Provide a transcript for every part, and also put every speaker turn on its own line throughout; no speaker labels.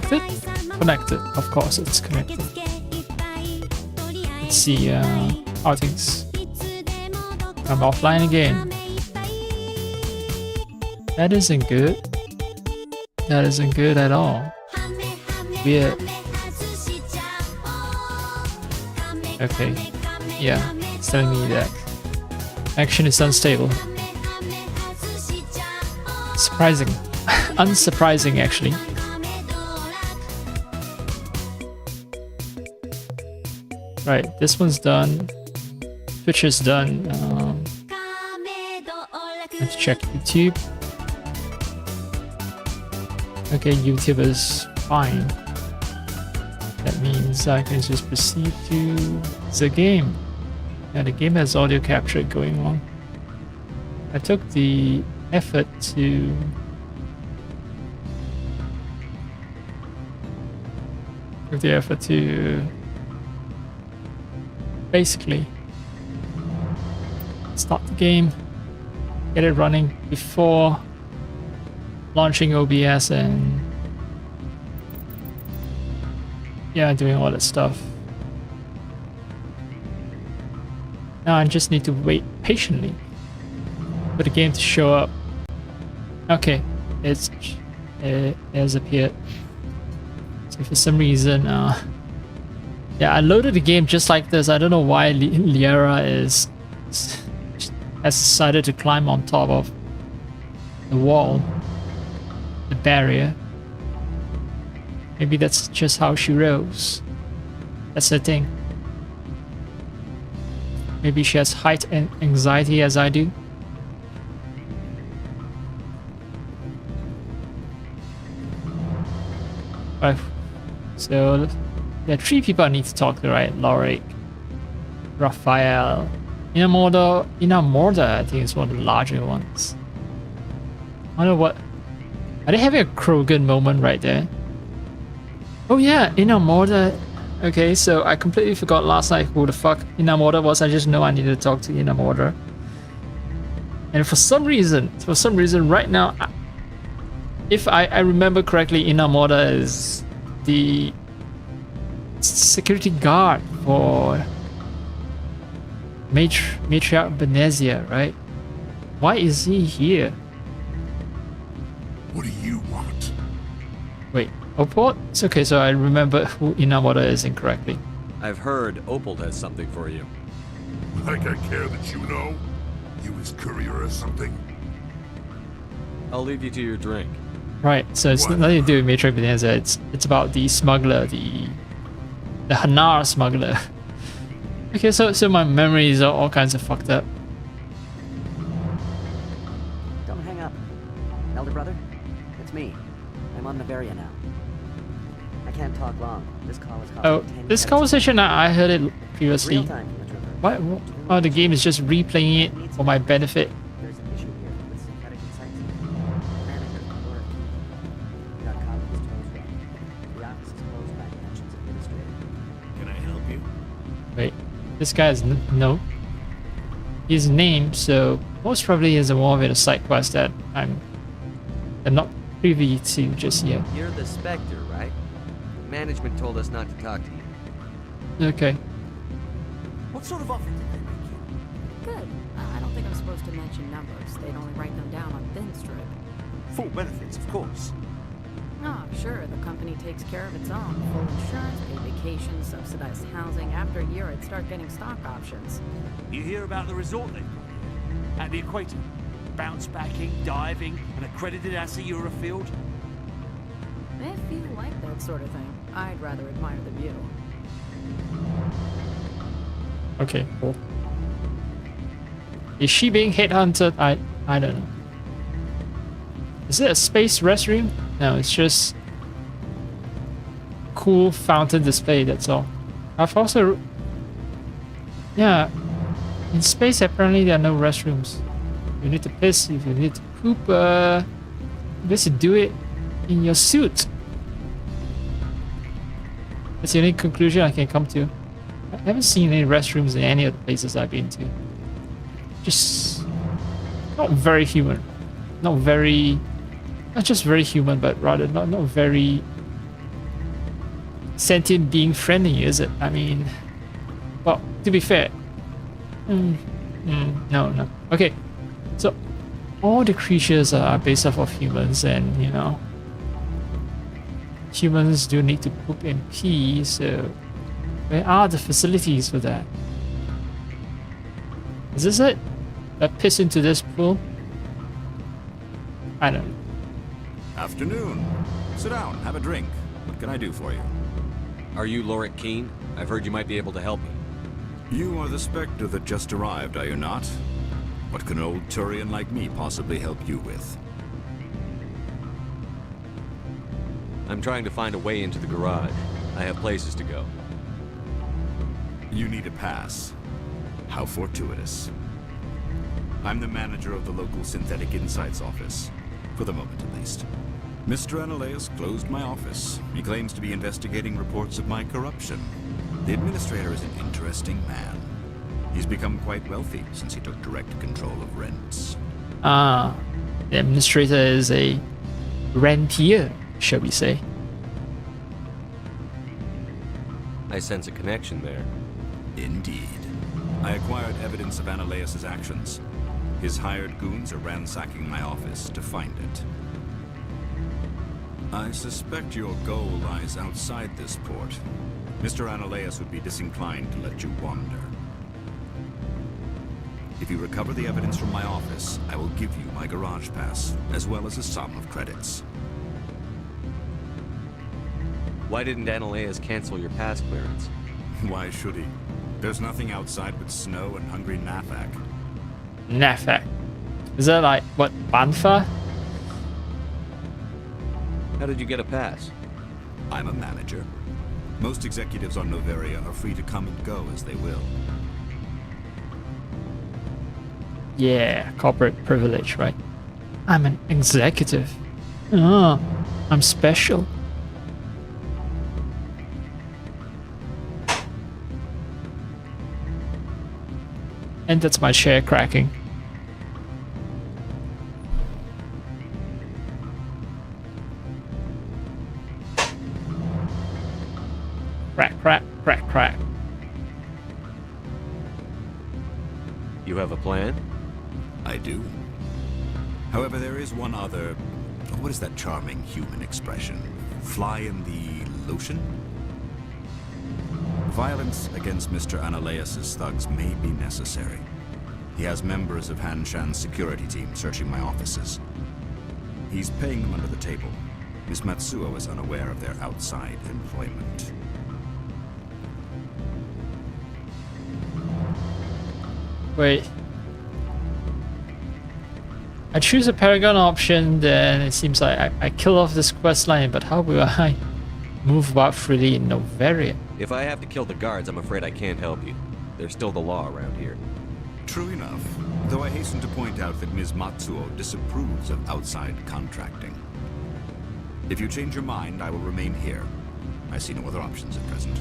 connected? Connected, of course it's connected. Let's see how things. I'm offline again. That isn't good. That isn't good at all. Weird. Okay. Yeah, it's telling me that action is unstable. Surprising. Unsurprising, actually. Right, this one's done. Twitch is done. Let's check YouTube. Okay, YouTube is fine. That means I can just proceed to the game. Yeah, the game has audio capture going on. I took the effort to basically start the game, get it running before launching OBS and yeah, doing all that stuff. Now I just need to wait patiently for the game to show up. Okay, it has appeared. So for some reason, yeah, I loaded the game just like this. I don't know why Liara has decided to climb on top of the wall, the barrier. Maybe that's just how she rolls. That's the thing. Maybe she has height and anxiety as I do. Right. So there are 3 people I need to talk to, right? Lorik, Raphael, Inamorda, I think is one of the larger ones. I wonder what. Are they having a Krogan moment right there? Oh yeah, Inamorda. Okay, so I completely forgot last night who the fuck Inamorda was. I just know I needed to talk to Inamorda. And for some reason right now, if I remember correctly, Inamorda is the security guard for Matriarch Benezia, right? Why is he here?
What do you want?
Wait, Opal? It's okay, so I remember who Inamorda is incorrectly.
I've heard Opal has something for you.
Like I care that you know? You his courier or something?
I'll leave you to your drink.
Right, so it's nothing to do with Matriarch Benezia. It's about the smuggler, the Hanar smuggler. Okay, so my memories are all kinds of fucked up.
Don't hang up. Elder brother, it's me. I'm on Bavaria now. I can't talk long. This call is
Oh, this conversation, I heard it previously.
Real time, Mr.
What? Oh, the game is just replaying it for my benefit.
There's an issue here with synthetic insights. Manager, Laura Key. Got caught with his toes wrong. The office is closed by the pensions administrator.
Can I help you?
Wait, this guy is no. His name, so most probably is more of a side quest that I'm not privy to just yet.
You're the Spectre, right? Management told us not to talk to you.
Okay.
What sort of offer did they make you?
Good. I don't think I'm supposed to mention numbers. They'd only write them down on thin strip.
Full benefits, of course.
Oh, sure, the company takes care of its own. Full insurance, paid vacation, subsidized housing. After a year, I'd start getting stock options.
You hear about the resort they've got here? At the equator. Bounce backing, diving, and accredited Asura field.
If you like that sort of thing, I'd rather admire the view.
Okay, cool. Is she being headhunted? I don't know. Is it a space restroom? No, it's just cool fountain display, that's all. I've also... Yeah, in space apparently there are no restrooms. You need to piss, if you need to poop, you need to do it in your suit. That's the only conclusion I can come to. I haven't seen any restrooms in any of the places I've been to. Just not very human. Not just very human, but rather not very sentient being friendly, is it? I mean, well, to be fair, no. Okay, so all the creatures are based off of humans, and you know, humans do need to poop and pee. So, where are the facilities for that? Is this it? I piss into this pool? I don't know.
Afternoon. Sit down, have a drink. What can I do for you?
Are you Lorik Keene? I've heard you might be able to help me.
You are the Spectre that just arrived, are you not? What can an old Turian like me possibly help you with?
I'm trying to find a way into the garage. I have places to go.
You need a pass. How fortuitous. I'm the manager of the local Synthetic Insights office. For the moment, at least. Mr. Analeus closed my office. He claims to be investigating reports of my corruption. The administrator is an interesting man. He's become quite wealthy since he took direct control of rents.
Ah, the administrator is a rentier, shall we say.
I sense a connection there.
Indeed. I acquired evidence of Analeus' actions. His hired goons are ransacking my office to find it. I suspect your goal lies outside this port. Mr. Analeus would be disinclined to let you wander. If you recover the evidence from my office, I will give you my garage pass, as well as a sum of credits.
Why didn't Analeus cancel your pass clearance?
Why should he? There's nothing outside but snow and hungry Nafak.
Nafak. Is that like, what, Banfa?
How did you get a pass?
I'm a manager. Most executives on Noveria are free to come and go as they will.
Yeah, corporate privilege, right? I'm an executive. Ah, I'm special. And that's my chair cracking. Crack, crack, crack, crack.
You have a plan?
I do. However, there is one other... What is that charming human expression? Fly in the lotion? Violence against Mr. Analeus' thugs may be necessary. He has members of Han Shan's security team searching my offices. He's paying them under the table. Miss Matsuo is unaware of their outside employment.
Wait. I choose a Paragon option, then it seems like I kill off this quest line, but how will I move about freely in Noveria?
If I have to kill the guards, I'm afraid I can't help you. There's still the law around here.
True enough, though I hasten to point out that Ms. Matsuo disapproves of outside contracting. If you change your mind, I will remain here. I see no other options at present.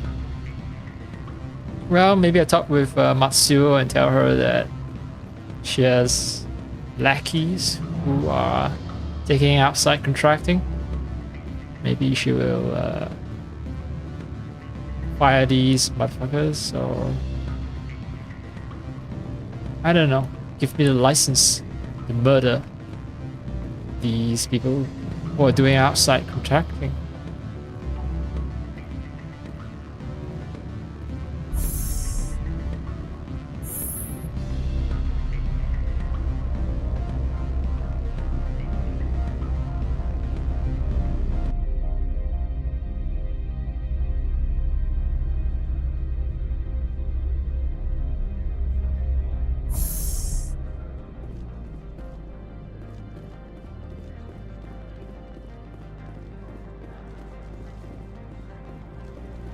Well, maybe I talk with Matsuo and tell her that she has lackeys who are taking outside contracting. Maybe she will fire these motherfuckers, or I don't know, give me the license to murder these people who are doing outside contracting.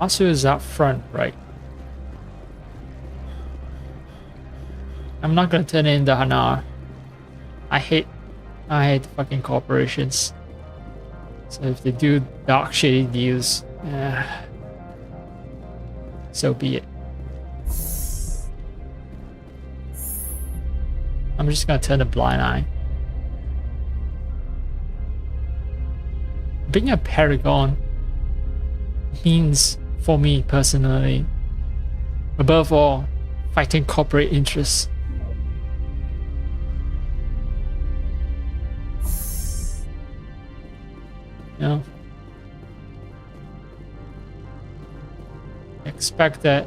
Matsuo is out front, right? I'm not gonna turn in the Hanar. I hate fucking corporations. So if they do dark shady deals, so be it. I'm just gonna turn a blind eye. Being a Paragon means for me personally. Above all, fighting corporate interests. You know, expect that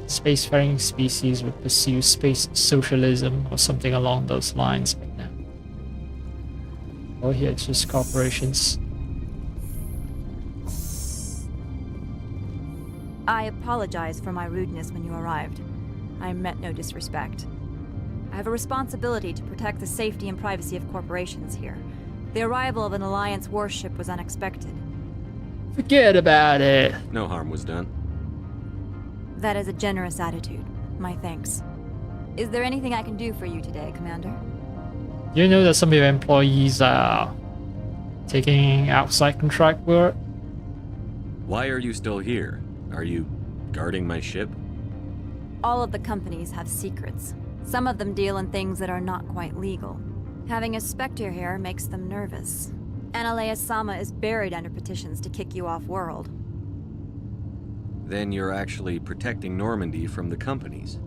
spacefaring species would pursue space socialism or something along those lines, but no. Oh, here it's just corporations.
I apologize for my rudeness when you arrived. I meant no disrespect. I have a responsibility to protect the safety and privacy of corporations here. The arrival of an Alliance warship was unexpected.
Forget about it.
No harm was done.
That is a generous attitude. My thanks. Is there anything I can do for you today, Commander?
You know that some of your employees are taking outside contract work?
Why are you still here? Are you guarding my ship?
All of the companies have secrets. Some of them deal in things that are not quite legal. Having a Spectre here makes them nervous. Analea Sama is buried under petitions to kick you off-world.
Then you're actually protecting Normandy from the companies.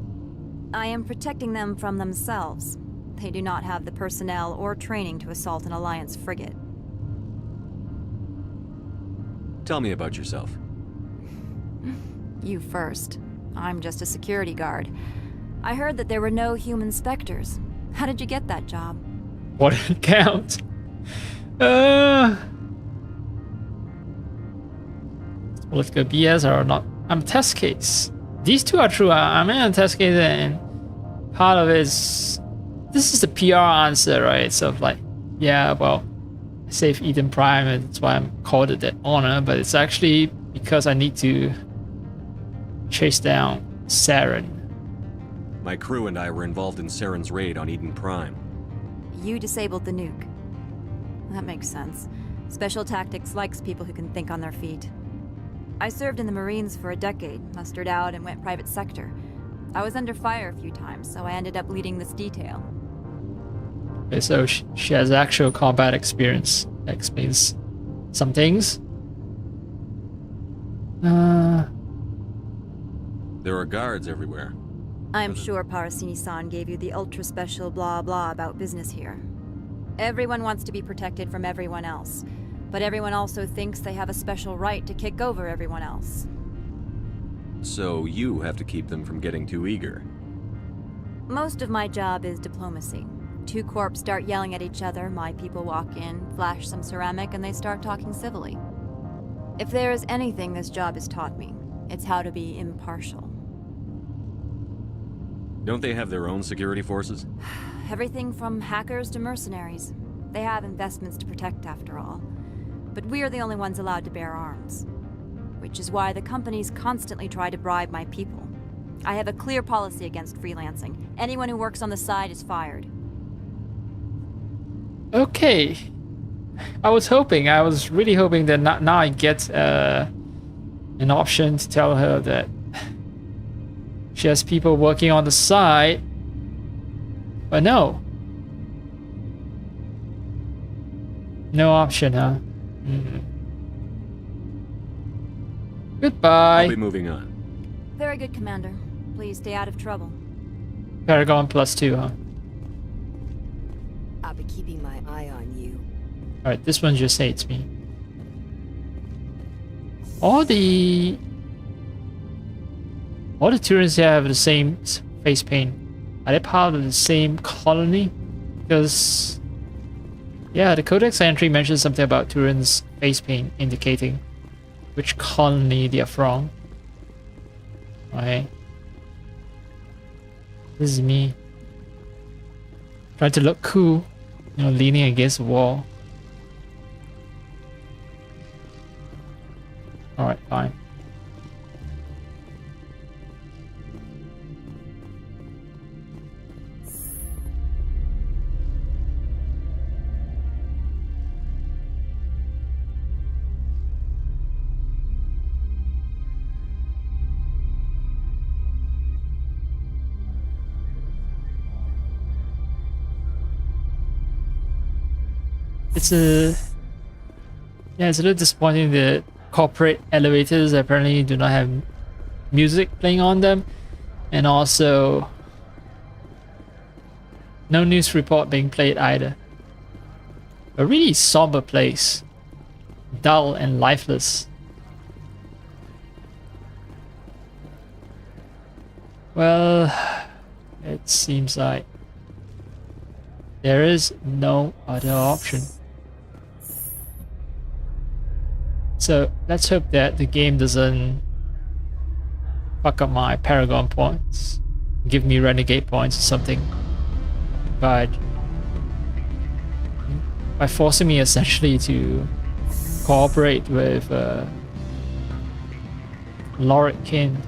I am protecting them from themselves. They do not have the personnel or training to assault an Alliance frigate.
Tell me about yourself.
You first. I'm just a security guard. I heard that there were no human Spectres. How did you get that job?
What account? Political BS or not? I'm a test case. These two are true. I'm in a test case, and part of it is this is the PR answer, right? So like, yeah, well, I saved Eden Prime, and that's why I'm called it that honor. But it's actually because I need to chase down Saren.
My crew and I were involved in Saren's raid on Eden Prime.
You disabled the nuke. That makes sense. Special Tactics likes people who can think on their feet. I served in the Marines for a decade, mustered out, and went private sector. I was under fire a few times, so I ended up leading this detail.
Okay, so she has actual combat experience. That explains some things.
There are guards everywhere.
I'm sure Parasini-san gave you the ultra-special blah blah about business here. Everyone wants to be protected from everyone else, but everyone also thinks they have a special right to kick over everyone else.
So you have to keep them from getting too eager.
Most of my job is diplomacy. Two corps start yelling at each other, my people walk in, flash some ceramic, and they start talking civilly. If there is anything this job has taught me, it's how to be impartial.
Don't they have their own security forces?
Everything from hackers to mercenaries. They have investments to protect, after all. But we're the only ones allowed to bear arms. Which is why the companies constantly try to bribe my people. I have a clear policy against freelancing. Anyone who works on the side is fired.
Okay. I was really hoping that now I get an option to tell her that she has people working on the side. But no. No option, huh? Goodbye.
I'll be moving on.
Very good, Commander. Please stay out of trouble.
Paragon +2, huh?
I'll be keeping my eye on you.
Alright, this one just hates me. All the Turans here have the same face paint. Are they part of the same colony? Because yeah, the Codex entry mentions something about Turans' face paint indicating which colony they are from. Okay. This is me. Trying to look cool, you know, leaning against the wall. Alright, fine. It's a little disappointing that corporate elevators apparently do not have music playing on them, and also no news report being played either. A really somber place, dull and lifeless. Well, it seems like there is no other option. So let's hope that the game doesn't fuck up my Paragon points, give me Renegade points or something, by forcing me essentially to cooperate with Lorik Kin.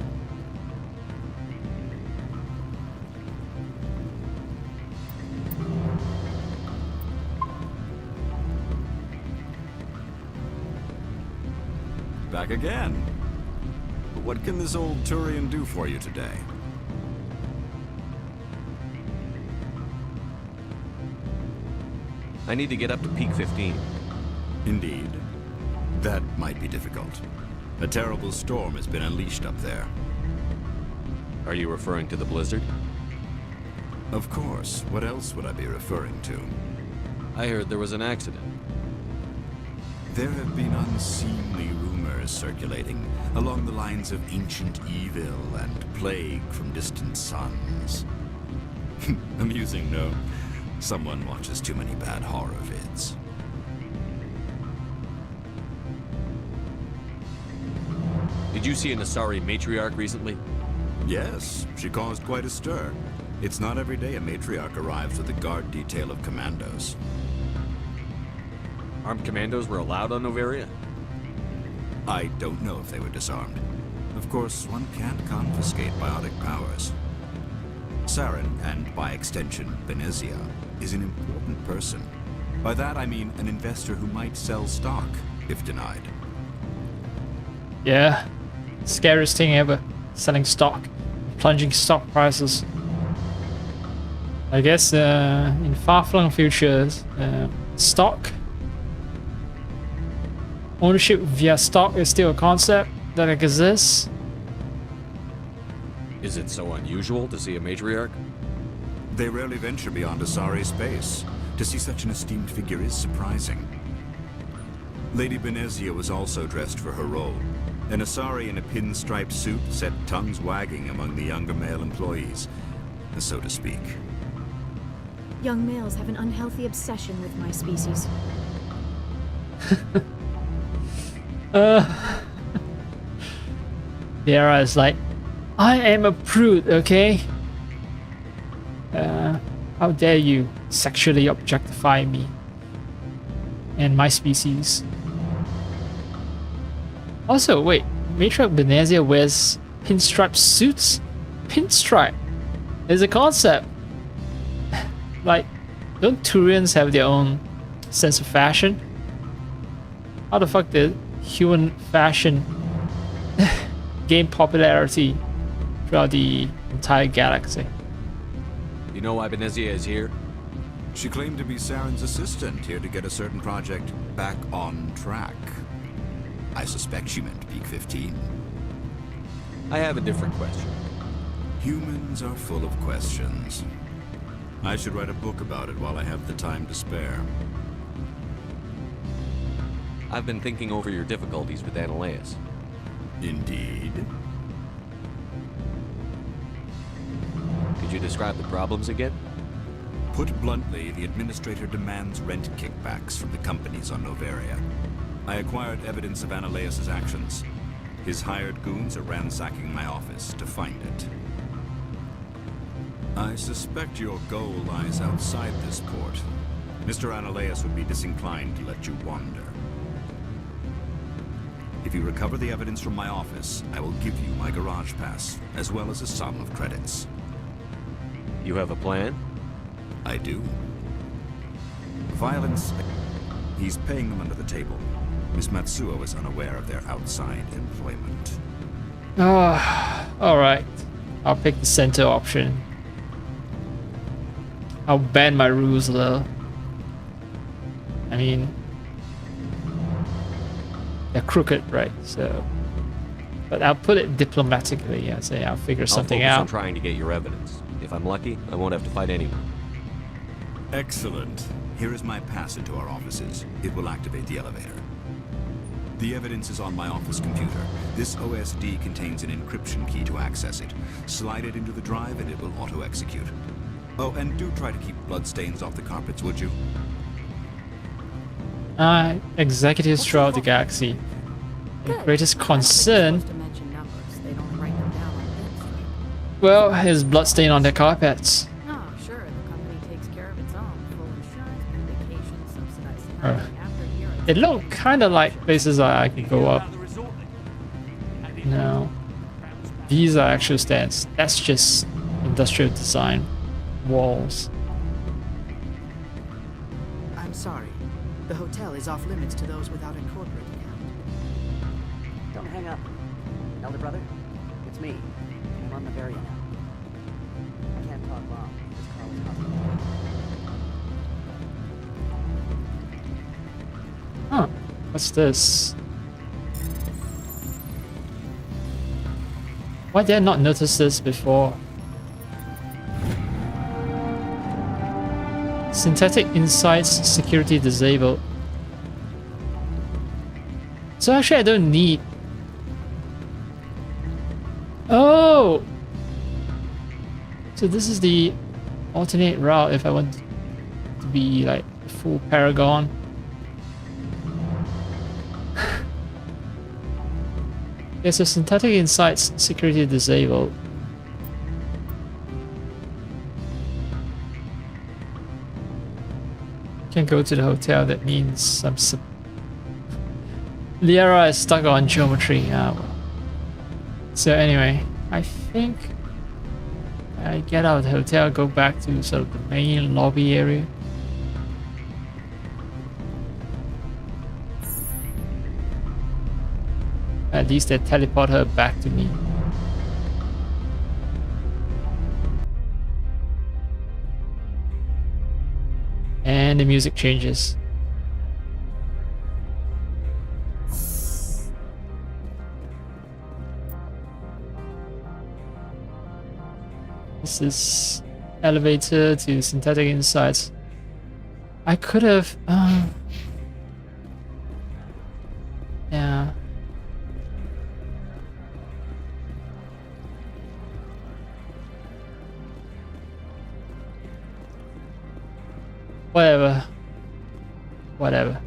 Back again. But what can this old Turian do for you today?
I need to get up to peak 15.
Indeed. That might be difficult. A terrible storm has been unleashed up there.
Are you referring to the blizzard?
Of course. What else would I be referring to?
I heard there was an accident.
There have been unseemly rumors circulating along the lines of ancient evil and plague from distant suns. Amusing, no? Someone watches too many bad horror vids.
Did you see an Asari matriarch recently?
Yes, she caused quite a stir. It's not every day a matriarch arrives with a guard detail of commandos.
Armed commandos were allowed on Noveria?
I don't know if they were disarmed. Of course, one can't confiscate biotic powers. Saren, and by extension, Venezia, is an important person. By that I mean an investor who might sell stock, if denied.
Yeah, scariest thing ever, selling stock, plunging stock prices. I guess in far-flung futures, stock ownership via stock is still a concept that exists.
Is it so unusual to see a matriarch?
They rarely venture beyond Asari space. To see such an esteemed figure is surprising. Lady Benezia was also dressed for her role. An Asari in a pinstriped suit set tongues wagging among the younger male employees, so to speak.
Young males have an unhealthy obsession with my species.
Viera is like, I am a prude, okay? How dare you sexually objectify me and my species? Also, wait, Matriarch Benezia wears pinstripe suits? Pinstripe is a concept. Like, don't Turians have their own sense of fashion? How the fuck did human fashion gain popularity throughout the entire galaxy?
You know why Benezia is here?
She claimed to be Saren's assistant, here to get a certain project back on track. I suspect she meant Peak 15.
I have a different question.
Humans are full of questions. I should write a book about it while I have the time to spare.
I've been thinking over your difficulties with Analeus.
Indeed.
Could you describe the problems again?
Put bluntly, the administrator demands rent kickbacks from the companies on Noveria. I acquired evidence of Analeus' actions. His hired goons are ransacking my office to find it. I suspect your goal lies outside this port. Mr. Analeus would be disinclined to let you wander. If you recover the evidence from my office, I will give you my garage pass, as well as a sum of credits.
You have a plan?
I do. Violence... He's paying them under the table. Miss Matsuo is unaware of their outside employment.
Alright. I'll pick the center option. I'll bend my rules a little. I mean... they're crooked, right? So, but I'll put it diplomatically. I say I'll figure something
I'll focus
out.
on trying to get your evidence. If I'm lucky, I won't have to fight anyone.
Excellent. Here is my pass into our offices. It will activate the elevator. The evidence is on my office computer. This OSD contains an encryption key to access it. Slide it into the drive and it will auto-execute. Oh, and do try to keep bloodstains off the carpets, would you?
Executives throughout the galaxy. The greatest concern,
To mention numbers, they don't write them down on bins.
well, is bloodstain on their carpets.
Oh, sure, the company takes care of its own. Full insurance, vacation, subsidized housing. After a year,
It looked kind of like places I could go up.
About the resort they
No. These are actual stands. That's just industrial design walls.
I'm sorry. The hotel is off limits to those without a corporate account. Don't hang up. Elder brother, it's me. I'm on the Bavaria now. I can't talk long. This car was hospitalized.
Huh. What's this? Why did I not notice this before? Synthetic insights security disabled. So actually I don't need... Oh! So this is the alternate route if I want to be like a full paragon. Okay, so synthetic insights security disabled. Can't go to the hotel, that means I'm Liara is stuck on geometry. Well. So anyway, I think I get out of the hotel, go back to sort of the main lobby area. At least they teleport her back to me. And the music changes. This is elevator to synthetic insights. I could have yeah. Whatever. Whatever.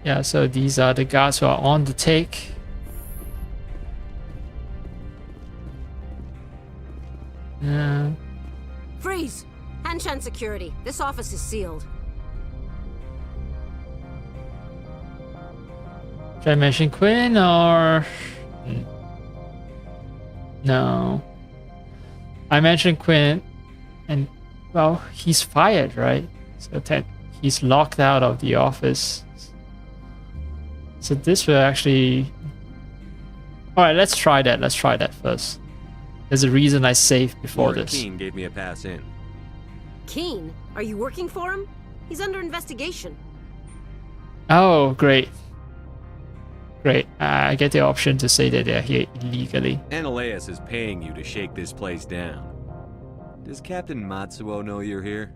Yeah, so these are the guards who are on the take. Yeah.
Freeze! Hanshan security. This office is sealed.
Should I mention Quinn or... No. I mentioned Quinn and, well, he's fired, right? So he's locked out of the office. So this will actually... Alright, let's try that. Let's try that first. There's a reason I saved before
Warren
this.
Keene gave me a pass in.
Keene? Are you working for him? He's under investigation.
Oh, great. Great. I get the option to say that they're here illegally.
Ananias is paying you to shake this place down. Does Captain Matsuo know you're here?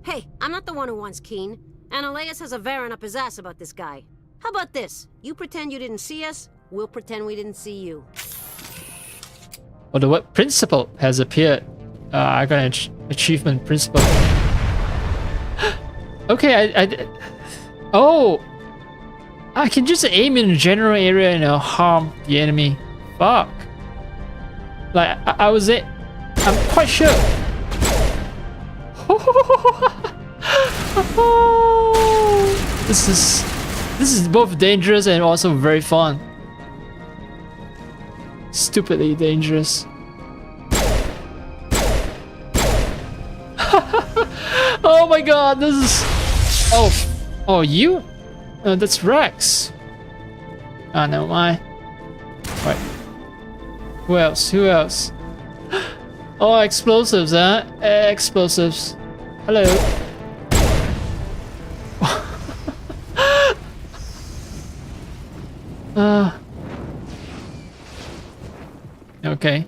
Hey, I'm not the one who wants Keene. Ananias has a Varen up his ass about this guy. How about this? You pretend you didn't see us, we'll pretend we didn't see you.
Oh, the word principal has appeared. I got an achievement principal. Okay, oh! I can just aim in a general area and harm the enemy. Fuck. Like, I was it. I'm quite sure. This is both dangerous and also very fun. Stupidly dangerous. Oh my god, this is... Oh, you? That's Rex. Oh, never mind. Right. Who else? Who else? Oh, explosives, huh? Explosives. Hello. Okay.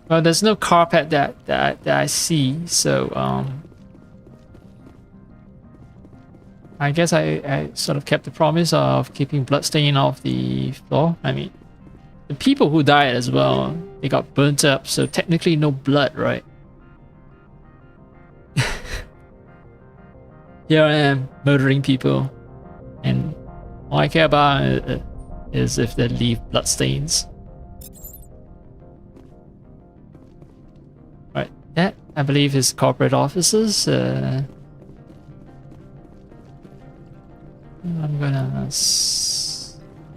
Well, there's no carpet that I see, so I guess I sort of kept the promise of keeping bloodstain off the floor. I mean, the people who died as well, they got burnt up, so technically no blood, right? Here I am murdering people, and all I care about is if they leave bloodstains. Right, that I believe is corporate offices. I'm gonna.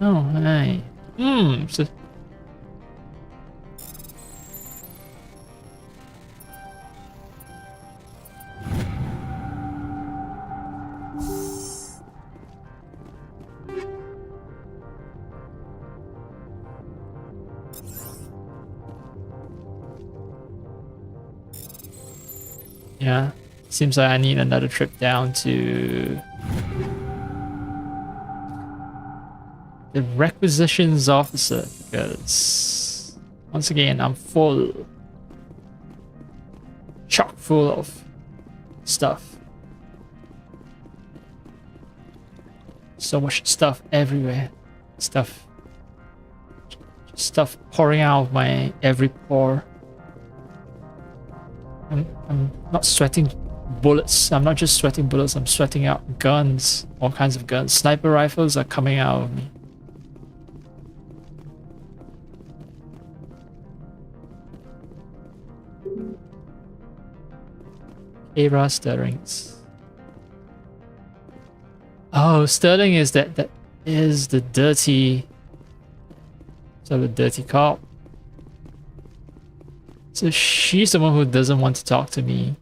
Oh, hey. So yeah, seems like I need another trip down to the requisitions officer, because once again I'm full, chock full of stuff. So much stuff everywhere, stuff pouring out of my every pore. I'm not sweating bullets. I'm not just sweating bullets, I'm sweating out guns, all kinds of guns. Sniper rifles are coming out of me. Era stirrings. Oh, Sterling is that is the dirty, so the dirty cop. So she's the one who doesn't want to talk to me.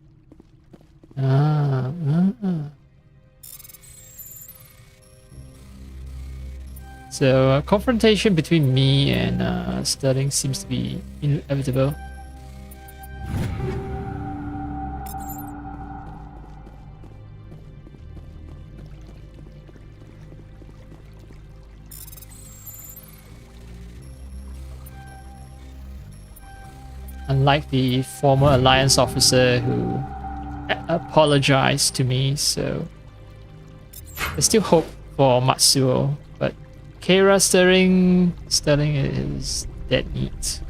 So a confrontation between me and Sterling seems to be inevitable. Unlike the former Alliance officer who apologized to me, so there's still hope for Matsuo, but Keira Sterling is dead meat.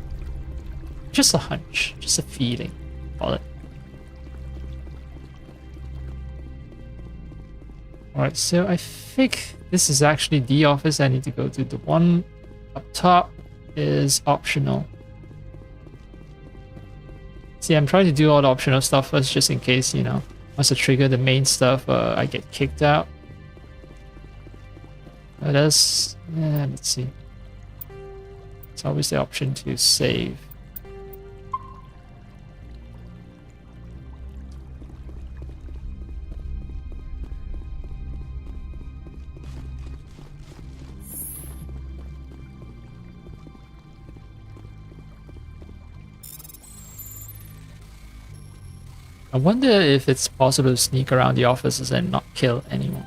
Just a hunch, just a feeling, call it. Alright, so I think this is actually the office I need to go to. The one up top is optional. See, I'm trying to do all the optional stuff first, just in case, you know, once I trigger the main stuff, I get kicked out. Let's see. It's always the option to save. I wonder if it's possible to sneak around the offices and not kill anyone.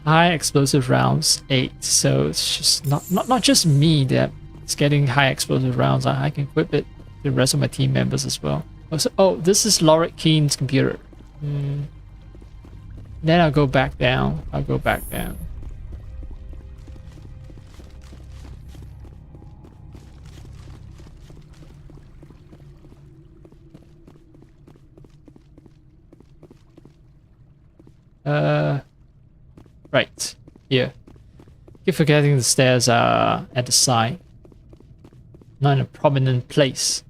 High explosive rounds 8, so it's just not just me that's getting high explosive rounds. I can equip it to the rest of my team members as well. Oh, this is Laurent Keene's computer. Then I'll go back down. Right, here. Keep forgetting the stairs are at the side. Not in a prominent place.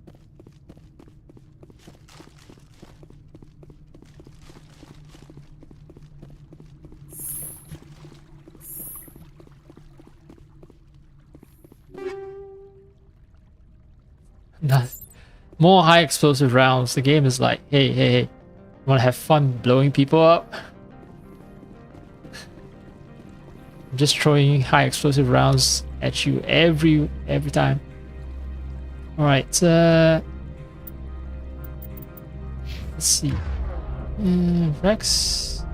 More high explosive rounds. The game is like, hey, hey, hey, you wanna have fun blowing people up? I'm just throwing high explosive rounds at you every time. Alright, let's see. Rex.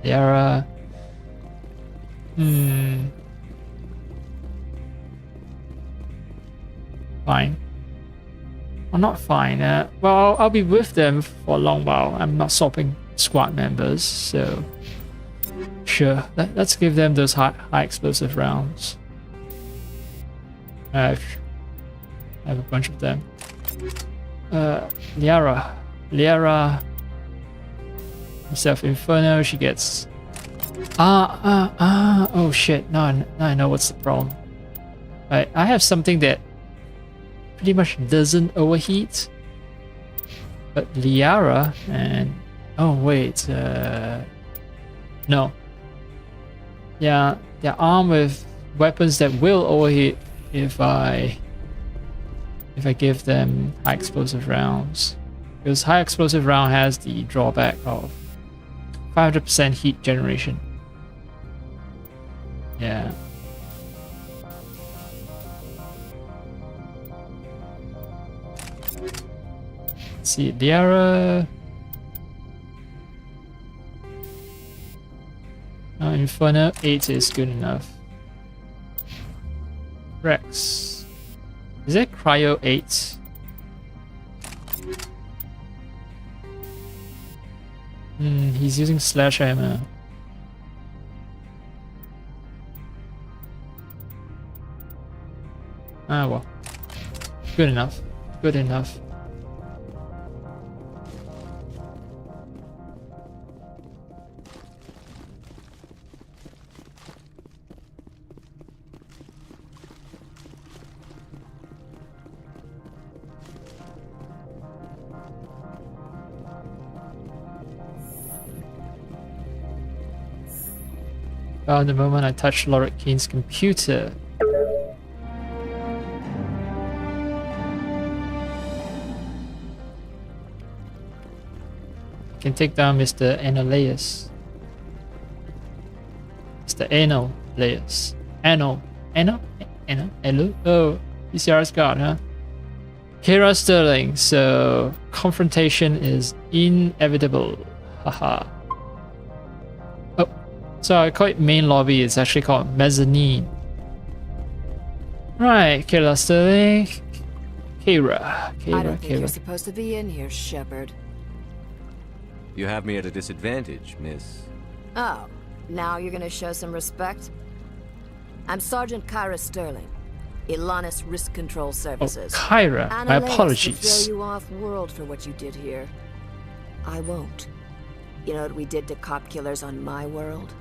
Yara. Fine. Well, not fine. Well, I'll be with them for a long while. I'm not swapping squad members, so sure. Let's give them those high explosive rounds. I have a bunch of them. Liara. Self Inferno. She gets. Oh shit! Now I know what's the problem. I have something that pretty much doesn't overheat, but Liara and oh wait, no. Yeah, they're armed with weapons that will overheat if I give them high explosive rounds, because high explosive round has the drawback of 500% heat generation. Yeah. Let's see, Liara. Inferno 8 is good enough. Rex. Is that Cryo 8? He's using slash hammer. Ah well. Good enough. Good enough. The moment I touched Lorette Keen's computer. Can take down Mr. Anolaus. Mr. Anolaus. Anno? Oh, PCR's God, huh? Kira Sterling, so confrontation is inevitable. Haha. So I call it main lobby, it's actually called mezzanine. Right, Kira Sterling. Kira.
I don't think you're supposed to be in here, Shepard.
You have me at a disadvantage, miss.
Oh, now you're gonna show some respect? I'm Sergeant Kyra Sterling, Ilanis Risk Control Services.
Oh, Kyra, my apologies.
Throw you off world for what you did here. I won't. You know what we did to cop killers on my world?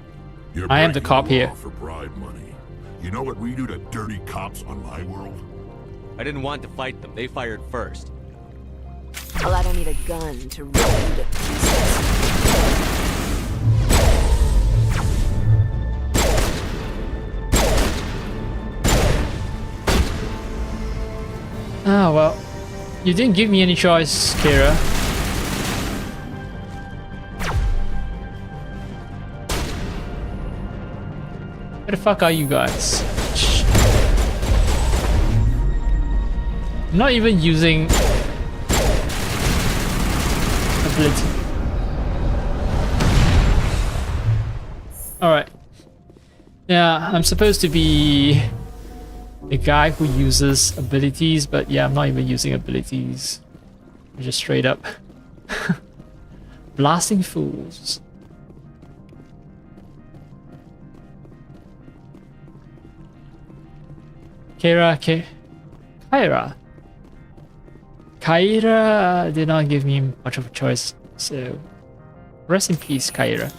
I am the cop here.
For bribe money. You know what we do to dirty cops on my world?
I didn't want to fight them. They fired first.
Well, I don't need a gun to rip you to pieces.
Ah, well. You didn't give me any choice, Kira. Where the fuck are you guys? I'm not even using ability. Alright. Yeah, I'm supposed to be a guy who uses abilities, but yeah, I'm not even using abilities. I'm just straight up blasting fools. Kyra did not give me much of a choice, so rest in peace, Kyra.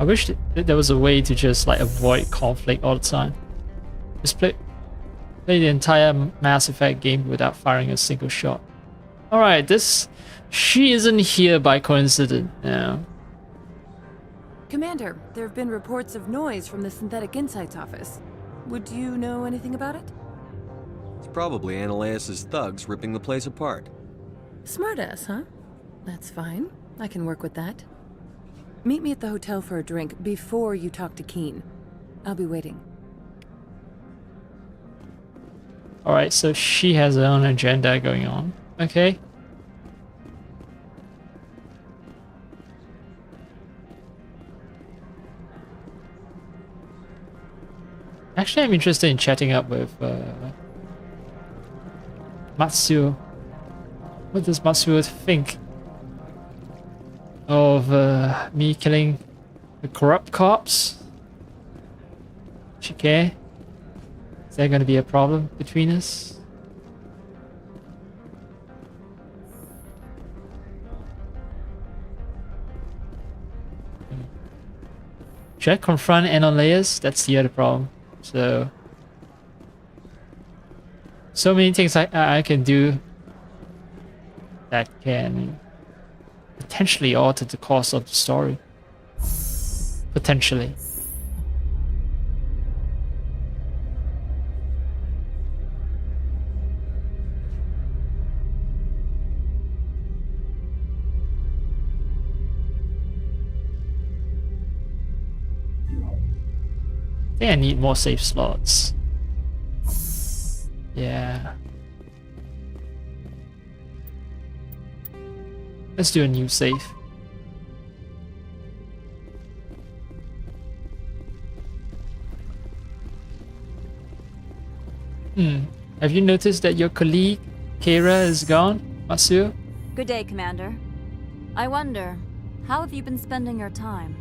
I wish that there was a way to just like avoid conflict all the time. Just play the entire Mass Effect game without firing a single shot. Alright, she isn't here by coincidence. Yeah.
Commander, there have been reports of noise from the Synthetic Insights office. Would you know anything about it?
It's probably Ananias's thugs ripping the place apart.
Smartass, huh? That's fine. I can work with that. Meet me at the hotel for a drink before you talk to Keen. I'll be waiting.
Alright, so she has her own agenda going on. Okay. Actually, I'm interested in chatting up with Matsuo. What does Matsuo think of me killing the corrupt cops? She care? Is there going to be a problem between us? Should I confront Ananias? That's the other problem. So many things I can do that can potentially alter the course of the story. Potentially. I think I need more safe slots. Yeah. Let's do a new save. Have you noticed that your colleague, Keira, is gone, Matsuo?
Good day, Commander. I wonder, how have you been spending your time?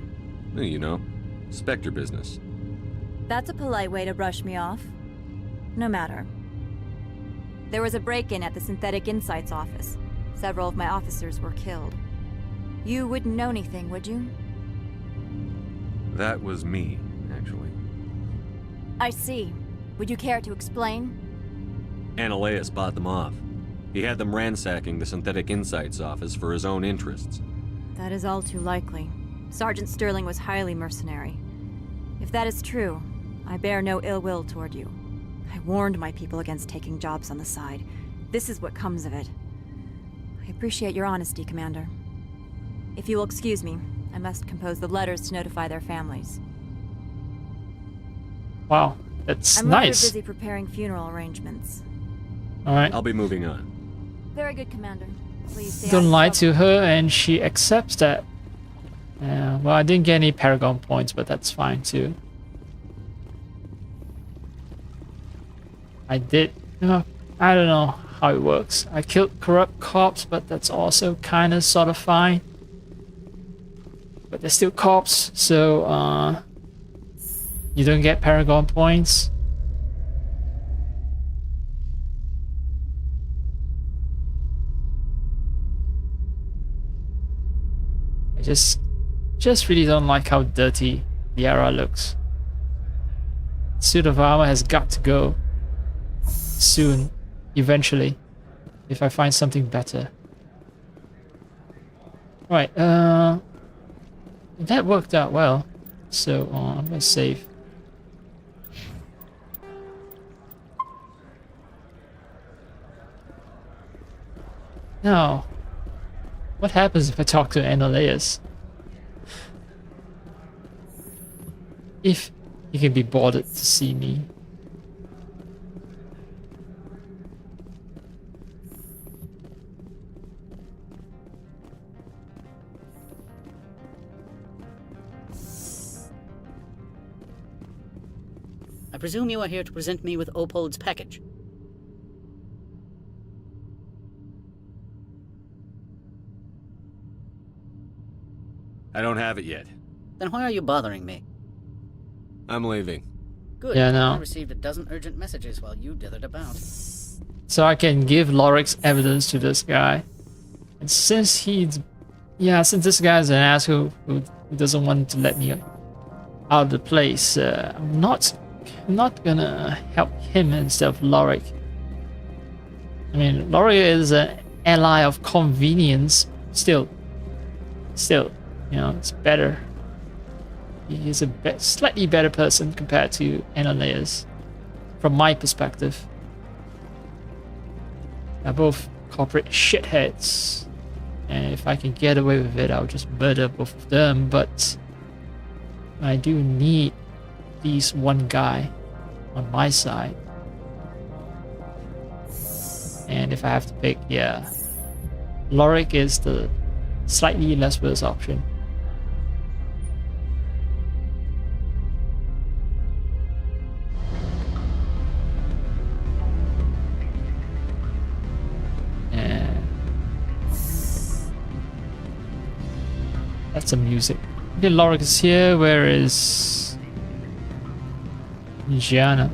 You know, Spectre business.
That's a polite way to brush me off. No matter. There was a break-in at the Synthetic Insights office. Several of my officers were killed. You wouldn't know anything, would you?
That was me, actually.
I see. Would you care to explain?
Ananias bought them off. He had them ransacking the Synthetic Insights office for his own interests.
That is all too likely. Sergeant Sterling was highly mercenary. If that is true, I bear no ill will toward you. I warned my people against taking jobs on the side. This is what comes of it. I appreciate your honesty, Commander. If you will excuse me, I must compose the letters to notify their families.
Wow, that's
I'm
nice.
rather busy preparing funeral arrangements.
Alright.
I'll be moving on.
Very good, Commander. Please stay
Don't
out of
lie
trouble.
to her and she accepts that. Well, I didn't get any Paragon points, but that's fine too. I did. I don't know how it works. I killed corrupt cops, but that's also kind of sort of fine. But they're still cops, so you don't get Paragon points. I just really don't like how dirty Liara looks. Suit of armor has got to go. Soon, eventually, if I find something better. Right, that worked out well. So I'm gonna save. Now, what happens if I talk to Ananias? If he can be bothered to see me.
I presume you are here to present me with Opold's package.
I don't have it yet.
Then why are you bothering me?
I'm leaving.
Good.
Yeah, no.
I received a dozen urgent messages while you dithered about.
So I can give Lorix evidence to this guy. And since since this guy's an asshole who doesn't want to let me out of the place, I'm not I'm not gonna help him instead of Lorik. I mean, Lorik is an ally of convenience. Still, you know, it's better. He's a slightly better person compared to Ananias, from my perspective. They're both corporate shitheads, and if I can get away with it, I'll just murder both of them. But I do need at least one guy on my side, and if I have to pick, yeah, Lorik is the slightly less worse option. That's some music. Okay, Lorik is here. Where is Gianna?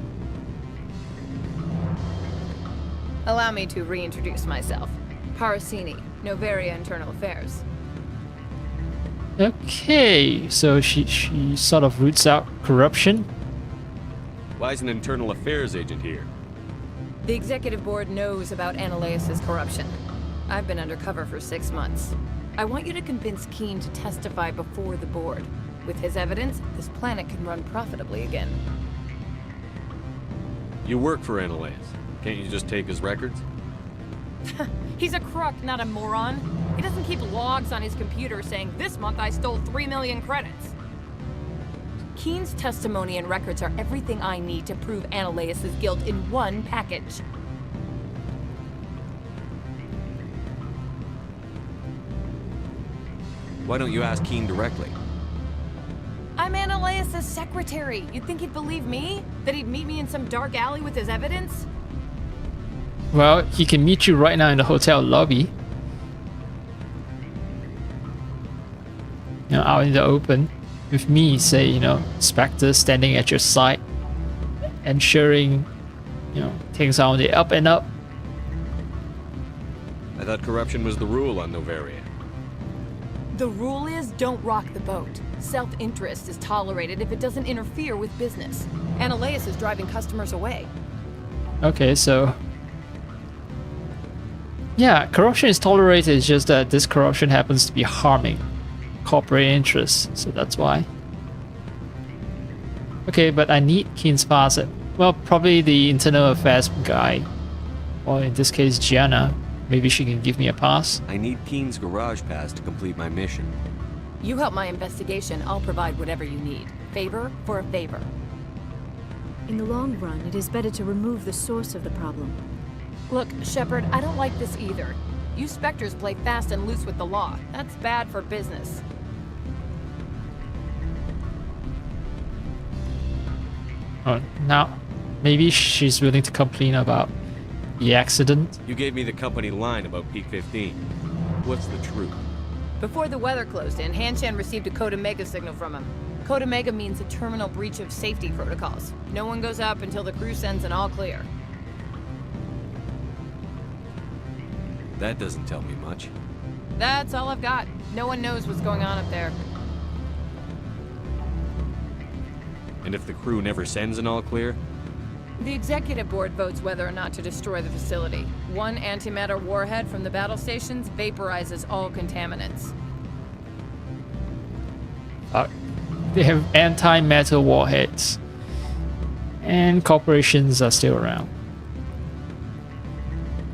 Allow me to reintroduce myself. Parasini, Novaria Internal Affairs.
Okay, so she sort of roots out corruption.
Why is an internal affairs agent here?
The executive board knows about Ananias' corruption. I've been undercover for 6 months. I want you to convince Keen to testify before the board. With his evidence, this planet can run profitably again.
You work for Ananias. Can't you just take his records?
He's a crook, not a moron. He doesn't keep logs on his computer saying, "This month I stole 3 million credits." Keen's testimony and records are everything I need to prove Ananias' guilt in one package.
Why don't you ask Keen directly?
I'm Ananias' secretary. You'd think he'd believe me? That he'd meet me in some dark alley with his evidence?
Well, he can meet you right now in the hotel lobby. You know, out in the open. With me, say, you know, Spectre standing at your side, ensuring, you know, things are on the up and up.
I thought corruption was the rule on Novaria.
The rule is, don't rock the boat. Self-interest is tolerated if it doesn't interfere with business. Ananias is driving customers away.
Okay, so... yeah, corruption is tolerated, it's just that this corruption happens to be harming corporate interests, so that's why. Okay, but I need Keen's pass. Well, probably the internal affairs guy, or in this case, Gianna. Maybe she can give me a pass.
I need Keen's garage pass to complete my mission.
You help my investigation, I'll provide whatever you need. Favor for a favor.
In the long run, it is better to remove the source of the problem.
Look, Shepard, I don't like this either. You Spectres play fast and loose with the law. That's bad for business.
Oh, now, maybe she's willing to complain about the accident.
You gave me the company line about Peak 15. What's the truth?
Before the weather closed in, Hanshan received a Code Omega signal from him. Code Omega means a terminal breach of safety protocols. No one goes up until the crew sends an all clear.
That doesn't tell me much.
That's all I've got. No one knows what's going on up there.
And if the crew never sends an all clear?
The executive board votes whether or not to destroy the facility. One antimatter warhead from the battle stations vaporizes all contaminants.
They have anti-matter warheads. And corporations are still around.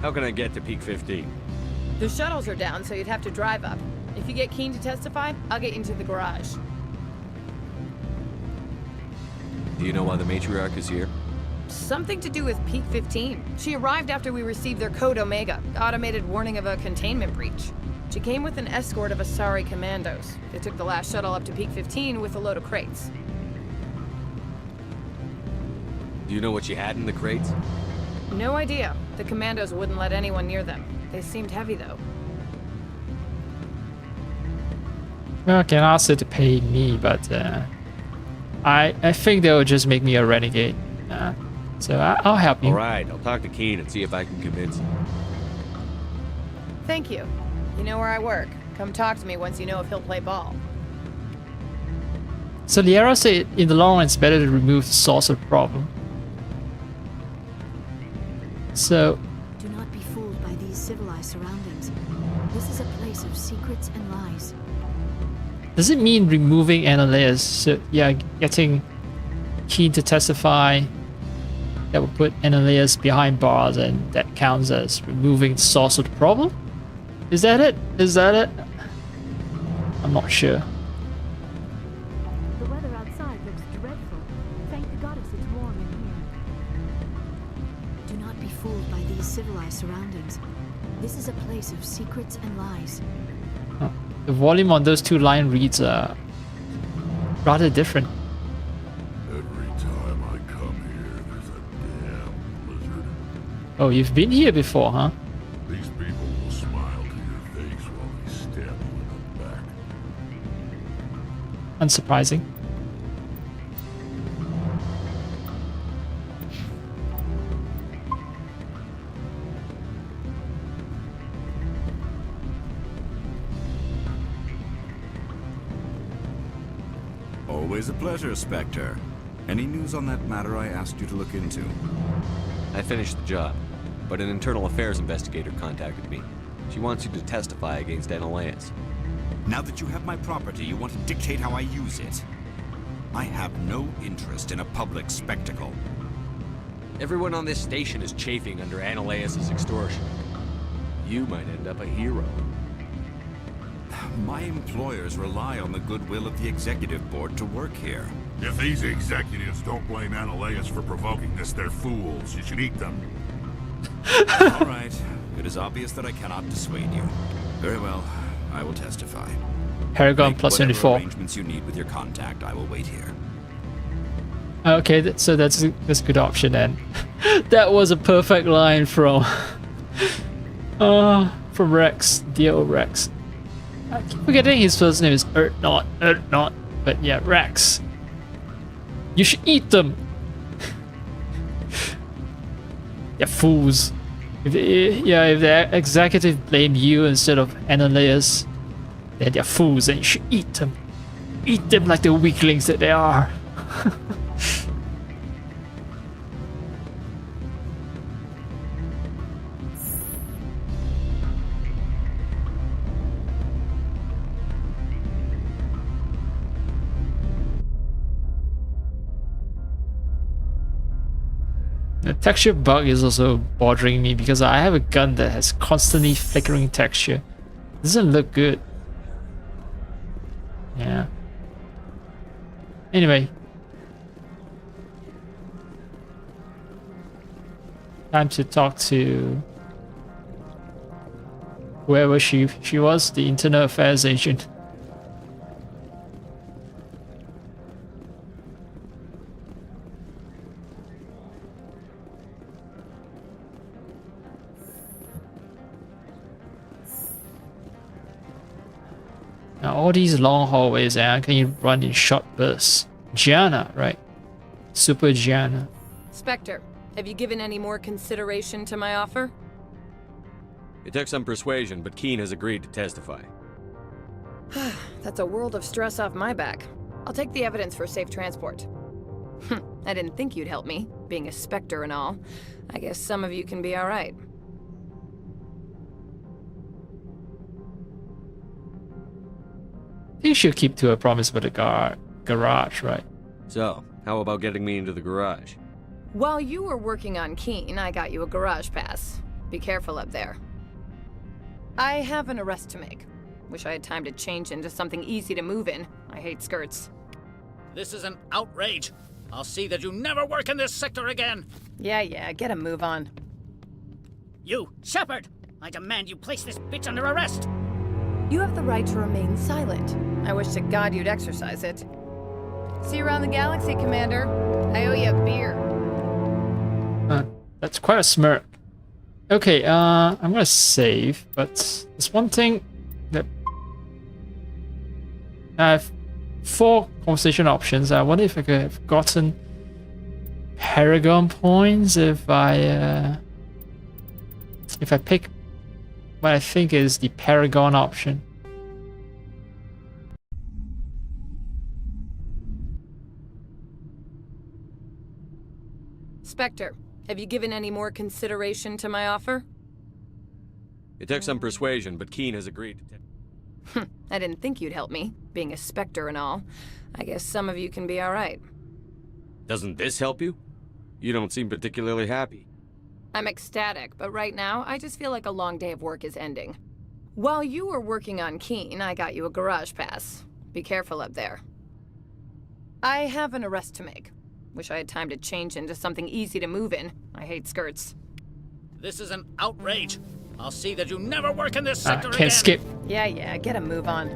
How can I get to Peak 15?
The shuttles are down, so you'd have to drive up. If you get Keen to testify, I'll get you into the garage.
Do you know why the matriarch is here?
Something to do with Peak 15. She arrived after we received their Code Omega, automated warning of a containment breach. She came with an escort of Asari commandos. They took the last shuttle up to Peak 15 with a load of crates.
Do you know what she had in the crates?
No idea. The commandos wouldn't let anyone near them. They seemed heavy, though.
Well, I can ask her to pay me, but I think they'll just make me a renegade. So I'll help you.
Alright, I'll talk to Keen and see if I can convince him.
Thank you. You know where I work. Come talk to me once you know if he'll play ball.
So Liara said in the long run it's better to remove the source of the problem. So
Do not be fooled by these civilized surroundings. This is a place of secrets and lies.
does it mean removing Annaleus? So yeah, getting Keen to testify that will put Annaleus behind bars, and that counts as removing the source of the problem? Is that it? Is that it? I'm not sure.
The weather outside looks dreadful. Thank the goddess it's warm in here. Do not be fooled by these civilized surroundings. This is a place of secrets and lies.
Huh. The volume on those two line reads are rather different.
Every time I come here, there's a damn blizzard.
Oh, you've been here before, huh?
These people will smile to your face while they stab you in the back.
Unsurprising.
Always a pleasure, Spectre. Any news on that matter I asked you to look into?
I finished the job, but an internal affairs investigator contacted me. She wants you to testify against Annaleus.
Now that you have my property, you want to dictate how I use it. I have no interest in a public spectacle.
Everyone on this station is chafing under Annaleus' extortion. You might end up a hero.
My employers rely on the goodwill of the executive board to work here.
If these executives don't blame Annaleus for provoking this, they're fools. You should eat them.
All right. It is obvious that I cannot dissuade you. Very well. I will testify.
Paragon
Make
plus
whatever
24.
arrangements you need with your contact. I will wait here.
Okay, so that's a good option then. That was a perfect line from Rex, dear old Rex. I keep forgetting his first name is Erdnot, but yeah, Rex. You should eat them. Yeah, fools. If the executive blame you instead of Annaleus, then they're fools and you should eat them. Eat them like the weaklings that they are. The texture bug is also bothering me because I have a gun that has constantly flickering texture. Doesn't look good. Yeah. Anyway. Time to talk to whoever she was, the Internal Affairs agent. Now all these long hallways, can you run in short bursts? Gianna, right? Super Gianna.
Spectre, have you given any more consideration to my offer?
It took some persuasion, but Keen has agreed to testify.
That's a world of stress off my back. I'll take the evidence for safe transport. I didn't think you'd help me, being a Spectre and all. I guess some of you can be alright.
You should keep to a promise about the garage, right?
So, how about getting me into the garage?
While you were working on Keen, I got you a garage pass. Be careful up there. I have an arrest to make. Wish I had time to change into something easy to move in. I hate skirts.
This is an outrage. I'll see that you never work in this sector again.
Yeah, get a move on.
You, Shepard! I demand you place this bitch under arrest!
You have the right to remain silent. I wish to God you'd exercise it. See you around the galaxy, Commander. I owe you a beer.
That's quite a smirk. Okay, I'm gonna save, but there's one thing that I have 4 conversation options. I wonder if I could have gotten Paragon points if I pick what I think is the Paragon option.
Spectre, have you given any more consideration to my offer?
It took some persuasion, but Keen has agreed to...
I didn't think you'd help me, being a Spectre and all. I guess some of you can be alright.
Doesn't this help you? You don't seem particularly happy.
I'm ecstatic, but right now, I just feel like a long day of work is ending. While you were working on Keen, I got you a garage pass. Be careful up there. I have an arrest to make. Wish I had time to change into something easy to move in. I hate skirts.
This is an outrage. I'll see that you never work in this sector
Can't
again.
skip.
Yeah, get a move on.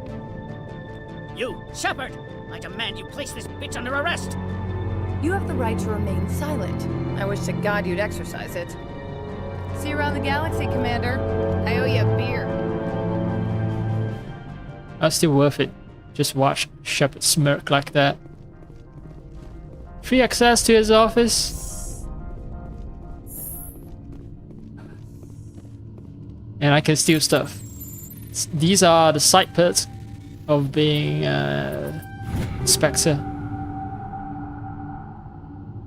You, Shepard! I demand you place this bitch under arrest!
You have the right to remain silent. I wish to God you'd exercise it. See you around the galaxy, Commander. I owe you a beer.
That's still worth it. Just watch Shepard smirk like that. Free access to his office. And I can steal stuff. These are the side perks of being Spectre.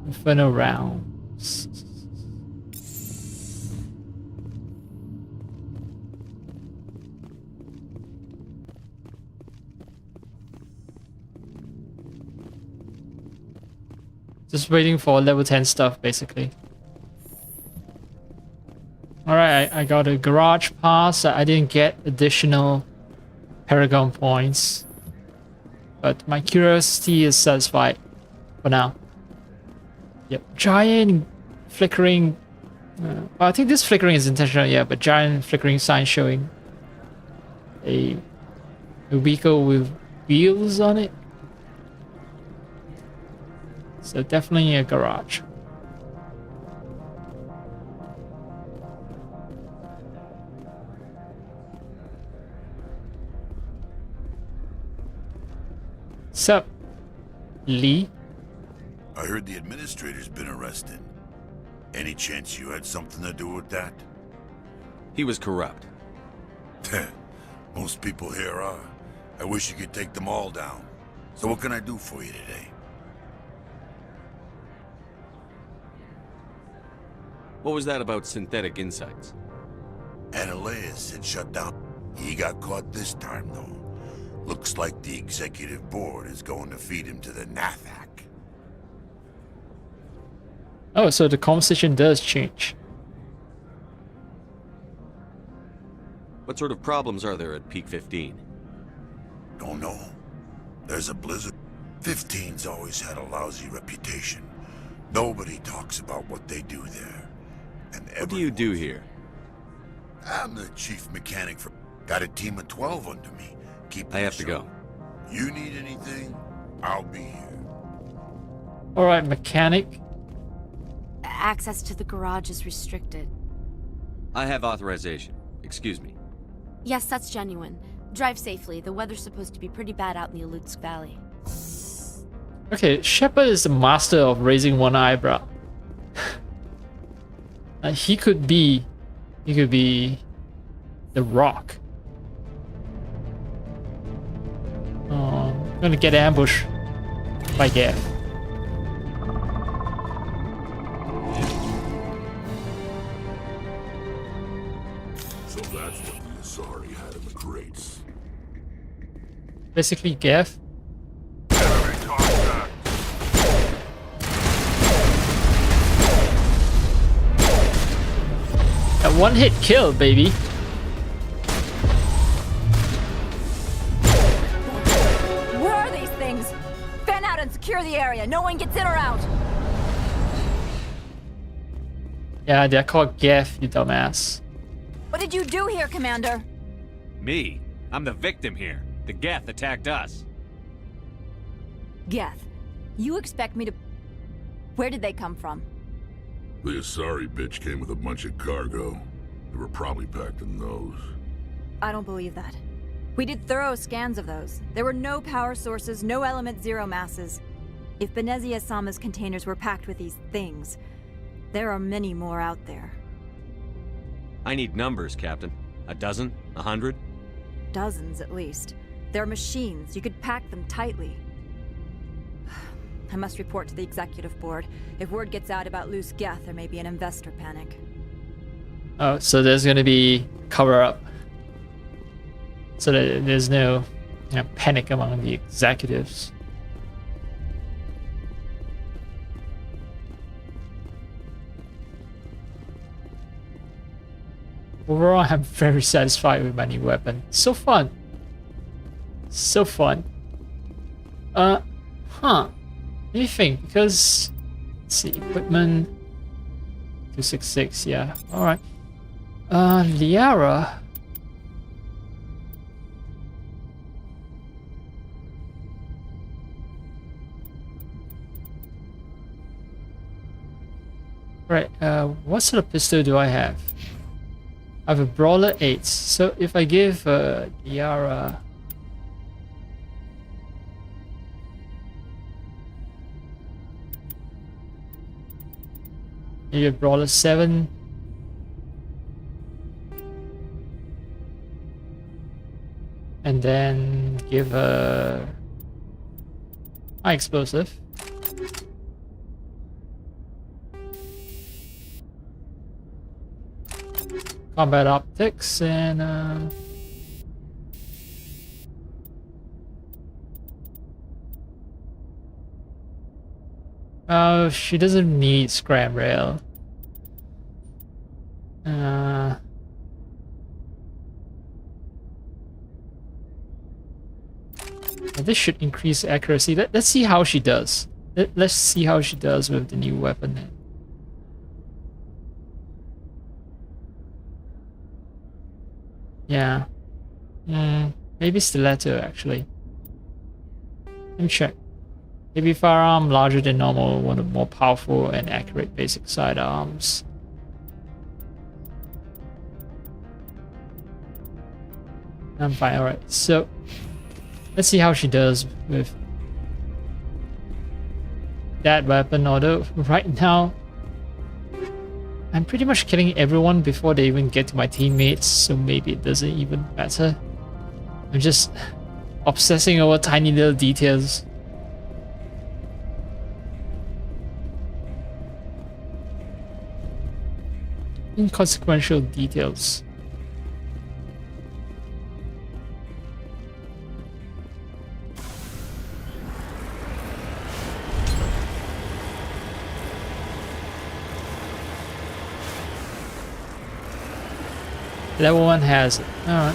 Inferno rounds. Just waiting for level 10 stuff, basically. Alright, I got a garage pass. I didn't get additional Paragon points. But my curiosity is satisfied for now. Yep, giant flickering... well, I think this flickering is intentional, yeah, but giant flickering sign showing a vehicle with wheels on it. So definitely a garage. Sup, Lee?
I heard the administrator's been arrested. Any chance you had something to do with that?
He was corrupt.
Most people here are. I wish you could take them all down. So what can I do for you today?
What was that about synthetic insights?
Ananias had shut down. He got caught this time, though. Looks like the executive board is going to feed him to the Nathak.
Oh, so the conversation does change.
What sort of problems are there at Peak 15?
Don't know. There's a blizzard. 15's always had a lousy reputation. Nobody talks about what they do there. And
what do you do here?
I'm the chief mechanic for... Got a team of 12 under me.
I have to go.
You need anything, I'll be here.
Alright, mechanic.
Access to the garage is restricted.
I have authorization. Excuse me.
Yes, that's genuine. Drive safely. The weather's supposed to be pretty bad out in the Alutsk Valley.
Okay, Shepard is the master of raising one eyebrow. He could be the Rock. Oh, I'm gonna get ambushed by Gav.
So that's what the Asari had in the crates.
Basically, Gav. A one-hit kill, baby.
Where are these things? Fan out and secure the area. No one gets in or out.
Yeah, they're called Gav, you dumbass.
What did you do here, Commander?
Me? I'm the victim here. The Geth attacked us.
Geth, you expect me to... Where did they come from?
The Asari bitch came with a bunch of cargo. They were probably packed in those.
I don't believe that. We did thorough scans of those. There were no power sources, no element zero masses. If Benezia Sama's containers were packed with these things, there are many more out there.
I need numbers, Captain. A dozen? 100?
Dozens, at least. They're machines. You could pack them tightly. I must report to the executive board. If word gets out about loose Geth, there may be an investor panic.
Oh, so there's gonna be cover-up. So that there's no panic among the executives. Overall, I'm very satisfied with my new weapon. So fun. So fun. Let me think, because let's see, equipment 266, yeah. Alright. Liara. Right, what sort of pistol do I have? I have a Brawler 8, so if I give Liara... maybe a Brawler 7. And then give a high explosive. Combat optics and oh, she doesn't need scram rail. This should increase accuracy. Let's see how she does. Let's see how she does with the new weapon. Yeah. Maybe stiletto actually. Let me check. Heavy firearm, larger than normal, one of the more powerful and accurate basic sidearms. I'm fine, alright. So let's see how she does with that weapon, although right now I'm pretty much killing everyone before they even get to my teammates, so maybe it doesn't even matter. I'm just obsessing over tiny little details. Inconsequential details. Level 1 has it. Alright.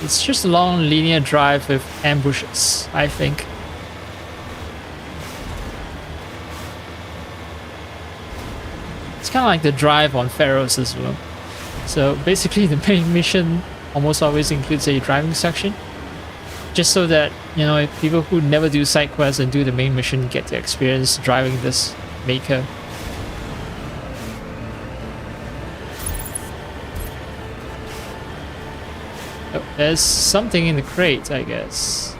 It's just a long linear drive with ambushes, I think. It's kind of like the drive on Pharaohs as well. So basically the main mission almost always includes a driving section. Just so that, you know, if people who never do side quests and do the main mission get to experience driving this maker. Oh, there's something in the crate, I guess.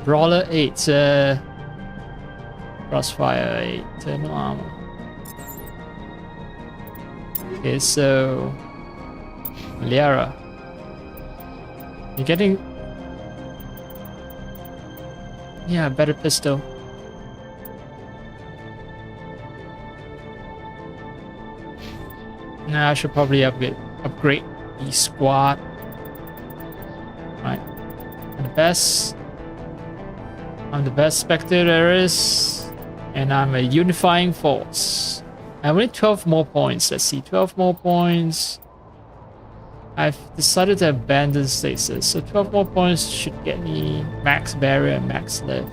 Brawler 8, Crossfire 8, no armor. Okay, so Liara, you're getting a better pistol. Nah, I should probably upgrade the squad. Right, I'm the best Spectre there is, and I'm a unifying force. I only 12 more points. Let's see, 12 more points. I've decided to abandon stasis, so 12 more points should get me max barrier and max lift.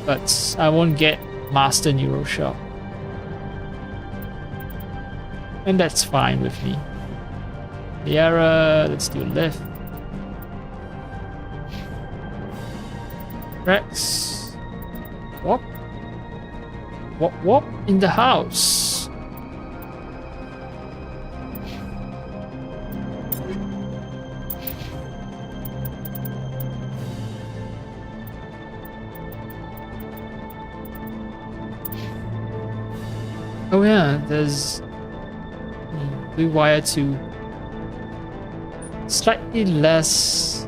But I won't get Master Neuroshock. And that's fine with me. Liara, let's do lift. Rex. Whoop. What in the house? Oh yeah, there's blue wire to slightly less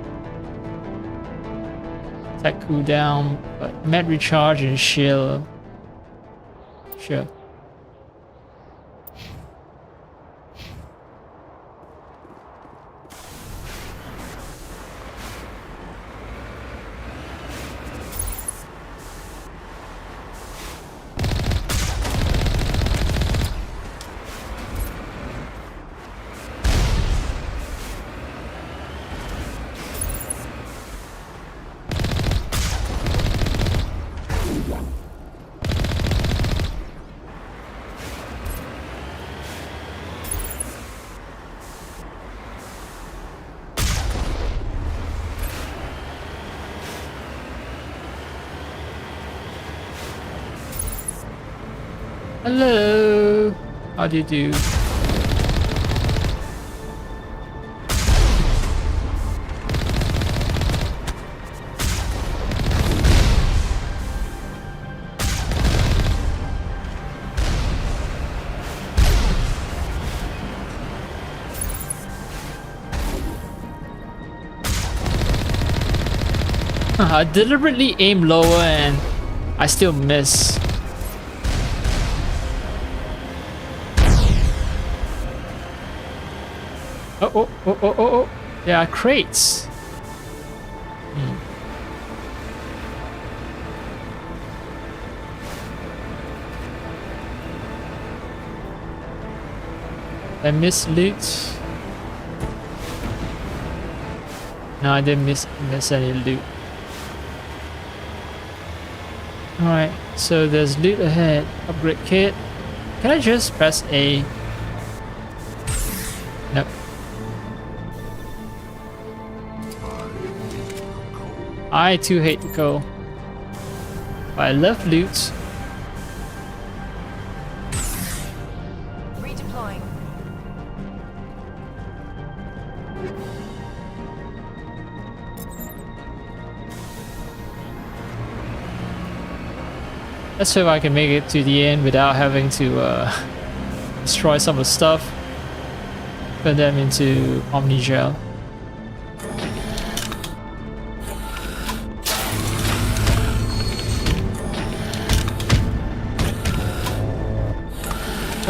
attack cooldown, but med recharge and shield. Sure. Hello, how do you do? I deliberately aim lower and I still miss. Oh. There are crates. I missed loot. No, I didn't miss any loot. Alright, so there's loot ahead. Upgrade kit. Can I just press A? Nope. I too hate the coal. But I love loot.
Redeploying.
Let's hope I can make it to the end without having to destroy some of the stuff. Turn them into Omnigel.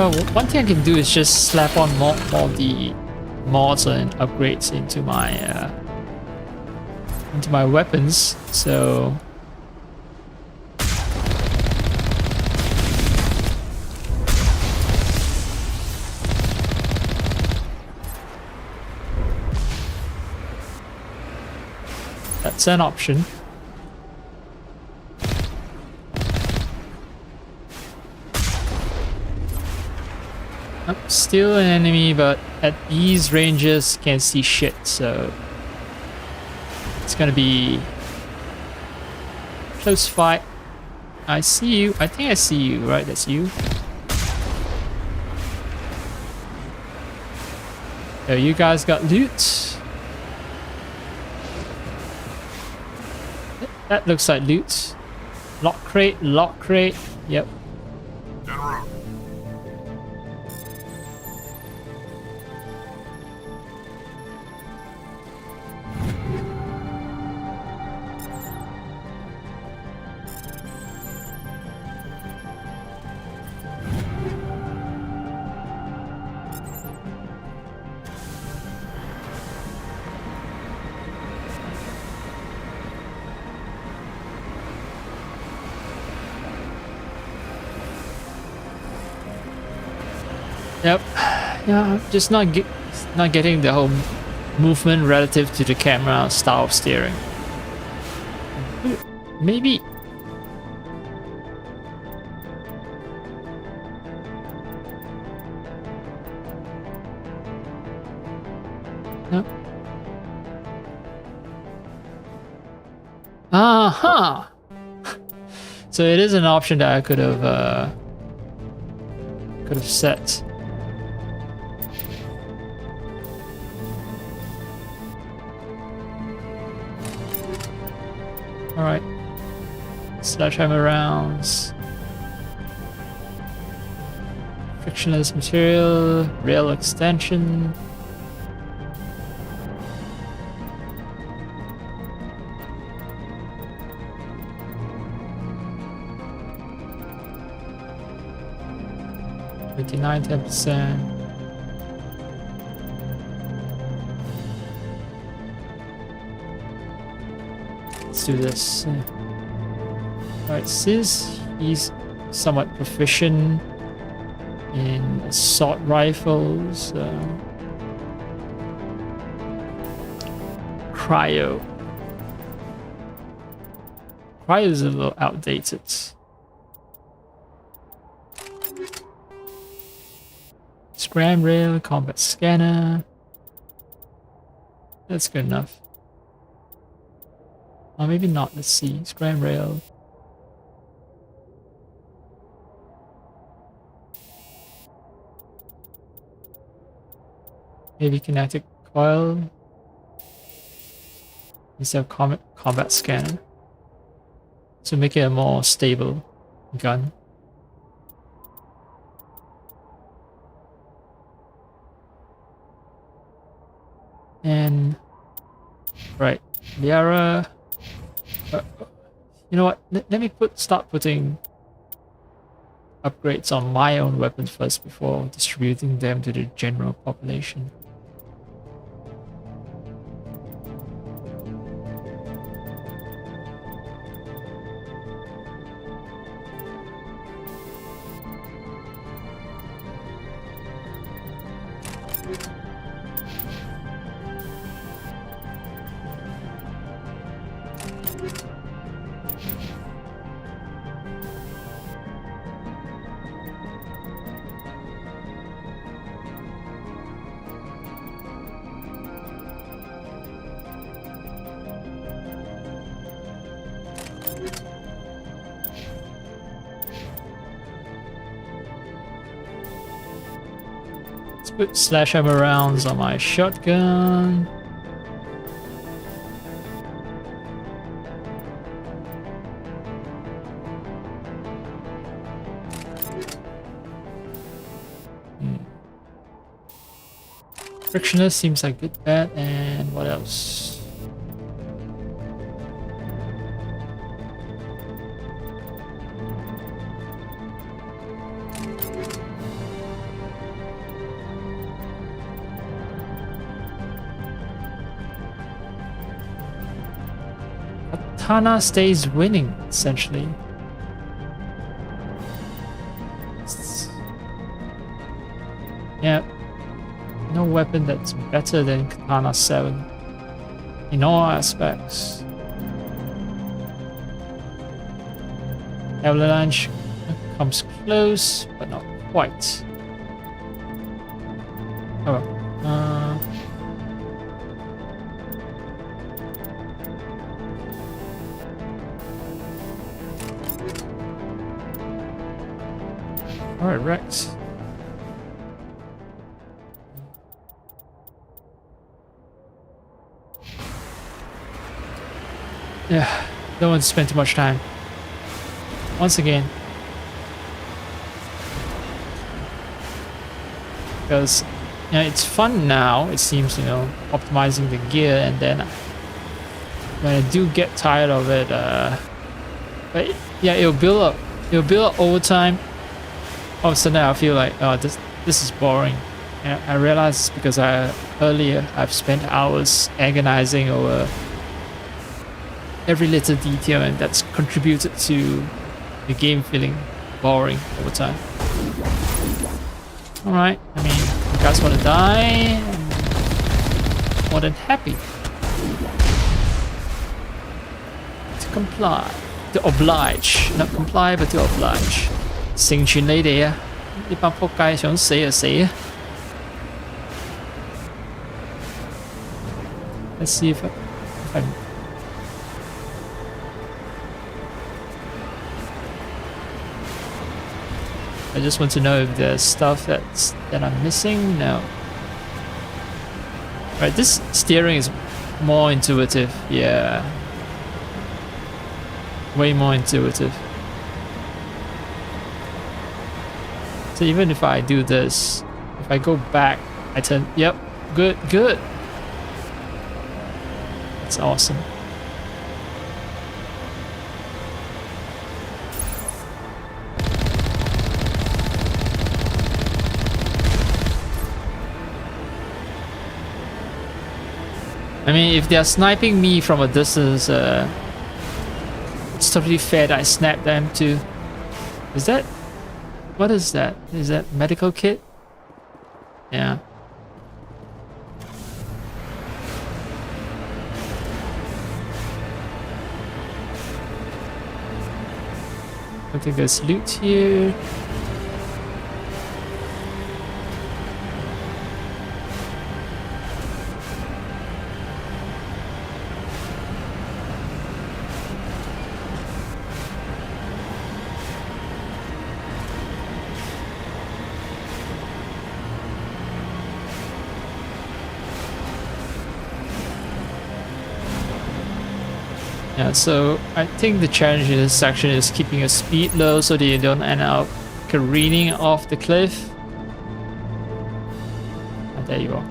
Oh, one thing I can do is just slap on more of the mods and upgrades into my weapons. So that's an option. Still an enemy, but at these ranges can't see shit, so it's gonna be close fight. I see you. I think I see you, right? That's you. So you guys got loot. That looks like loot. Lock crate. Yep. Yep. Yeah, just not getting the whole movement relative to the camera style of steering. Maybe. No. So So it is an option that I could have set. All right, sledgehammer rounds, frictionless material, rail extension. $29, 10%. Let's do this. Alright, since he's somewhat proficient in assault rifles, cryo. Cryo is a little outdated. Scram rail, combat scanner. That's good enough. Or maybe not, let's see. Scram rail. Maybe kinetic coil. Instead of combat scanner. To make it a more stable gun. And right, Liara. You know what? Let me start putting upgrades on my own weapons first before distributing them to the general population. Put sledgehammer rounds on my shotgun. Frictionless seems like good bet, and what else? Katana stays winning, essentially. Yeah, no weapon that's better than Katana 7 in all aspects. Avalanche comes close, but not quite. Oh well. Alright, Rex. Yeah, don't want to spend too much time. Once again. Because, you know, it's fun now, it seems, you know, optimizing the gear, and then when I do get tired of it, but yeah, it'll build up over time. All of a sudden I feel like, oh, this is boring. And I realize it's because earlier I've spent hours agonizing over every little detail, and that's contributed to the game feeling boring over time. Alright, I mean, if you guys want to die, I'm more than happy to comply. To oblige. Not comply, but to oblige. 成全你哋啊！呢班仆街想死就死啊！ Let's see if I I just want to know if there's stuff that I'm missing. No. Right, this steering is more intuitive. Yeah. Way more intuitive. So even if I do this, if I go back, I turn, yep, good. That's awesome. I mean, if they're sniping me from a distance, it's totally fair that I snap them too. Is that... what is that? Is that medical kit? Yeah. I think there's loot here. Yeah, so I think the challenge in this section is keeping your speed low so that you don't end up careening off the cliff. And there you are.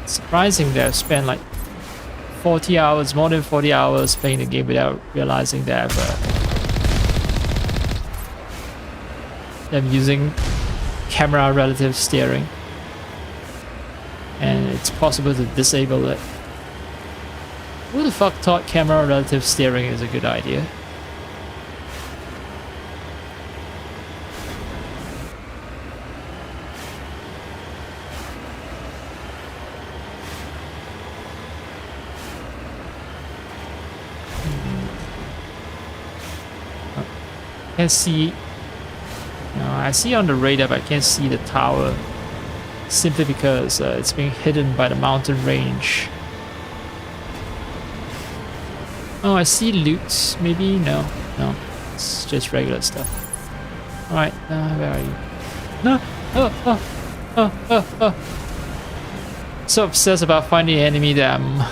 Surprising that I've spent like 40 hours, more than 40 hours playing the game without realizing that I'm using camera relative steering. And it's possible to disable it. Who the fuck thought camera relative steering is a good idea? I can't see. No, I see on the radar, but I can't see the tower simply because it's being hidden by the mountain range. Oh, I see loot. Maybe no, it's just regular stuff. All right, where are you? No, oh. So obsessed about finding the enemy that I'm.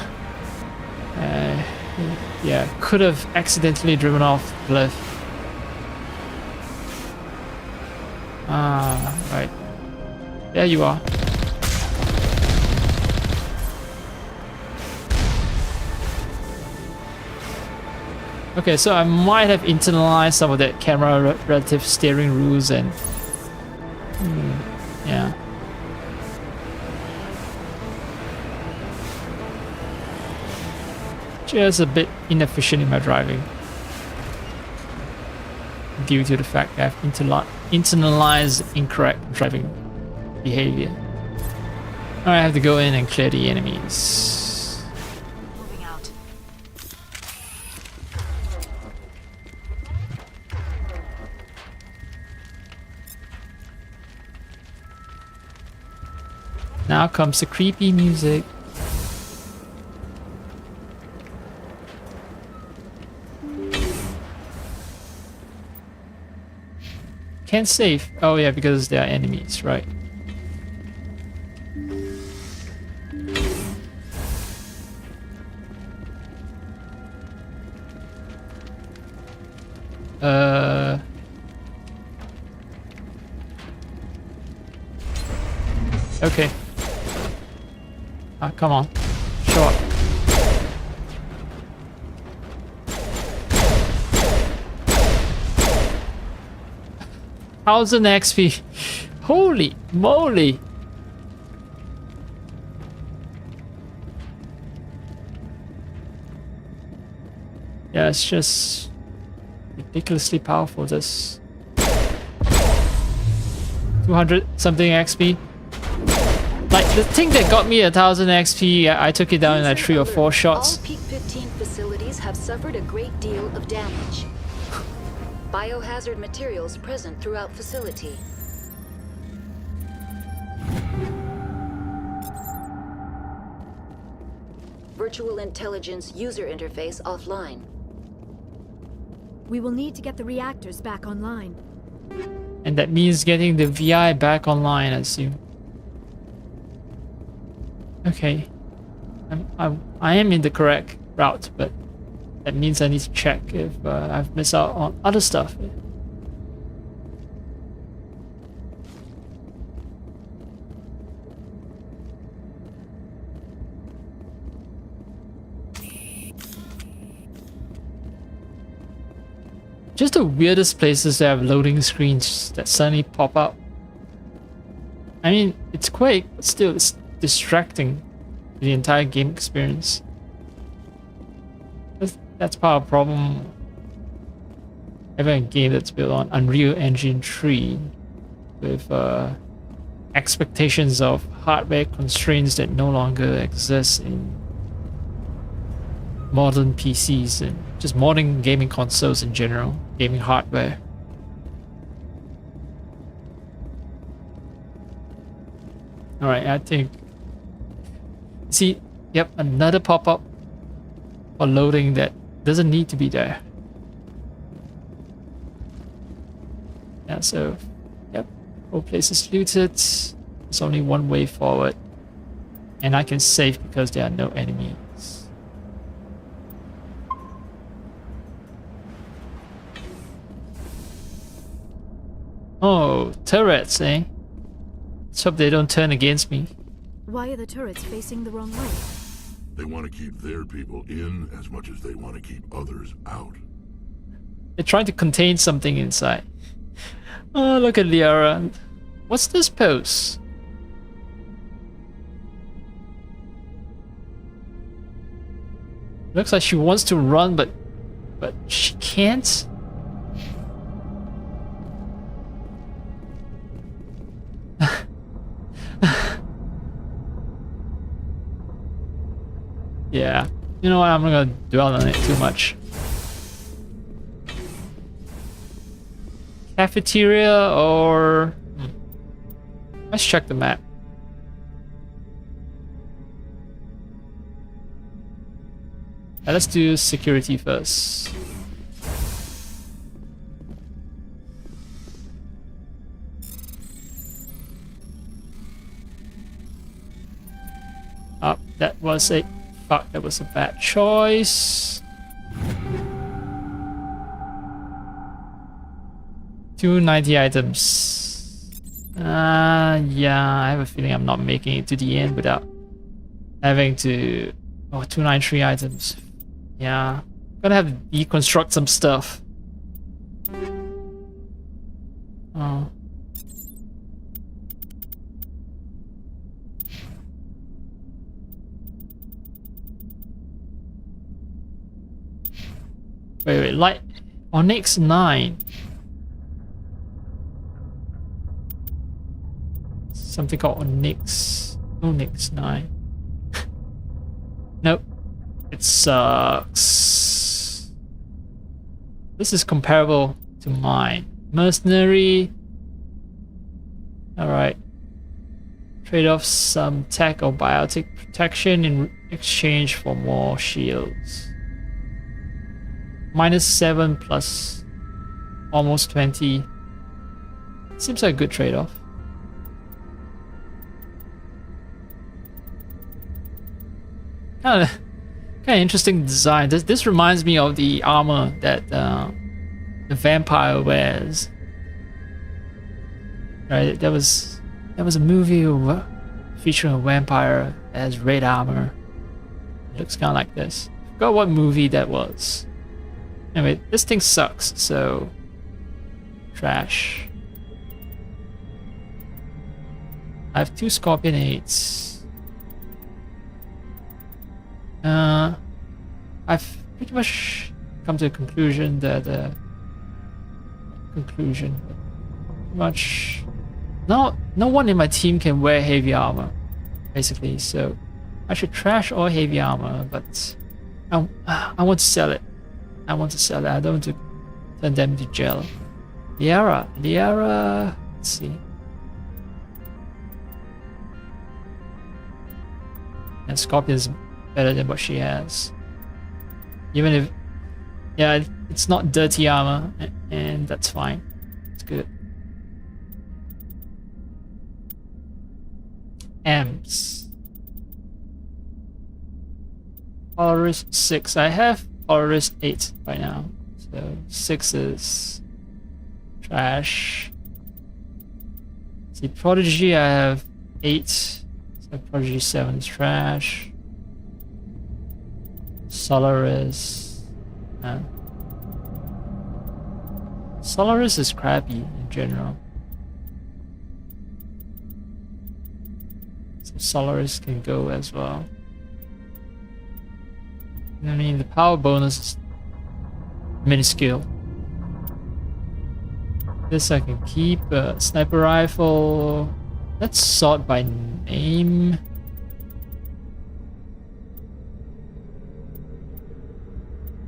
Yeah, could have accidentally driven off the cliff. Ah, right. There you are. Okay, so I might have internalized some of that camera relative steering rules and... yeah. Just a bit inefficient in my driving. Due to the fact that I've internalized incorrect driving behavior. Alright, I have to go in and clear the enemies.
Moving out.
Now comes the creepy music. Can't save. Oh yeah, because they are enemies, right? Okay. Ah, come on. Show up. Thousand XP. Holy moly. Yeah, it's just ridiculously powerful, this 200 something XP. Like the thing that got me 1000 XP, I took it down in like 3 or 4 shots.
All peak 15
suffered a great deal of damage. Biohazard materials present throughout facility. Virtual intelligence user interface offline.
We will need to get the reactors back online.
And that means getting the VI back online, I assume. Okay. I am in the correct route, but that means I need to check if I've missed out on other stuff. Just the weirdest places that have loading screens that suddenly pop up. I mean, it's Quake, but still it's distracting to the entire game experience. That's part of the problem having a game that's built on Unreal Engine 3 with expectations of hardware constraints that no longer exist in modern PCs and just modern gaming consoles in general, gaming hardware. Alright, I think... See, yep, another pop-up for loading that doesn't need to be there. Yeah, so, yep, whole place is looted. There's only one way forward. And I can save because there are no enemies. Oh, turrets, eh? Let's hope they don't turn against me.
Why are the turrets facing the wrong way?
They want to keep their people in as much as they want to keep others out.
They're trying to contain something inside. Oh, look at Liara. What's this pose? Looks like she wants to run, but she can't. Yeah, you know what? I'm not gonna dwell on it too much. Cafeteria or... Let's check the map. Let's do security first. That was a... Fuck, that was a bad choice. 290 items. Yeah, I have a feeling I'm not making it to the end without having to... Oh, 293 items. Yeah, gonna have to deconstruct some stuff. Oh. Wait, light Onyx 9. Something called Onyx 9. Nope. It sucks. This is comparable to mine. Mercenary. Alright. Trade off some tech or biotic protection in exchange for more shields. -7 plus almost 20. Seems like a good trade-off. Kind of interesting design. This reminds me of the armor that the vampire wears. Right, that was a movie featuring a vampire that has red armor. It looks kind of like this. Forgot what movie that was. Anyway, this thing sucks, so... Trash. I have 2 Scorpion 8s. I've pretty much come to the conclusion that... Pretty much... No one in my team can wear heavy armor, basically, so... I should trash all heavy armor, but... I want to sell it. I want to sell it. I don't want to turn them to jail. Liara. Let's see. And Scorpion's better than what she has. Even if, yeah, it's not dirty armor, and that's fine. It's good. Amps. Polaris 6. I have Polaris 8 by now. So 6 is trash. See, Prodigy I have 8. So Prodigy 7 is trash. Solaris. Solaris is crappy in general. So Solaris can go as well. I mean, the power bonus is minuscule. This I can keep. Sniper rifle. Let's sort by name.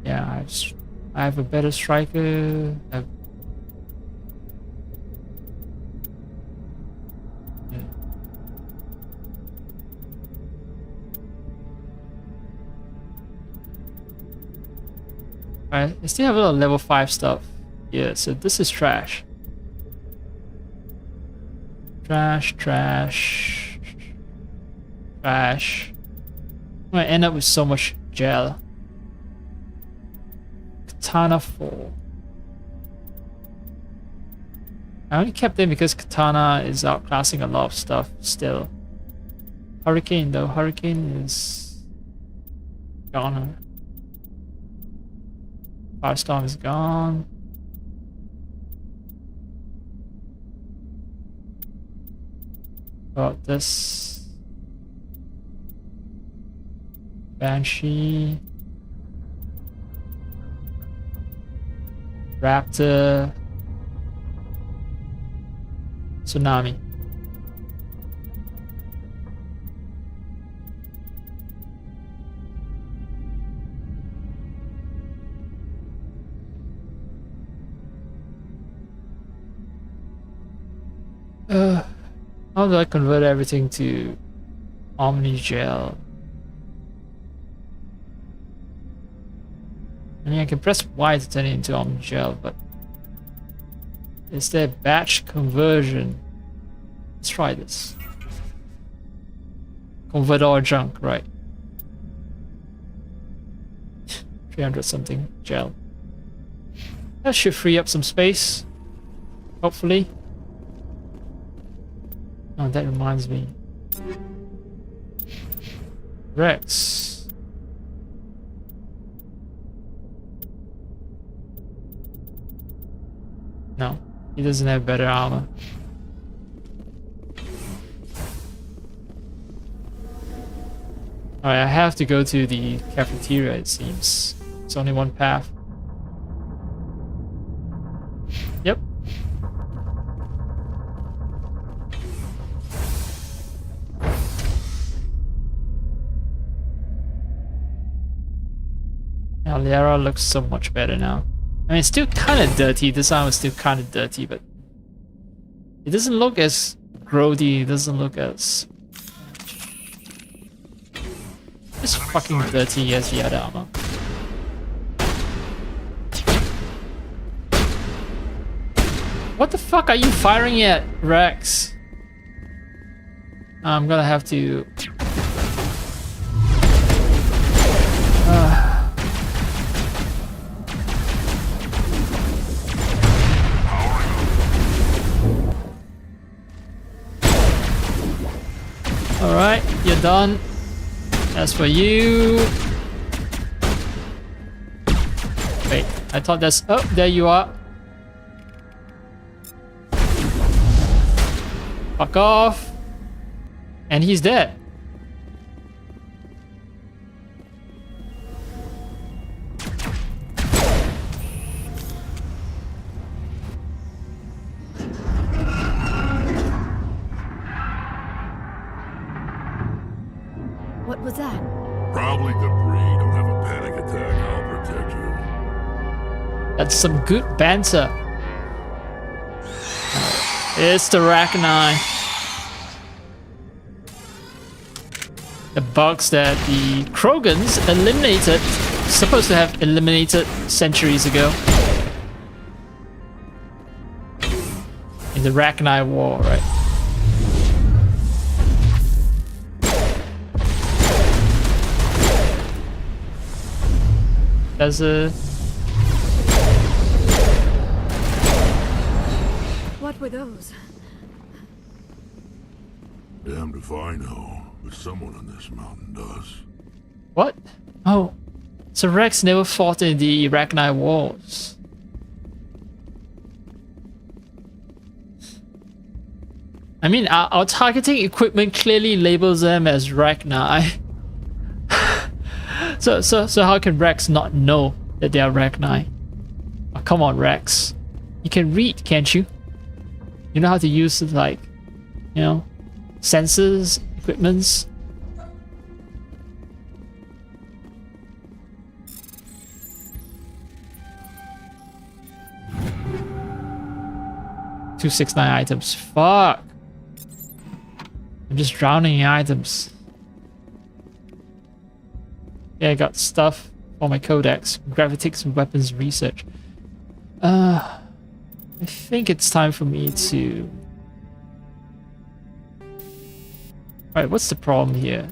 Yeah, I have a better striker. Alright, I still have a lot of level 5 stuff. Yeah, so this is trash. Trash. I'm gonna end up with so much gel. Katana 4. I only kept them because Katana is outclassing a lot of stuff still. Hurricane though, Hurricane is gone. Firestorm is gone. Got this. Banshee. Raptor. Tsunami. How do I convert everything to Omni Gel? I mean, I can press Y to turn it into Omni Gel, but is there batch conversion? Let's try this. Convert all junk, right? 300 something gel. That should free up some space. Hopefully. Oh, that reminds me. Rex. No, he doesn't have better armor. Alright, I have to go to the cafeteria, it seems. It's only one path. Yep. Now Liara looks so much better now. I mean, it's still kind of dirty. This armor is still kind of dirty, but it doesn't look as grody. It doesn't look as just fucking dirty as the other armor. What the fuck are you firing at, Rex? I'm gonna have to. Alright, you're done. As for you... Wait, I thought that's... Oh, there you are. Fuck off. And he's dead.
What was that?
Probably debris. Don't have a panic attack. I'll protect you.
That's some good banter. It's the Rachni. The bugs that the Krogans eliminated, supposed to have eliminated centuries ago. In the Rachni War, right? There's a...
What were those?
Damned if I know, but someone on this mountain does.
What? Oh, so Rex never fought in the Rachni Wars. I mean, our targeting equipment clearly labels them as Rachni. So how can Rex not know that they are Rachni? Oh, come on, Rex. You can read, can't you? You know how to use, like, you know, sensors, equipments. $269 items. Fuck. I'm just drowning in items. Yeah, I got stuff for my codex. Gravitics and weapons research. I think it's time for me to... Alright, what's the problem here?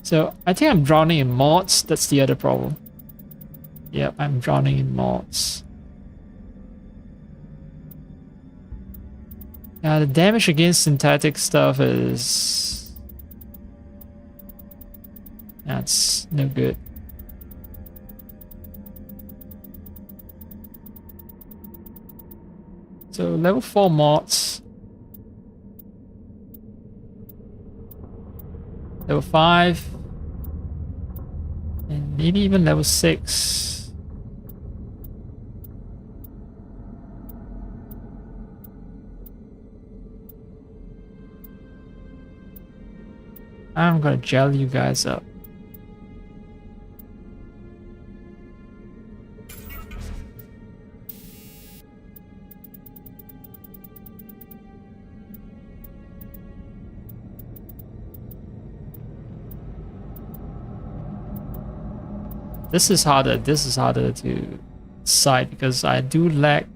So, I think I'm drowning in mods. That's the other problem. Yep, I'm drowning in mods. The damage against synthetic stuff is... That's no good. So level 4 mods. Level 5. And maybe even level 6. I'm gonna gel you guys up. This is harder to decide because I do lack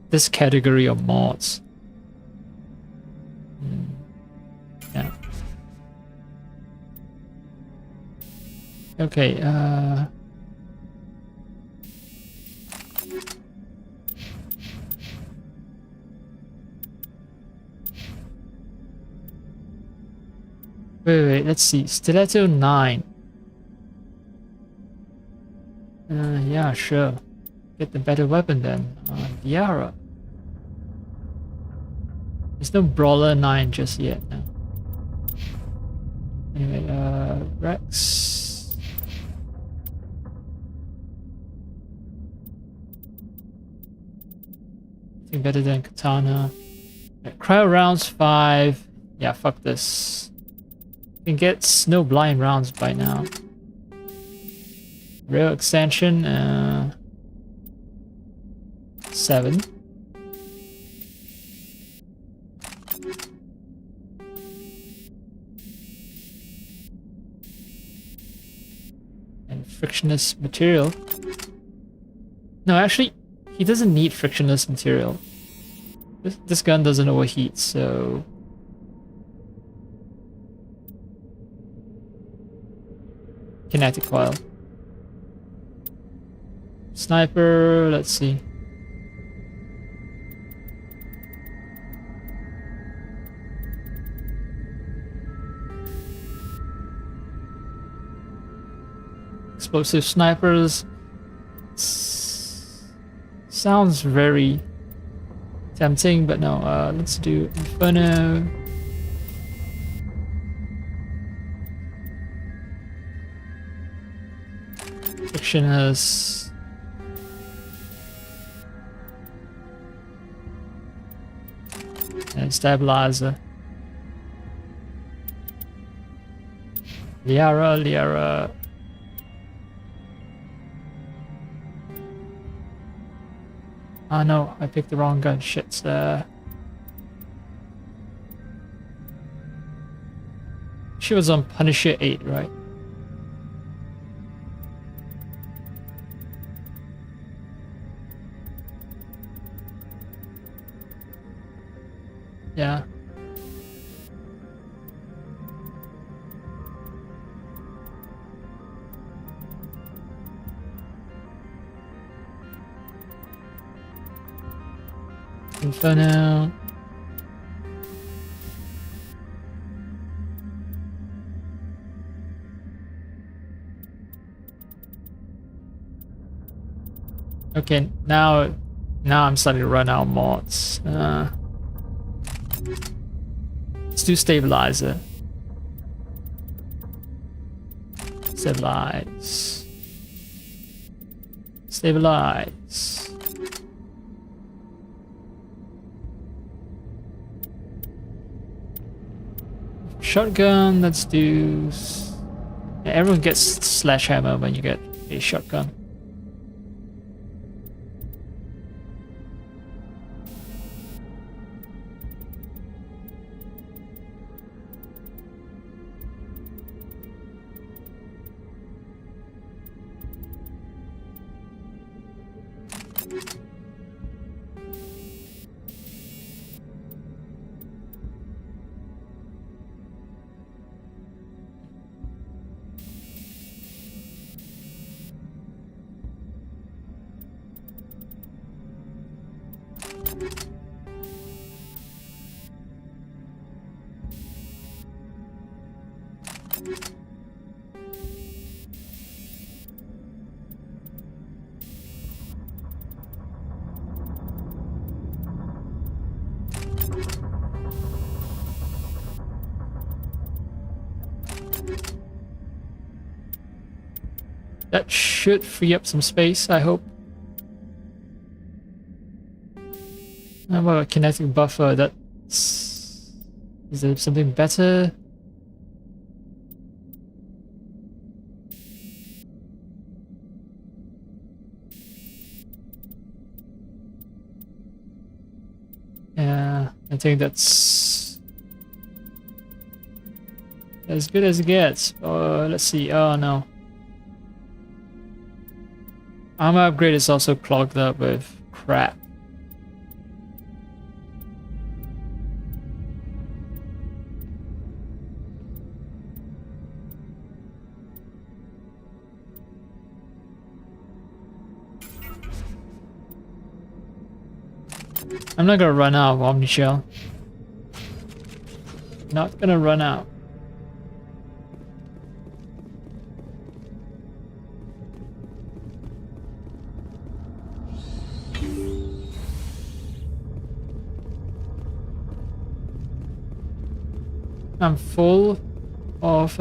this category of mods. Yeah. Okay, wait, let's see. Stiletto 9. Yeah, sure. Get the better weapon then. Diara. There's no Brawler 9 just yet, no. Anyway, Rex. Anything better than Katana. Right, cryo rounds 5. Yeah, fuck this. You can get snow blind rounds by now. Rail extension, 7. And frictionless material. No, actually, he doesn't need frictionless material. This gun doesn't overheat, so... Kinetic coil. Sniper, let's see. Explosive snipers. Sounds very tempting, but no, let's do Inferno. Frictionless. And stabilizer. Liara. Ah no, I picked the wrong gun. Shit. She was on Punisher 8, right? Yeah. Inferno. Okay, now I'm starting to run out of mods. Let's do stabilizer. Stabilize. Stabilize. Shotgun, let's do... Yeah, everyone gets sledgehammer when you get a shotgun. That should free up some space, I hope. How about a kinetic buffer? That's... Is there something better? Yeah, I think that's as good as it gets. Let's see. Oh no. Armor upgrade is also clogged up with crap. I'm not gonna run out of Omni Shell. Not gonna run out. I'm full of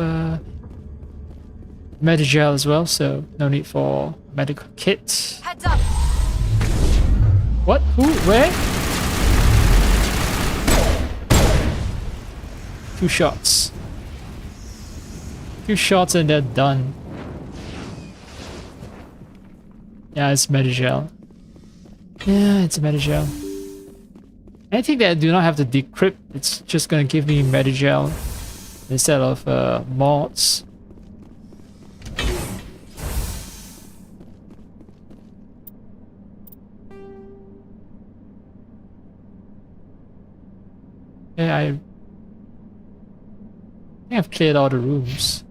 Medigel as well, so no need for medical kit.
Heads up.
What? Who? Where? 2 shots. 2 shots and they're done. Yeah, it's Medigel. Yeah, it's Medigel. Anything that I do not have to decrypt, it's just gonna give me Medigel instead of mods. Yeah, I think I've cleared all the rooms.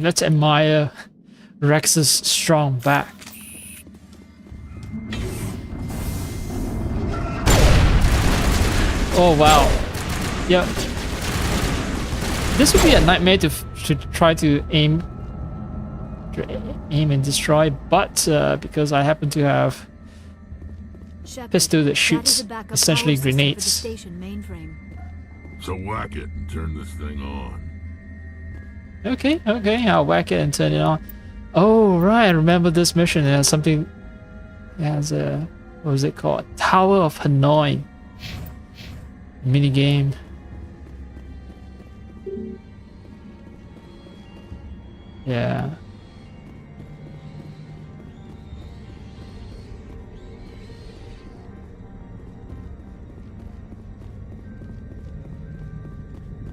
Let's admire Rex's strong back. Oh wow. Yep. This would be a nightmare to try to aim and destroy, but because I happen to have pistol that shoots essentially grenades.
So whack it and turn this thing on.
Okay, I'll whack it and turn it on. Oh right, I remember this mission. It has something. It has a, what was it called? Tower of Hanoi mini game. Yeah.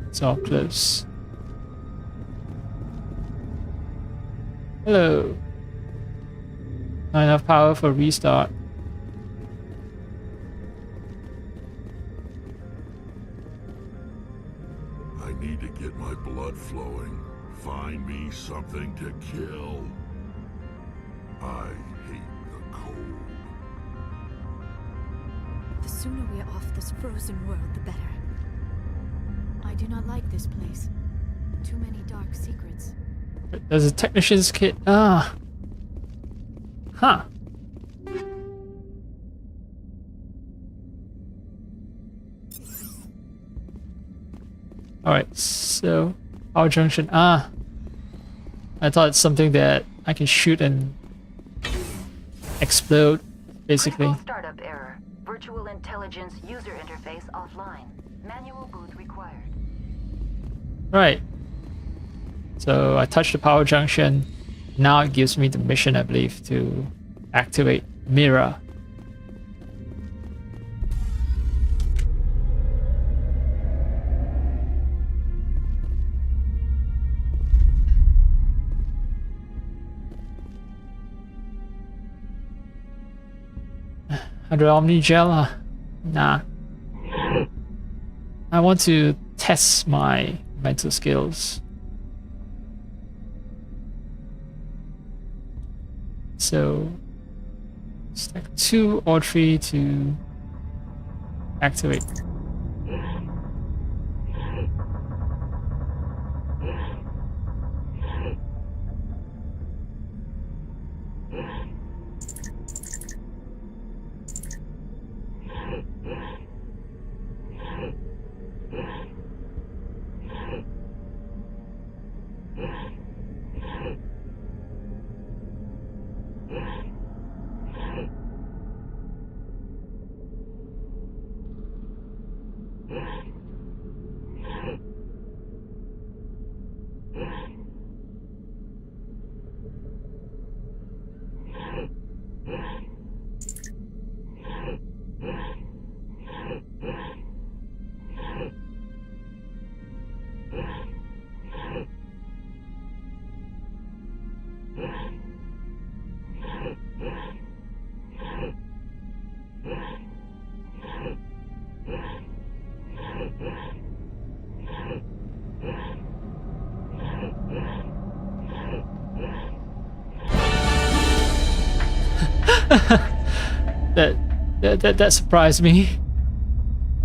It's all close. Hello. Not enough power for restart.
I need to get my blood flowing. Find me something to kill. I hate the cold.
The sooner we are off this frozen world, the better. I do not like this place. Too many dark secrets.
There's a technician's kit. Ah. Huh. Alright, so power junction. Ah. I thought it's something that I can shoot and explode, basically.
Critical startup error. Virtual intelligence user interface offline. Manual boot required.
Right. So I touched the power junction. Now it gives me the mission, I believe, to activate Mira. Hydro Omni Gel? Nah. I want to test my mental skills. So, stack 2 or 3 to activate. That surprised me.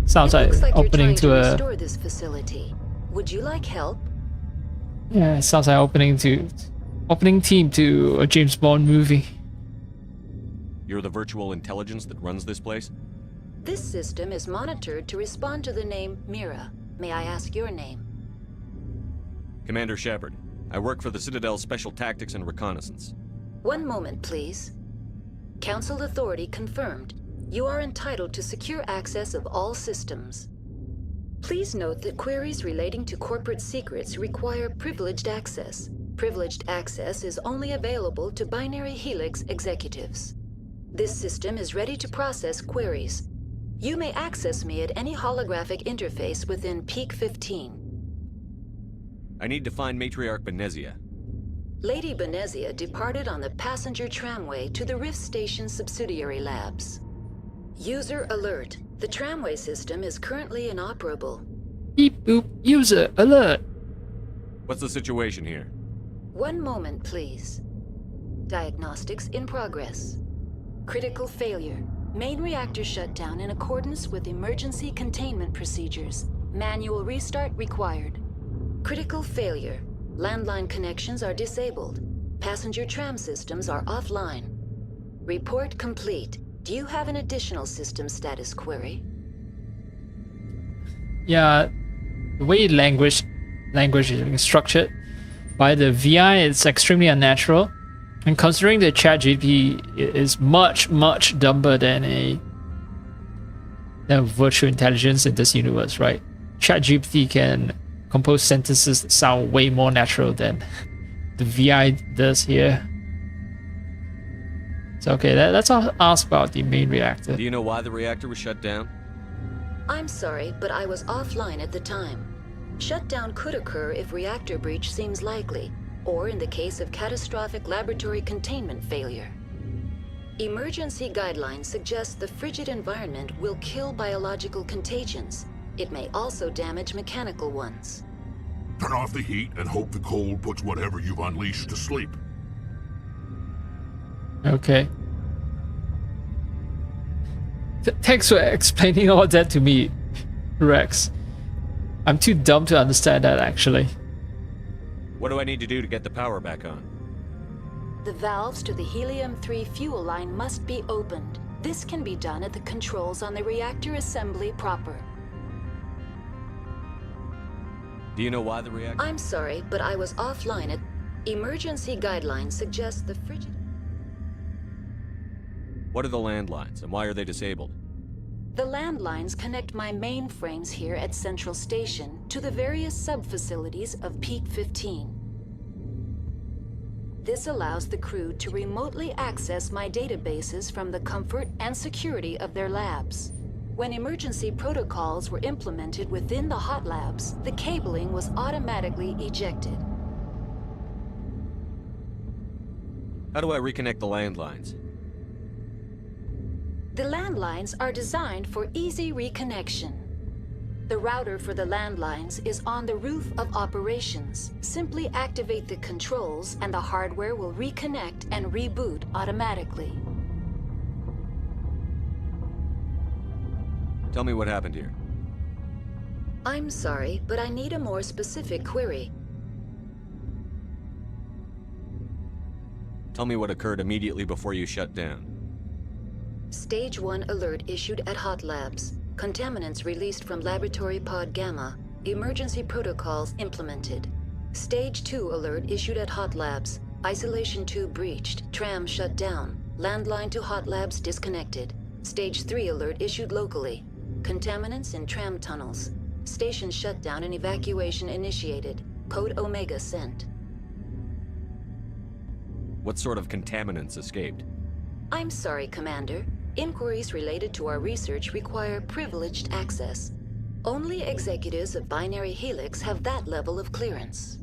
Sounds like opening to a.
Restore this facility. Would you like help?
Yeah, it sounds like opening team to a James Bond movie.
You're the virtual intelligence that runs this place?
This system is monitored to respond to the name Mira. May I ask your name?
Commander Shepard. I work for the Citadel's Special Tactics and Reconnaissance.
One moment, please. Council authority confirmed. You are entitled to secure access of all systems. Please note that queries relating to corporate secrets require privileged access. Privileged access is only available to Binary Helix executives. This system is ready to process queries. You may access me at any holographic interface within Peak 15.
I need to find Matriarch Benezia.
Lady Benezia departed on the passenger tramway to the Rift Station subsidiary labs. User alert. The tramway system is currently inoperable.
Beep boop. User alert.
What's the situation here?
One moment, please. Diagnostics in progress. Critical failure. Main reactor shut down in accordance with emergency containment procedures. Manual restart required. Critical failure. Landline connections are disabled. Passenger tram systems are offline. Report complete. Do you have an additional system status query?
Yeah, the way language is structured by the VI is extremely unnatural. And considering the ChatGPT is much dumber than a virtual intelligence in this universe, right? ChatGPT can compose sentences that sound way more natural than the VI does here. So okay, let's ask about the main reactor.
Do you know why the reactor was shut down?
I'm sorry, but I was offline at the time. Shutdown could occur if reactor breach seems likely, or in the case of catastrophic laboratory containment failure. Emergency guidelines suggest the frigid environment will kill biological contagions. It may also damage mechanical ones.
Turn off the heat and hope the cold puts whatever you've unleashed to sleep.
Okay. Thanks for explaining all that to me, Rex. I'm too dumb to understand that, actually.
What do I need to do to get the power back on?
The valves to the helium-3 fuel line must be opened. This can be done at the controls on the reactor assembly proper.
Do you know why the reactor...
I'm sorry, but I was offline at... Emergency guidelines suggest the frigid...
What are the landlines, and why are they disabled?
The landlines connect my mainframes here at Central Station to the various sub-facilities of Peak 15. This allows the crew to remotely access my databases from the comfort and security of their labs. When emergency protocols were implemented within the hot labs, the cabling was automatically ejected.
How do I reconnect the landlines?
The landlines are designed for easy reconnection. The router for the landlines is on the roof of operations. Simply activate the controls and the hardware will reconnect and reboot automatically.
Tell me what happened here.
I'm sorry, but I need a more specific query.
Tell me what occurred immediately before you shut down.
Stage 1 alert issued at Hot Labs. Contaminants released from Laboratory Pod Gamma. Emergency protocols implemented. Stage 2 alert issued at Hot Labs. Isolation tube breached. Tram shut down. Landline to Hot Labs disconnected. Stage 3 alert issued locally. Contaminants in tram tunnels. Station shutdown and evacuation initiated. Code Omega sent.
What sort of contaminants escaped?
I'm sorry, Commander. Inquiries related to our research require privileged access. Only executives of Binary Helix have that level of clearance.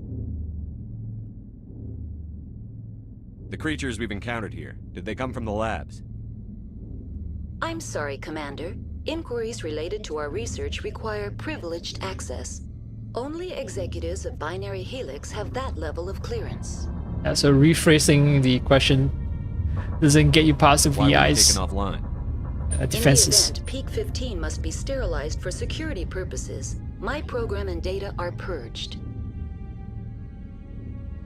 The creatures we've encountered here, did they come from the labs?
I'm sorry, Commander. Inquiries related to our research require privileged access. Only executives of Binary Helix have that level of clearance.
Yeah, so rephrasing the question doesn't get you past the
Why were you
VI's
taken offline?
Defenses.
In the event, Peak 15 must be sterilized for security purposes. My program and data are purged.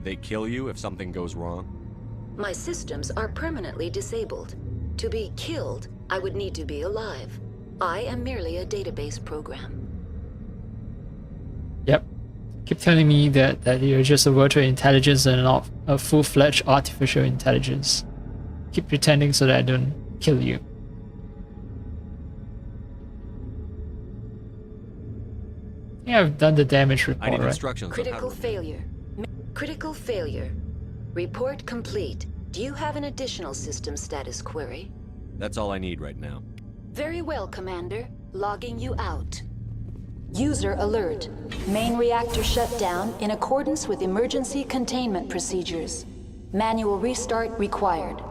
They kill you if something goes wrong?
My systems are permanently disabled. To be killed, I would need to be alive. I am merely a database program.
Yep. Keep telling me that you're just a virtual intelligence and not a full-fledged artificial intelligence. Keep pretending so that I don't kill you. I think I've done the damage report,
I need
right?
instructions on how
Critical
to...
failure. Critical failure. Report complete. Do you have an additional system status query?
That's all I need right now.
Very well, Commander. Logging you out. User alert. Main reactor shut down in accordance with emergency containment procedures. Manual restart required.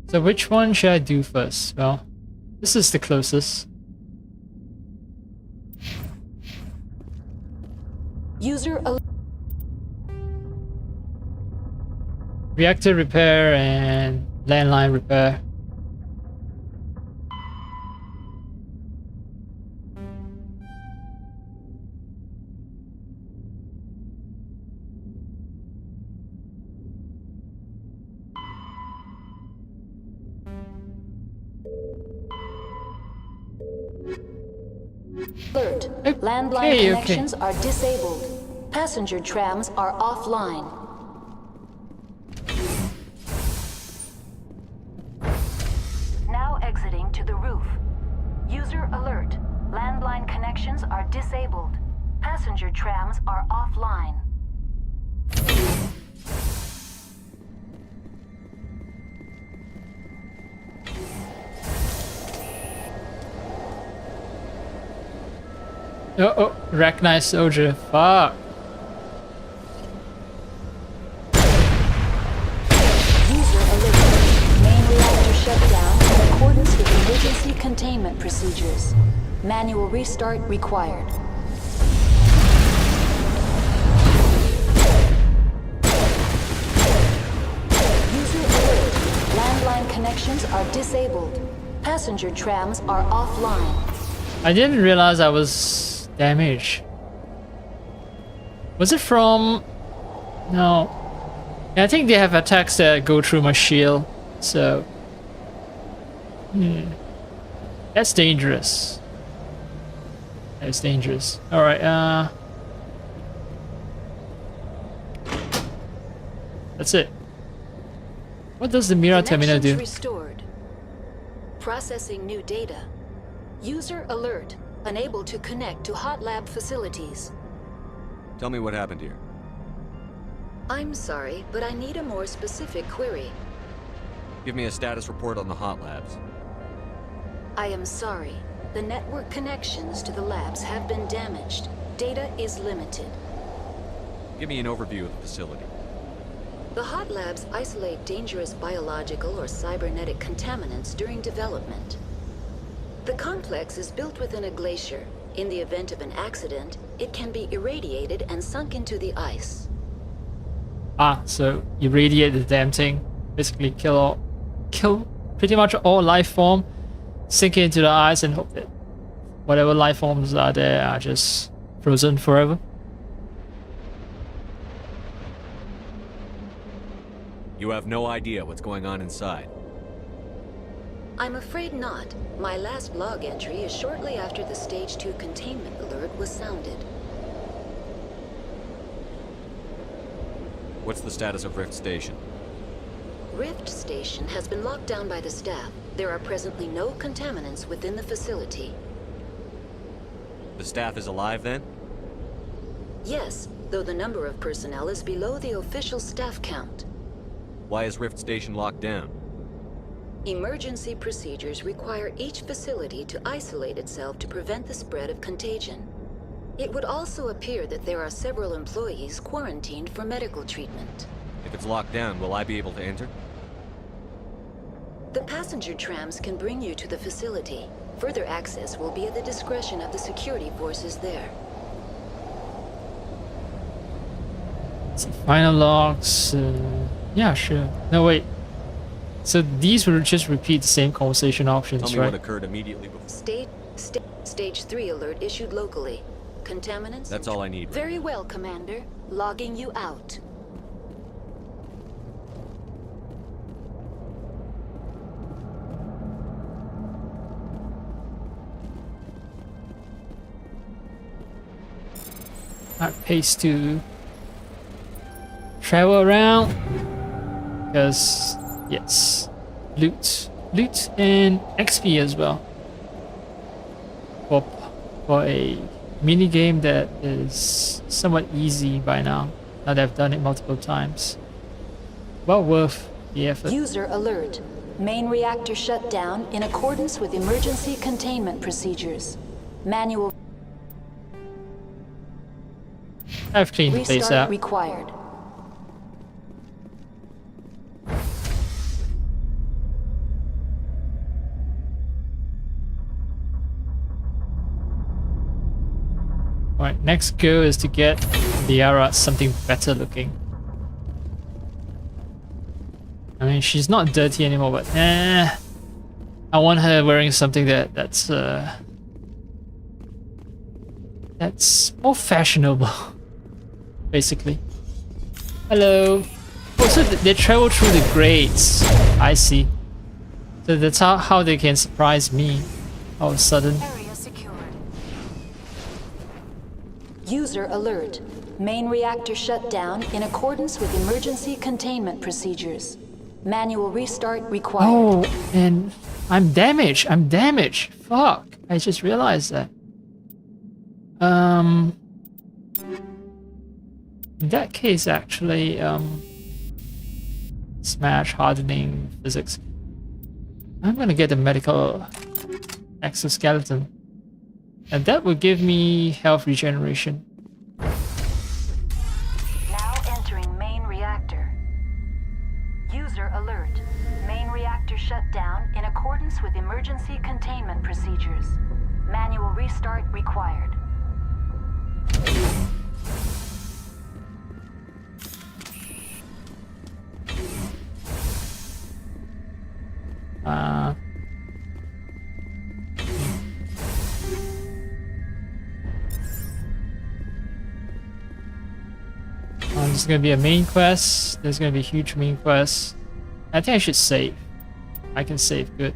So which one should I do first? Well, this is the closest.
User alert.
Reactor repair and landline repair.
Alert. Landline connections are disabled. Passenger trams are offline. Now exiting to the roof. User alert. Landline connections are disabled. Passenger trams are offline.
Oh, recognized soldier. Fuck.
User alert. Main reactor shut down in accordance with emergency containment procedures. Manual restart required. User alert. Landline connections are disabled. Passenger trams are offline.
I didn't realize I was damaged. Was it from... No. I think they have attacks that go through my shield, so... That's dangerous. That's dangerous. Alright, that's it. What does the mirror terminal do?
Restored. Processing new data. User alert. Unable to connect to hot lab facilities.
Tell me what happened here.
I'm sorry, but I need a more specific query.
Give me a status report on the hot labs.
I am sorry. The network connections to the labs have been damaged. Data is limited.
Give me an overview of the facility.
The hot labs isolate dangerous biological or cybernetic contaminants during development. The complex is built within a glacier. In the event of an accident, it can be irradiated and sunk into the ice.
Ah, so irradiate the damn thing. Basically kill pretty much all life form, sink it into the ice and hope that whatever life forms are there are just frozen forever.
You have no idea what's going on inside.
I'm afraid not. My last log entry is shortly after the Stage 2 containment alert was sounded.
What's the status of Rift Station?
Rift Station has been locked down by the staff. There are presently no contaminants within the facility.
The staff is alive then?
Yes, though the number of personnel is below the official staff count.
Why is Rift Station locked down?
Emergency procedures require each facility to isolate itself to prevent the spread of contagion. It would also appear that there are several employees quarantined for medical treatment.
If it's locked down, will I be able to enter?
The passenger trams can bring you to the facility. Further access will be at the discretion of the security forces there.
Final logs. Yeah, sure. No, wait. So these will just repeat the same conversation options,
Tell me
right?
what occurred immediately before.
Stage 3 alert issued locally. Contaminants?
That's all I need.
Very well, Commander. Logging you out.
Alright, pace to travel around. Because, yes, loot and XP as well. For a mini game that is somewhat easy by now that I've done it multiple times. Well worth the effort.
User alert. Main reactor shut down in accordance with emergency containment procedures. Manual
I've cleaned the place
restart
out.
required.
Alright, next goal is to get Liara something better looking. I mean, she's not dirty anymore, but I want her wearing something that's more fashionable, basically. Hello. Oh, so they travel through the grades. I see. So that's how they can surprise me all of a sudden.
User alert. Main reactor shut down in accordance with emergency containment procedures. Manual restart required.
Oh, and I'm damaged. Fuck. I just realized that. In that case, actually, smash, hardening, physics. I'm gonna get the medical exoskeleton. And that will give me health regeneration.
Now entering main reactor. User alert. Main reactor shut down in accordance with emergency containment procedures. Manual restart required.
There's gonna be a main quest. There's gonna be a huge main quest. I think I should save. I can save, good.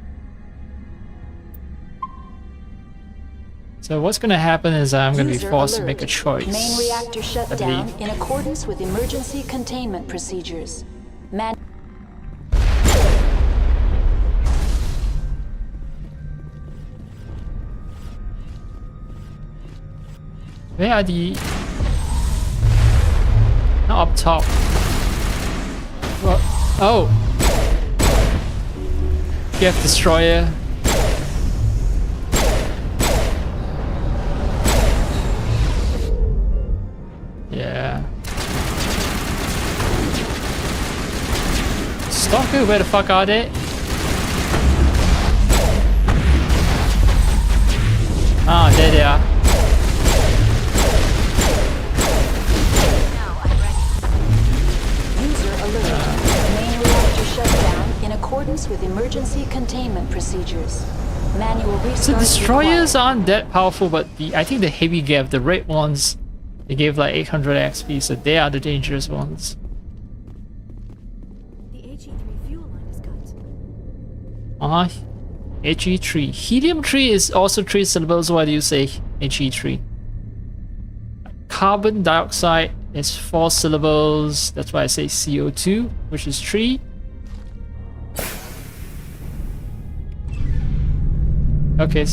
So what's gonna happen is I'm gonna be forced to make a choice.
Main reactor shut down in accordance with emergency containment procedures.
Where are the... Not up top. What? Oh! Geth Destroyer. Yeah. Stalker, where the fuck are they? Ah, there they are.
Main reactor shut down in accordance with emergency containment procedures. Manual restart.
So destroyers aren't that powerful, but I think the heavy gave the red ones, they gave like 800 XP, so they are the dangerous ones.
The HE3 fuel line is cut.
HE3. Helium-3 is also 3 syllables. Why do you say HE3? Carbon dioxide is 4 syllables. That's why I say CO2, which is 3. Okay.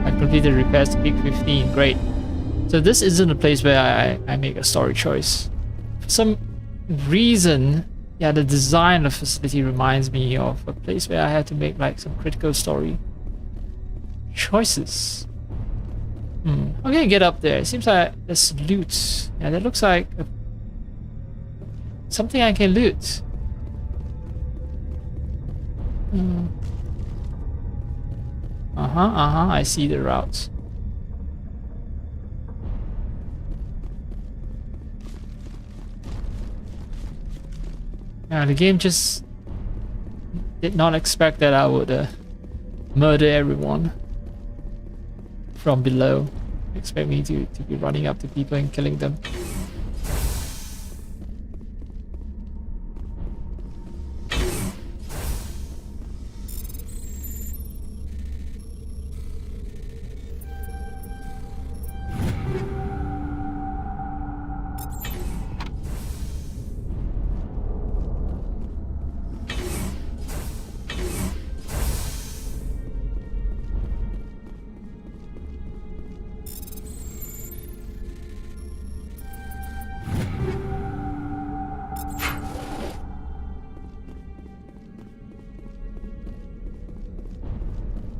I completed repairs to peak 15. Great. So this isn't a place where I make a story choice. For some reason, yeah, the design of the facility reminds me of a place where I had to make like some critical story choices. I'm gonna get up there. It seems like there's loot. Yeah, that looks like something I can loot. I see the route. Yeah, the game just did not expect that I would murder everyone from below. Expect me to be running up to people and killing them.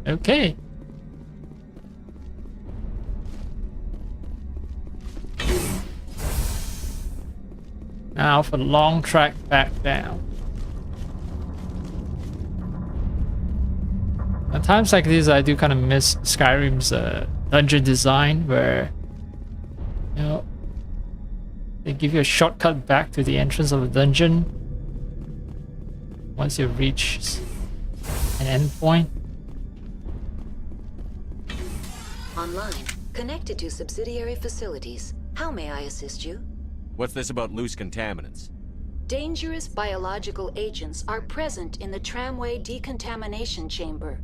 Okay. Now for the long track back down. At times like this, I do kind of miss Skyrim's dungeon design, where, you know, they give you a shortcut back to the entrance of a dungeon once you reach an endpoint.
Online. Connected to subsidiary facilities. How may I assist you?
What's this about loose contaminants?
Dangerous biological agents are present in the tramway decontamination chamber.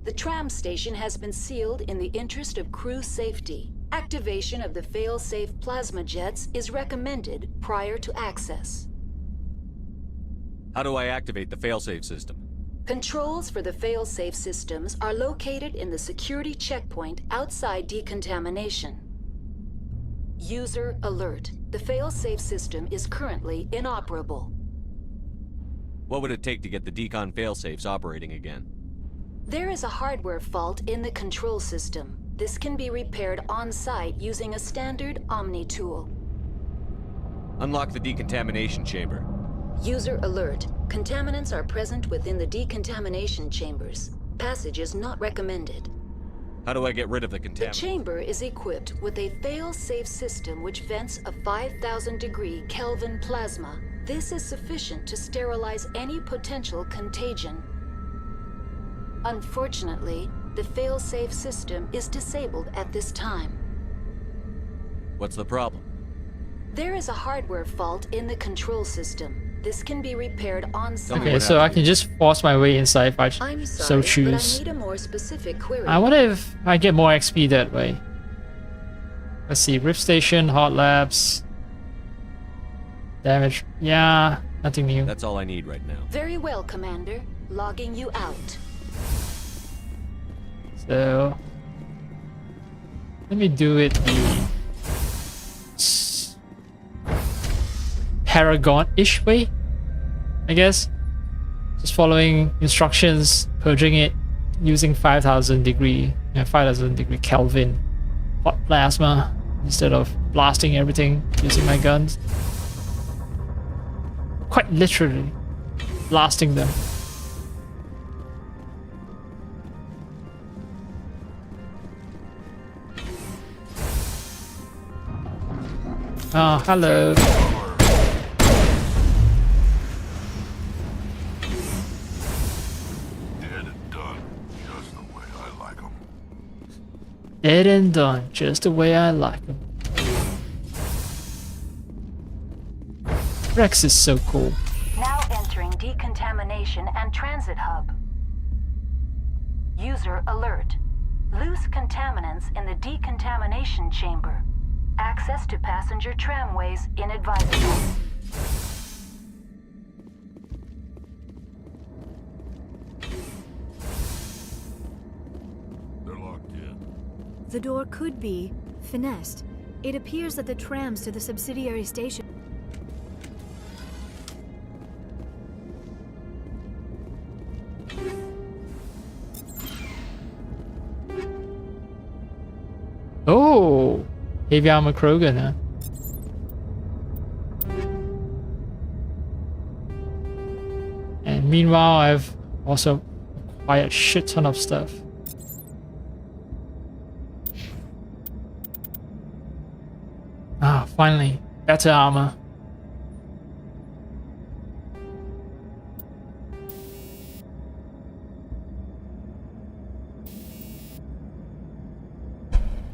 The tram station has been sealed in the interest of crew safety. Activation of the fail-safe plasma jets is recommended prior to access.
How do I activate the failsafe system?
Controls for the fail-safe systems are located in the security checkpoint outside decontamination. User alert. The fail-safe system is currently inoperable.
What would it take to get the decon failsafes operating again?
There is a hardware fault in the control system. This can be repaired on-site using a standard Omni tool.
Unlock the decontamination chamber.
User alert. Contaminants are present within the decontamination chambers. Passage is not recommended.
How do I get rid of the
The
contaminants?
chamber is equipped with a fail-safe system which vents a 5,000 degree Kelvin plasma. This is sufficient to sterilize any potential contagion. Unfortunately, the fail-safe system is disabled at this time.
What's the problem?
There is a hardware fault in the control system. This can be repaired on-site.
Okay, so I can just force my way inside if I
I'm
so
sorry,
choose.
but I need a more specific query.
I wonder if I get more XP that way. Let's see, Rift Station, Hot Labs, damage. Yeah, nothing new.
That's all I need right now.
Very well, Commander. Logging you out.
So let me do it the Paragon-ish way, I guess. Just following instructions, purging it using 5,000 degree Kelvin hot plasma instead of blasting everything using my guns. Quite literally blasting them. Oh, hello.
Dead and done, just the way I like 'em.
Dead and done, just the way I like them. Rex is so cool.
Now entering decontamination and transit hub. User alert. Loose contaminants in the decontamination chamber. Access to passenger tramways inadvisable.
They're locked in.
The door could be finessed. It appears that the trams to the subsidiary station.
Oh, heavy armor Krogan, huh? And meanwhile, I've also acquired a shit ton of stuff. Ah, finally, better armor.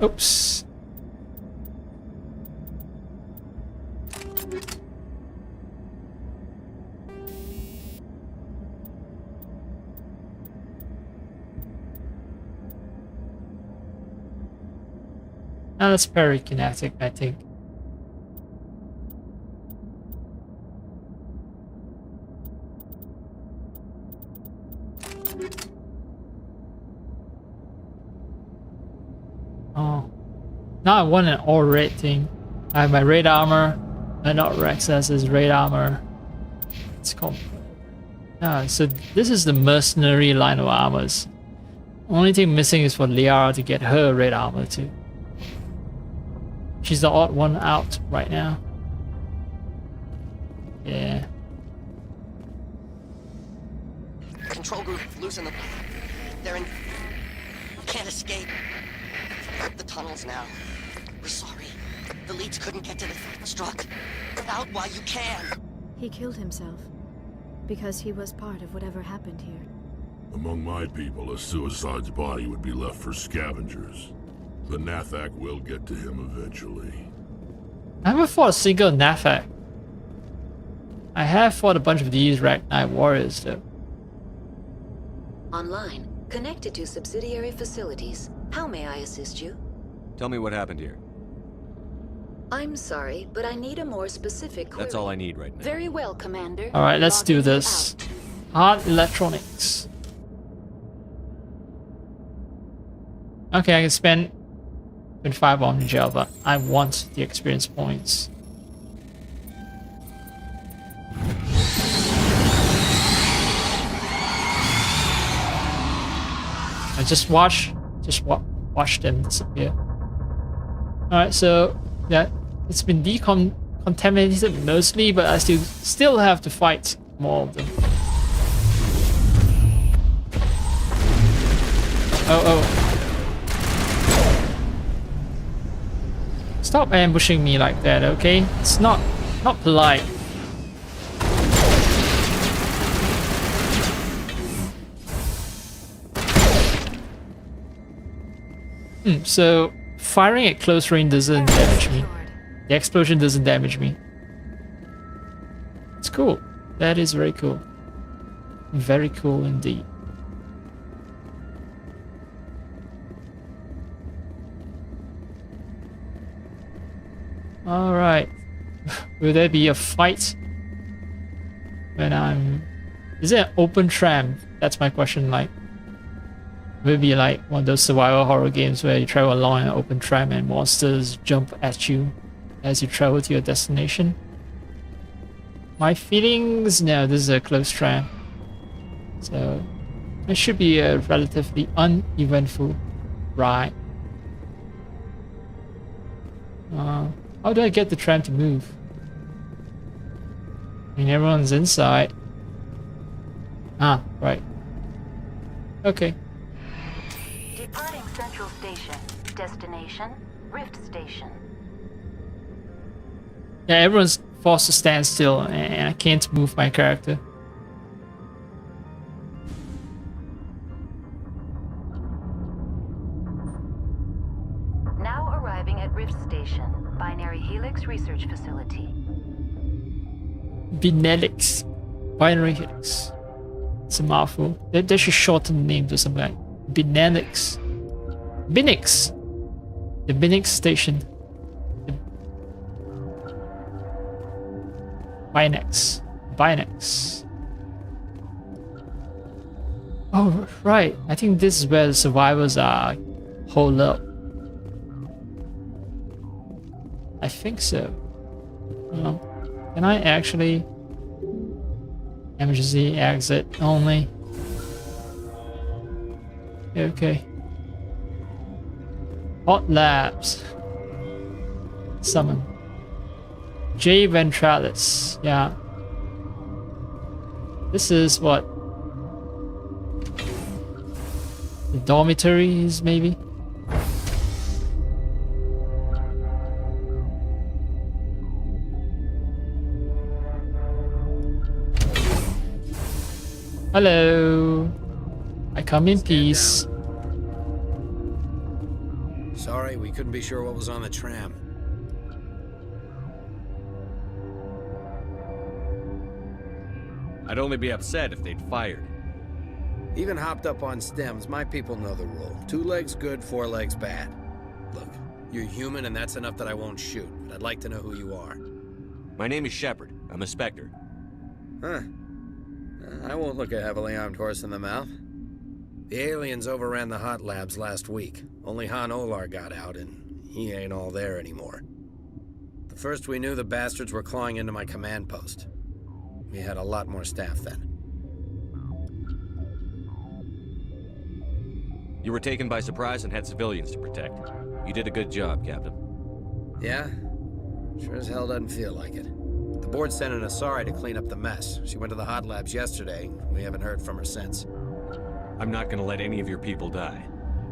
Oops. Now that's perikinetic, I think. Oh. Now I want an all red thing. I have my red armor, and not Rex's red armor. It's called. Ah, so this is the mercenary line of armors. Only thing missing is for Liara to get her red armor too. She's the odd one out right now. Yeah.
Control group, loosen them. They're in. Can't escape. The tunnels now. We're sorry. The leads couldn't get to the struck. Get out while you can.
He killed himself because he was part of whatever happened here.
Among my people, a suicide's body would be left for scavengers. The Nathak will get to him eventually.
I haven't fought a single Nathak. I have fought a bunch of these Ragnite warriors though.
Online. Connected to subsidiary facilities. How may I assist you?
Tell me what happened here.
I'm sorry, but I need a more specific query.
That's all I need right now.
Very well, Commander.
Alright, let's do
Logging you
this.
out.
Hard electronics. Okay, I can spend 25 on gel, but I want the experience points. just watch them disappear. Alright, so yeah, it's been decontaminated mostly, but I still have to fight more of them. Oh. Stop ambushing me like that, okay? It's not polite. So firing at close range doesn't damage me. The explosion doesn't damage me. It's cool. That is very cool. Very cool indeed. Alright. Will there be a fight when I'm... Is it an open tram? That's my question. Like, will it be like one of those survival horror games where you travel along an open tram and monsters jump at you as you travel to your destination? My feelings? No, this is a closed tram. So it should be a relatively uneventful ride. How do I get the tram to move? I mean, everyone's inside. Ah, right. Okay.
Departing Central Station. Destination, Rift Station.
Yeah, everyone's forced to stand still and I can't move my character.
Now arriving at Rift Station, Binary Helix Research Facility.
Binelix. Binary Helix. It's a mouthful. They should shorten the name to something like Binelix. Binix. The Binix station. Binex. Binex. Oh, right. I think this is where the survivors are holed up. I think so. Can I actually... Emergency exit only. Okay. Hot Labs. Summon. J. Ventralis. Yeah. This is what? The dormitories, maybe? Hello. I come in peace.
Sorry, we couldn't be sure what was on the tram.
I'd only be upset if they'd fired.
Even hopped up on stems, my people know the rule. 2 legs good, 4 legs bad. Look, you're human and that's enough that I won't shoot, but I'd like to know who you are.
My name is Shepard. I'm a Spectre.
Huh. I won't look a heavily armed horse in the mouth. The aliens overran the hot labs last week. Only Han Olar got out, and he ain't all there anymore. The first we knew, the bastards were clawing into my command post. We had a lot more staff then.
You were taken by surprise and had civilians to protect. You did a good job, Captain.
Yeah? Sure as hell doesn't feel like it. The board sent an Asari to clean up the mess. She went to the hot labs yesterday. We haven't heard from her since.
I'm not gonna let any of your people die.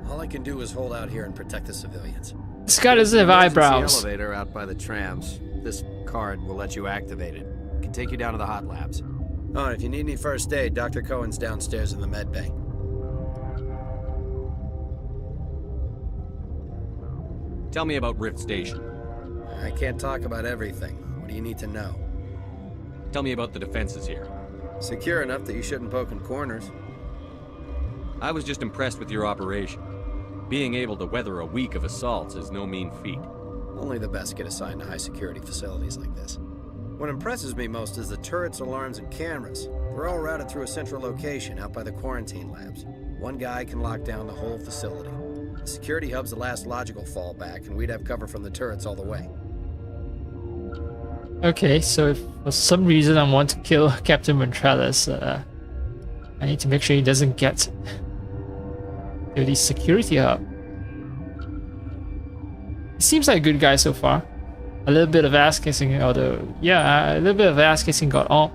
All I can do is hold out here and protect the civilians.
This guy doesn't have eyebrows.
Elevator out by the trams. This card will let you activate it. It can take you down to the hot labs.
Oh, and if you need any first aid, Dr. Cohen's downstairs in the med bay.
Tell me about Rift Station.
I can't talk about everything. What do you need to know?
Tell me about the defenses here.
Secure enough that you shouldn't poke in corners.
I was just impressed with your operation. Being able to weather a week of assaults is no mean feat.
Only the best get assigned to high-security facilities like this. What impresses me most is the turrets, alarms, and cameras. They're all routed through a central location out by the quarantine labs. One guy can lock down the whole facility. The security hub's the last logical fallback, and we'd have cover from the turrets all the way.
Okay, so if for some reason I want to kill Captain Ventralis, I need to make sure he doesn't get to the security hub. He seems like a good guy so far. A little bit of ass kissing, although yeah, a little bit of ass kissing got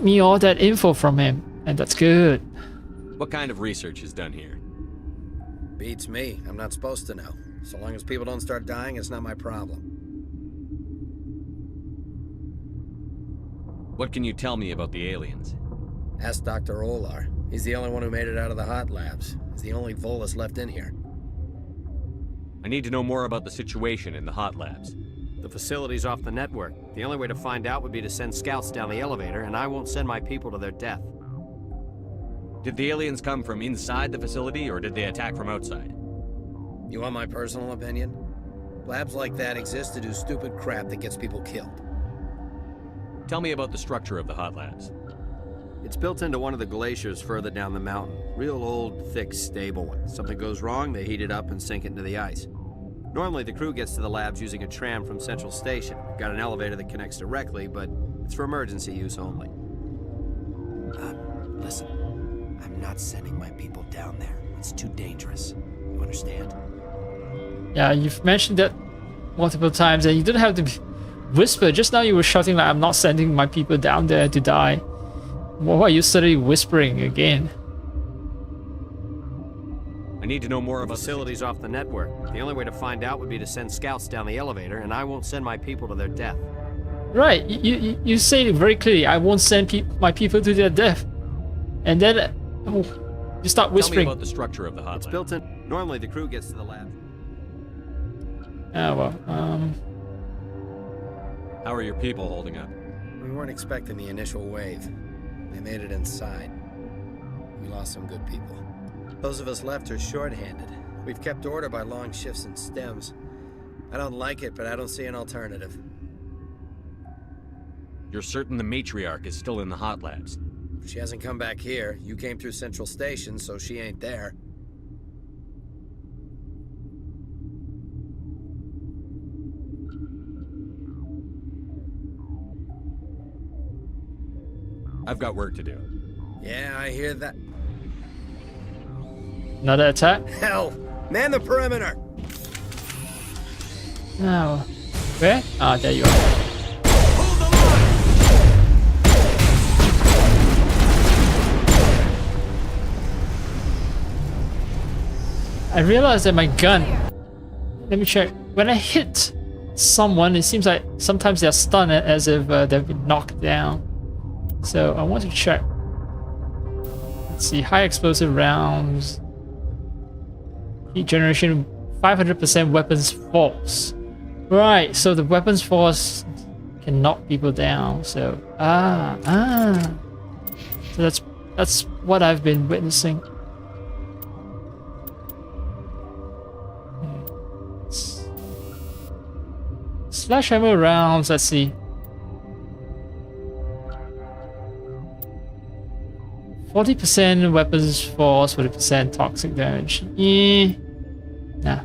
me all that info from him, and that's good.
What kind of research is done here?
Beats me. I'm not supposed to know. So long as people don't start dying, it's not my problem.
What can you tell me about the aliens?
Ask Dr. Olar. He's the only one who made it out of the hot labs. He's the only Volus left in here.
I need to know more about the situation in the hot labs.
The facility's off the network. The only way to find out would be to send scouts down the elevator, and I won't send my people to their death.
Did the aliens come from inside the facility, or did they attack from outside?
You want my personal opinion? Labs like that exist to do stupid crap that gets people killed.
Tell me about the structure of the hot labs.
It's built into one of the glaciers further down the mountain. Real old, thick, stable one. Something goes wrong, they heat it up and sink it into the ice. Normally, the crew gets to the labs using a tram from Central Station. We've got an elevator that connects directly, but it's for emergency use only.
Listen. I'm not sending my people down there. It's too dangerous. You understand?
Yeah, you've mentioned that multiple times, and you don't have to whisper. Just now you were shouting like, I'm not sending my people down there to die. Why are you suddenly whispering again?
I need to know more about
the facilities off the network. The only way to find out would be to send scouts down the elevator, and I won't send my people to their death.
Right, you say it very clearly. I won't send my people to their death. And then you start whispering.
Tell me about the structure of the hot labs.
It's built in. Normally the crew gets to the lab.
Oh well,
How are your people holding up?
We weren't expecting the initial wave. They made it inside. We lost some good people. Those of us left are short-handed. We've kept order by long shifts and stems. I don't like it, but I don't see an alternative.
You're certain the matriarch is still in the hot labs?
She hasn't come back here. You came through Central Station, so she ain't there.
I've got work to do.
Yeah, I hear that.
Another attack?
Hell! Man the perimeter!
No. Where? Ah, there you are. I realized that my gun... Let me check. When I hit someone, it seems like sometimes they're stunned as if they've been knocked down. So I want to check. Let's see. High explosive rounds. Heat generation 500% weapons force. Right, so the weapons force can knock people down. So so that's what I've been witnessing. Slash ammo rounds, let's see. 40% weapons force, 40% toxic damage. Nah.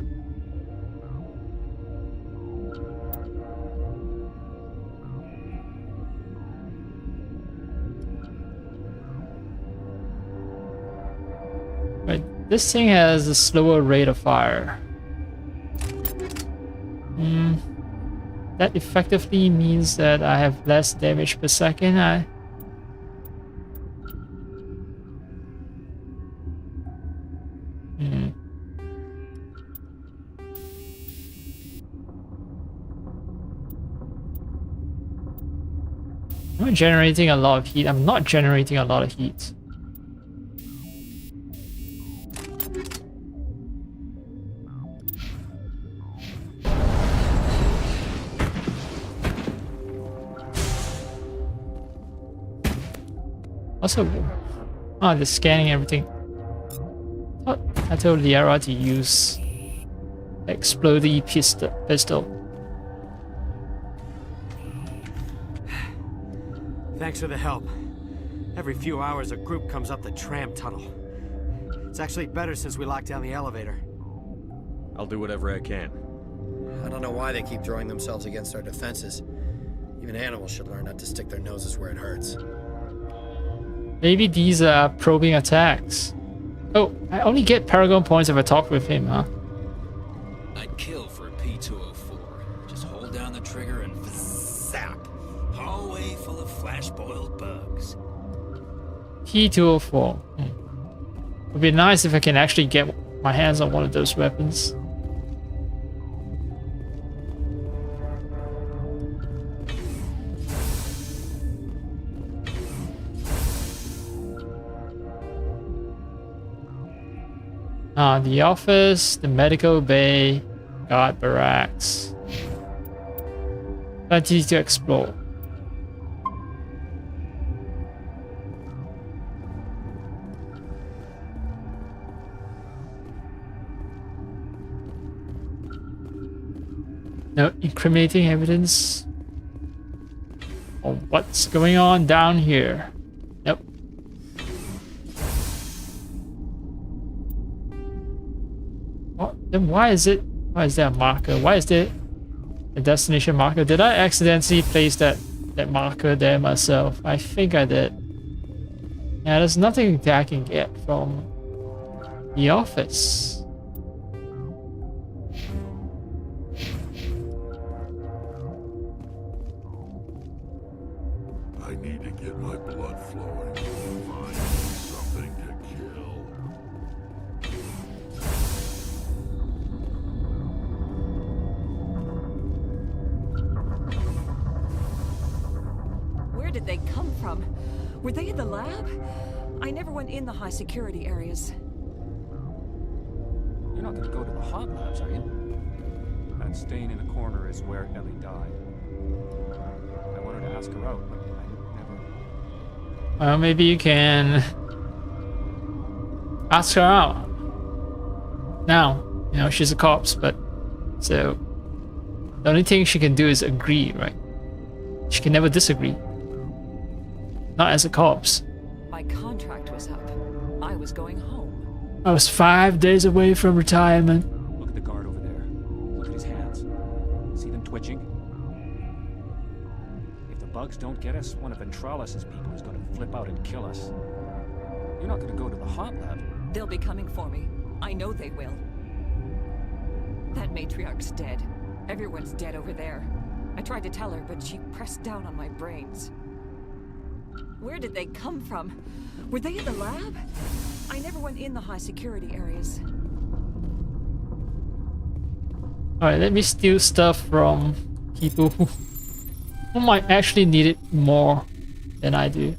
Right, this thing has a slower rate of fire. That effectively means that I have less damage per second. I'm generating a lot of heat. I'm not generating a lot of heat. Also, they're scanning everything. I told Liara to use explodey pistol.
Thanks for the help. Every few hours a group comes up the tram tunnel. It's actually better since we locked down the elevator.
I'll do whatever I can.
I don't know why they keep throwing themselves against our defenses. Even animals should learn not to stick their noses where it hurts.
Maybe these are probing attacks. Oh, I only get Paragon points if I talk with him, huh?
I'd kill for a P204. Just hold down the trigger and zap. Hallway full of flash-boiled bugs.
P204. Would be nice if I can actually get my hands on one of those weapons. The office, the medical bay, guard barracks. Plenty to explore. No incriminating evidence. Oh, what's going on down here? Nope. What? Then why is there a marker? Why is there a destination marker? Did I accidentally place that marker there myself? I think I did. Yeah, there's nothing that I can get from the office.
I need to get my blood flowing. Find something to kill.
Where did they come from? Were they in the lab? I never went in the high security areas.
You're not gonna go to the hot labs, are you? That stain in the corner is where Ellie died. I wanted to ask her out, but I never...
Well, maybe you can ask her out. Now, you know, she's a corpse, but so the only thing she can do is agree, right? She can never disagree. Not as a corpse.
My contract was up. I was going home.
I was 5 days away from retirement.
Look at the guard over there. Look at his hands. See them twitching? If the bugs don't get us, one of Ventralis's people is going to flip out and kill us. You're not going to go to the hot lab.
They'll be coming for me. I know they will. That matriarch's dead. Everyone's dead over there. I tried to tell her, but she pressed down on my brains. Where did they come from? Were they in the lab? I never went in the high security areas.
Alright, let me steal stuff from people who might actually need it more than I do.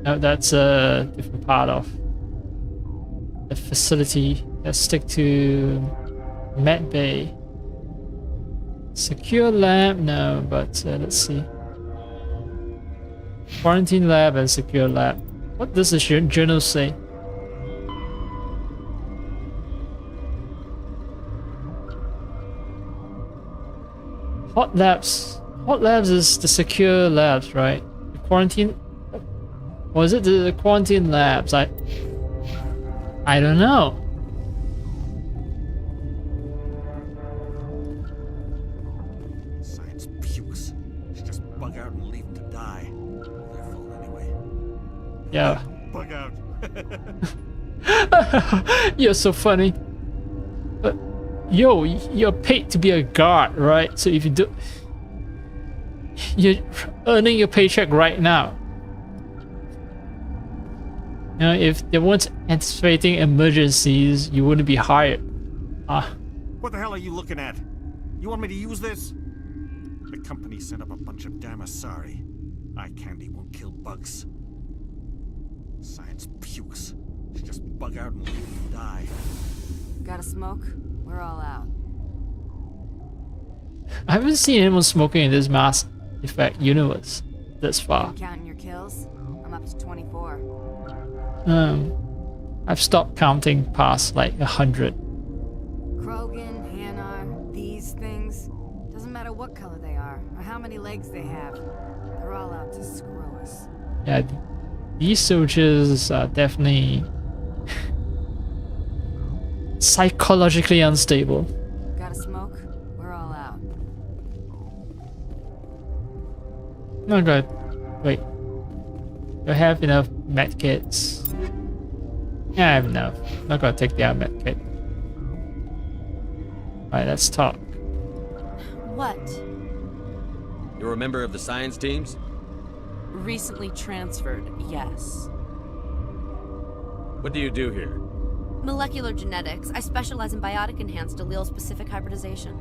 No, that's a different part of the facility. Let's stick to Med Bay. Secure lab? No, but let's see. Quarantine lab and secure lab. What does the journal say? Hot labs. Hot labs is the secure labs, right? The quarantine. Or is it the quarantine labs? I don't know.
Science pukes. Should just bug out and leave them to die. They're full anyway.
Yeah.
Bug out.
You're so funny. But yo, you're paid to be a guard, right? So if you do, you're earning your paycheck right now. You know, if they weren't anticipating emergencies, you wouldn't be hired.
What the hell are you looking at? You want me to use this? The company sent up a bunch of Damasari. Eye candy won't kill bugs. Science pukes. Should just bug out and leave them to die.
Got a smoke? We're all out.
I haven't seen anyone smoking in this Mass Effect universe this far.
Counting your kills? I'm up to 24.
I've stopped counting past like 100.
Krogan, Hanar, these things. Doesn't matter what color they are, or how many legs they have. They're all out to screw us.
Yeah, these soldiers are definitely psychologically unstable.
Got a smoke? We're all out.
Oh god. Wait. Do I have enough medkits? Yeah, I have enough. Not gonna take the out medkit. Alright, let's talk.
What?
You're a member of the science teams?
Recently transferred, yes.
What do you do here?
Molecular genetics. I specialize in biotic-enhanced allele-specific hybridization.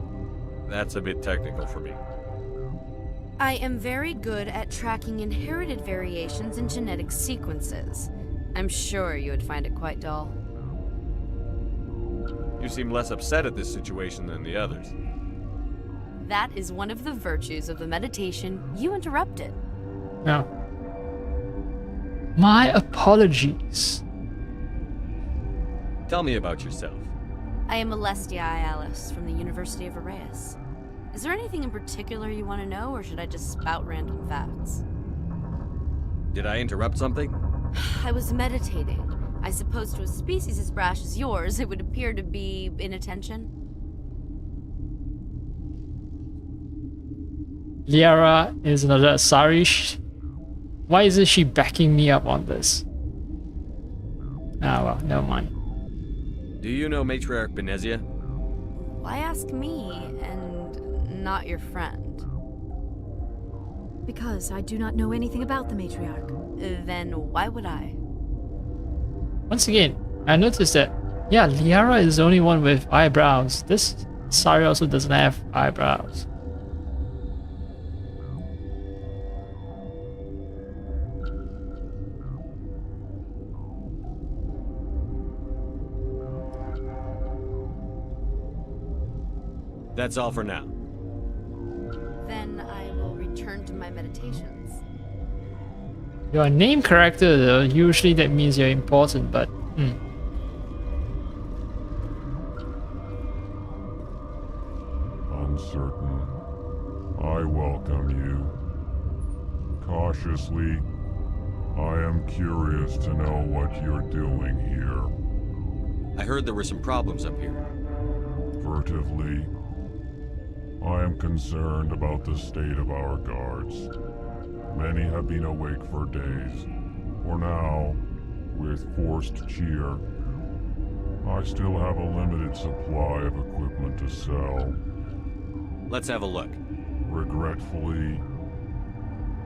That's a bit technical for me.
I am very good at tracking inherited variations in genetic sequences. I'm sure you would find it quite dull.
You seem less upset at this situation than the others.
That is one of the virtues of the meditation you interrupted.
No. My apologies.
Tell me about yourself.
I am Alestia Alice from the University of Arraeus. Is there anything in particular you want to know, or should I just spout random facts?
Did I interrupt something?
I was meditating. I suppose to a species as brash as yours, it would appear to be inattention.
Liara is another Asari. Why isn't she backing me up on this? Ah, well, never mind.
Do you know Matriarch Benezia?
Why ask me and not your friend?
Because I do not know anything about the matriarch.
Then why would I?
Once again, I noticed that, yeah, Liara is the only one with eyebrows. This Asari also doesn't have eyebrows.
That's all for now.
Then I will return to my meditations.
You're a name character though, usually that means you're important, but
Uncertain. I welcome you. Cautiously, I am curious to know what you're doing here.
I heard there were some problems up here.
Furtively, I am concerned about the state of our guards. Many have been awake for days, for now, with forced cheer, I still have a limited supply of equipment to sell.
Let's have a look.
Regretfully,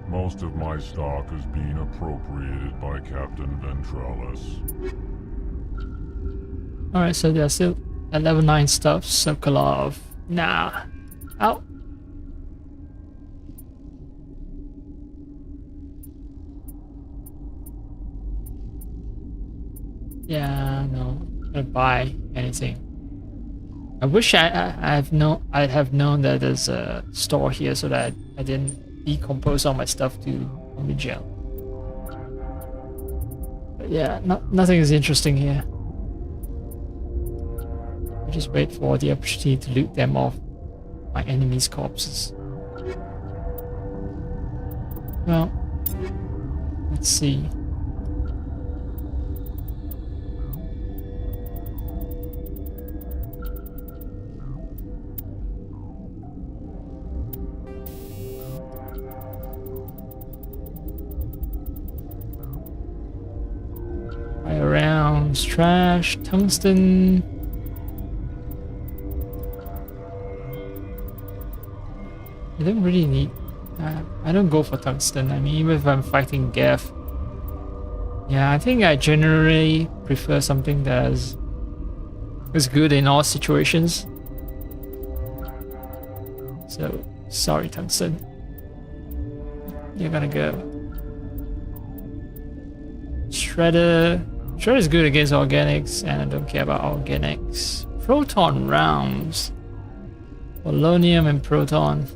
most of my stock is being appropriated by Captain Ventralis.
alright, so there's still at level 9 stuff, Sokolov. Nah. Out. Yeah, no, I'm not gonna buy anything. I wish I'd have known that there's a store here so that I didn't decompose all my stuff to Omigel. But yeah, nothing is interesting here. I just wait for the opportunity to loot them off my enemies' corpses. Well, let's see. Rounds, trash, tungsten. I don't really need. I don't go for tungsten. I mean, even if I'm fighting Geth. Yeah, I think I generally prefer something that is good in all situations. So, sorry, tungsten. You're gonna go. Shredder. Shredder is good against organics, and I don't care about organics. Proton rounds. Polonium and proton.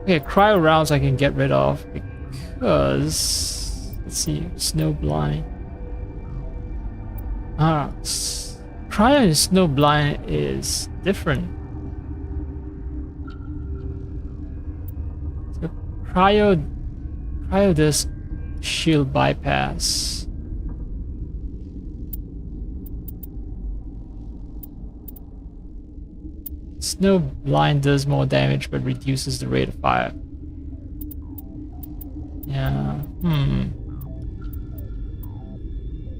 Okay, cryo rounds I can get rid of because let's see, snow blind. Cryo and Snowblind is different. So Cryo does shield bypass. Snowblind does more damage but reduces the rate of fire. Yeah.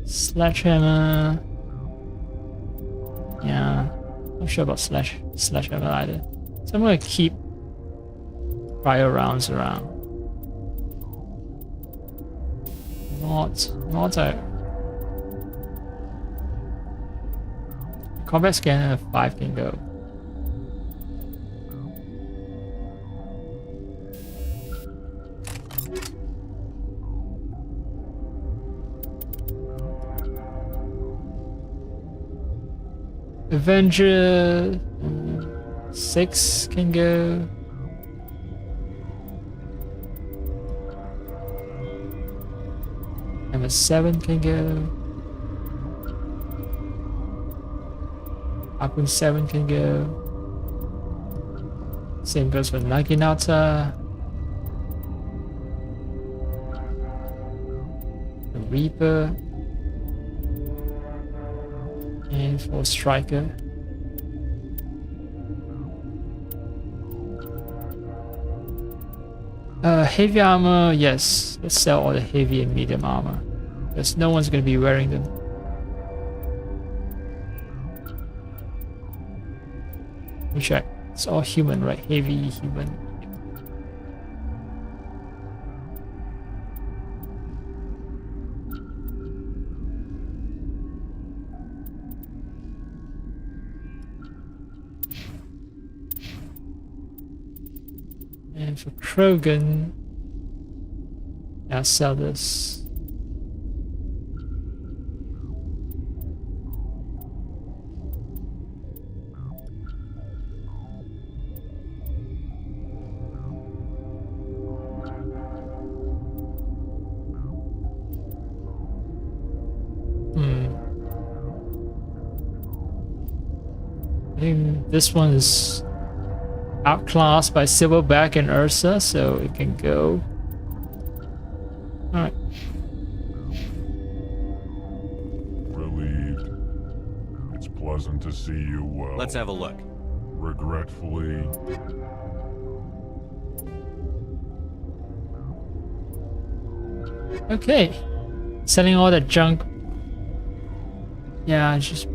Sledgehammer. Yeah. Not sure about sledgehammer either. So I'm gonna keep cryo rounds around. Mods are combat scanner 5 can go. Avenger 6 can go. MS7 can go. Akun 7 can go. Same goes for Naginata. The Reaper. And for Striker. Heavy armor, yes. Let's sell all the heavy and medium armor. Because no one's gonna be wearing them. Let me check. It's all human, right? Heavy, human. And for Krogan, I'll sell this. I think this one is outclassed by Silverback and Ursa, so it can go. Alright.
Relieved. It's pleasant to see you well.
Let's have a look.
Regretfully.
Okay. Selling all that junk. Yeah, it just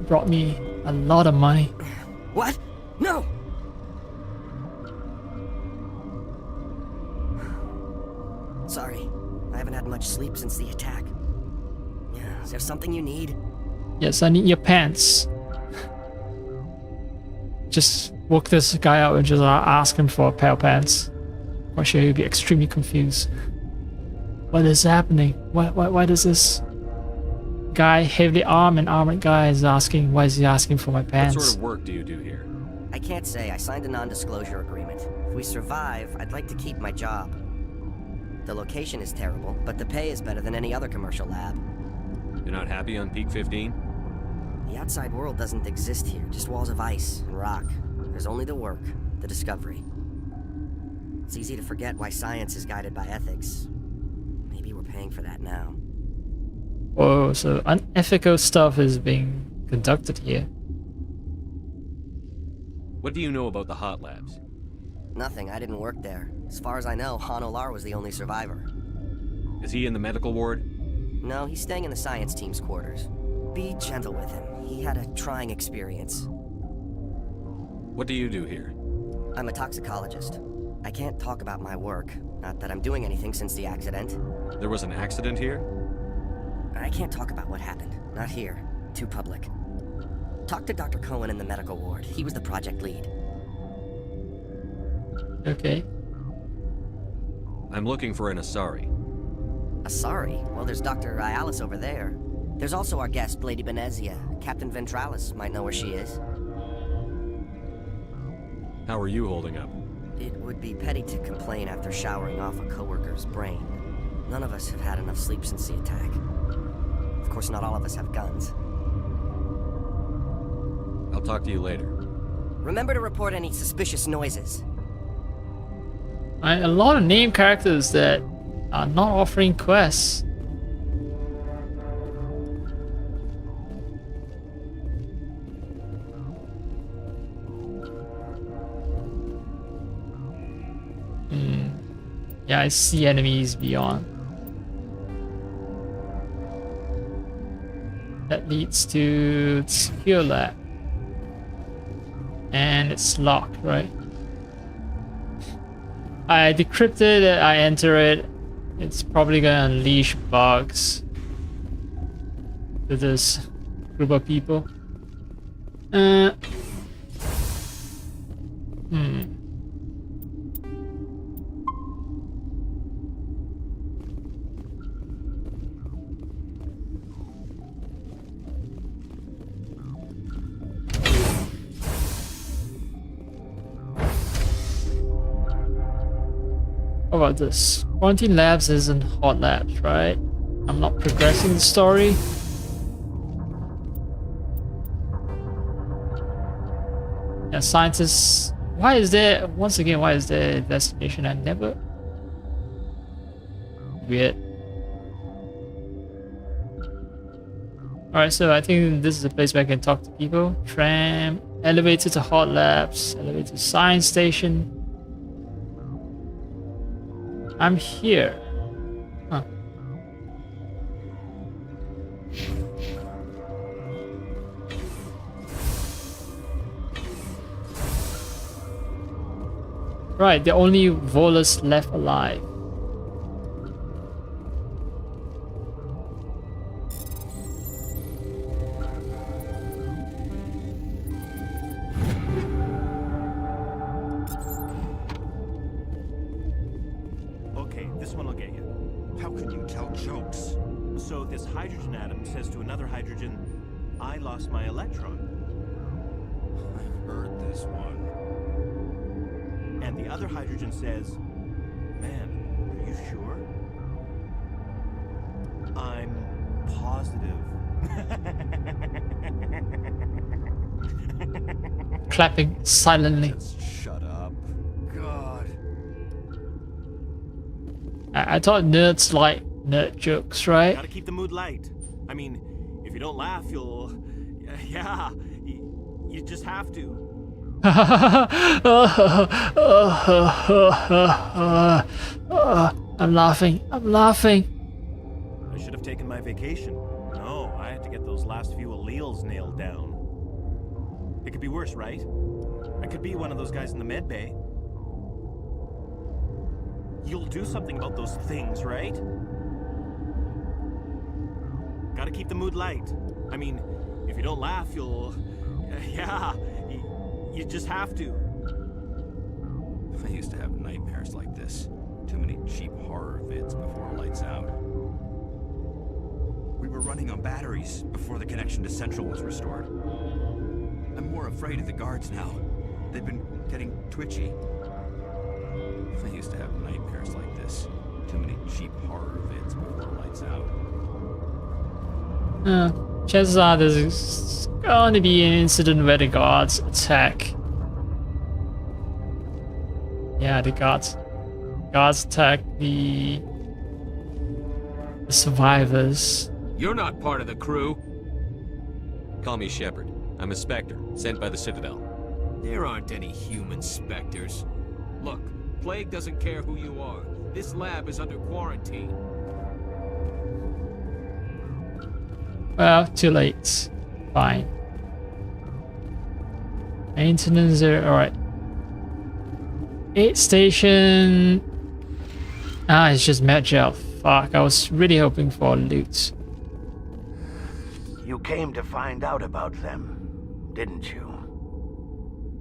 brought me a lot of money.
What? No! Sorry, I haven't had much sleep since the attack. Is there something you need?
Yes, I need your pants. Just walk this guy out and just ask him for a pair of pants. I'm sure he'll be extremely confused. What is happening? Why does this guy, heavily armed and armored guy, is asking? Why is he asking for my pants?
What sort of work do you do here?
I can't say. I signed a non-disclosure agreement. If we survive, I'd like to keep my job. The location is terrible, but the pay is better than any other commercial lab.
You're not happy on Peak 15?
The outside world doesn't exist here, just walls of ice and rock. There's only the work, the discovery. It's easy to forget why science is guided by ethics. Maybe we're paying for that now.
Oh, so unethical stuff is being conducted here.
What do you know about the hot labs?
Nothing, I didn't work there. As far as I know, Han Olar was the only survivor.
Is he in the medical ward?
No, he's staying in the science team's quarters. Be gentle with him. He had a trying experience.
What do you do here?
I'm a toxicologist. I can't talk about my work. Not that I'm doing anything since the accident.
There was an accident here?
I can't talk about what happened. Not here. Too public. Talk to Dr. Cohen in the medical ward. He was the project lead.
Okay.
I'm looking for an Asari.
Asari? Well, there's Dr. Ayalis over there. There's also our guest, Lady Benezia. Captain Ventralis might know where she is.
How are you holding up?
It would be petty to complain after showering off a coworker's brain. None of us have had enough sleep since the attack. Of course, not all of us have guns.
I'll talk to you later.
Remember to report any suspicious noises.
A lot of name characters that are not offering quests. Yeah, I see enemies beyond. That leads to the secure lab. And it's locked, right? I decrypted it, I enter it. It's probably gonna unleash bugs to this group of people. How about this? Quarantine labs isn't hot labs, right? I'm not progressing the story. Yeah, scientists. Why is there, once again, why is there investigation? I never. Weird. Alright, so I think this is a place where I can talk to people. Tram, elevator to hot labs, elevator to science station. I'm here. Huh. Right, the only Volus left alive.
Okay, this one will get you. How can you tell jokes? So this hydrogen atom says to another hydrogen, I lost my electron.
I've heard this one.
And the other hydrogen says, man, are you sure? I'm positive.
Clapping silently.
Just shut up. God.
I thought nerds like nerd jokes, right?
Gotta keep the mood light. I mean, if you don't laugh, you'll... Yeah, you just have to.
I'm laughing. I'm laughing.
I should have taken my vacation. No, I had to get those last few alleles nailed down. It could be worse, right? I could be one of those guys in the med bay. You'll do something about those things, right? Gotta keep the mood light. I mean, if you don't laugh, you'll... Yeah, you just have to.
I used to have nightmares like this. Too many cheap horror vids before lights out. We were running on batteries before the connection to Central was restored. I'm more afraid of the guards now. They've been getting twitchy. I used to have nightmares like this. Too many cheap horror vids before lights out.
Chances are there's going to be an incident where the guards attack. Yeah, the guards attack the survivors.
You're not part of the crew. Call me Shepard. I'm a Spectre, sent by the Citadel.
There aren't any human Spectres. Look, Plague doesn't care who you are. This lab is under quarantine.
Well, too late. Fine. Maintenance there. Alright. 8 station. It's just med gel. Fuck, I was really hoping for loot.
You came to find out about them, didn't you?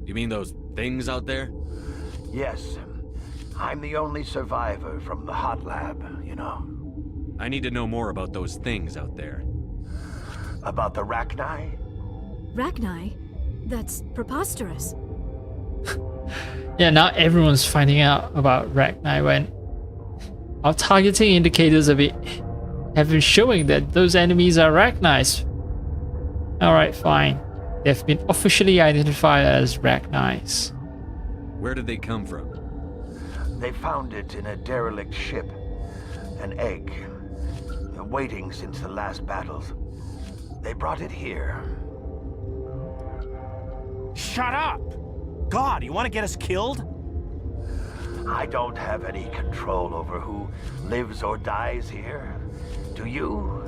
You mean those things out there?
Yes. I'm the only survivor from the hot lab, you know.
I need to know more about those things out there.
About the Rachni?
Rachni? That's preposterous.
Yeah, now everyone's finding out about Rachni when our targeting indicators a bit have been showing that those enemies are Rachnites. Alright, fine. They've been officially identified as Rachnites.
Where did they come from?
They found it in a derelict ship. An egg. Waiting since the last battles. They brought it here.
Shut up! God, you want to get us killed?
I don't have any control over who lives or dies here. Do you?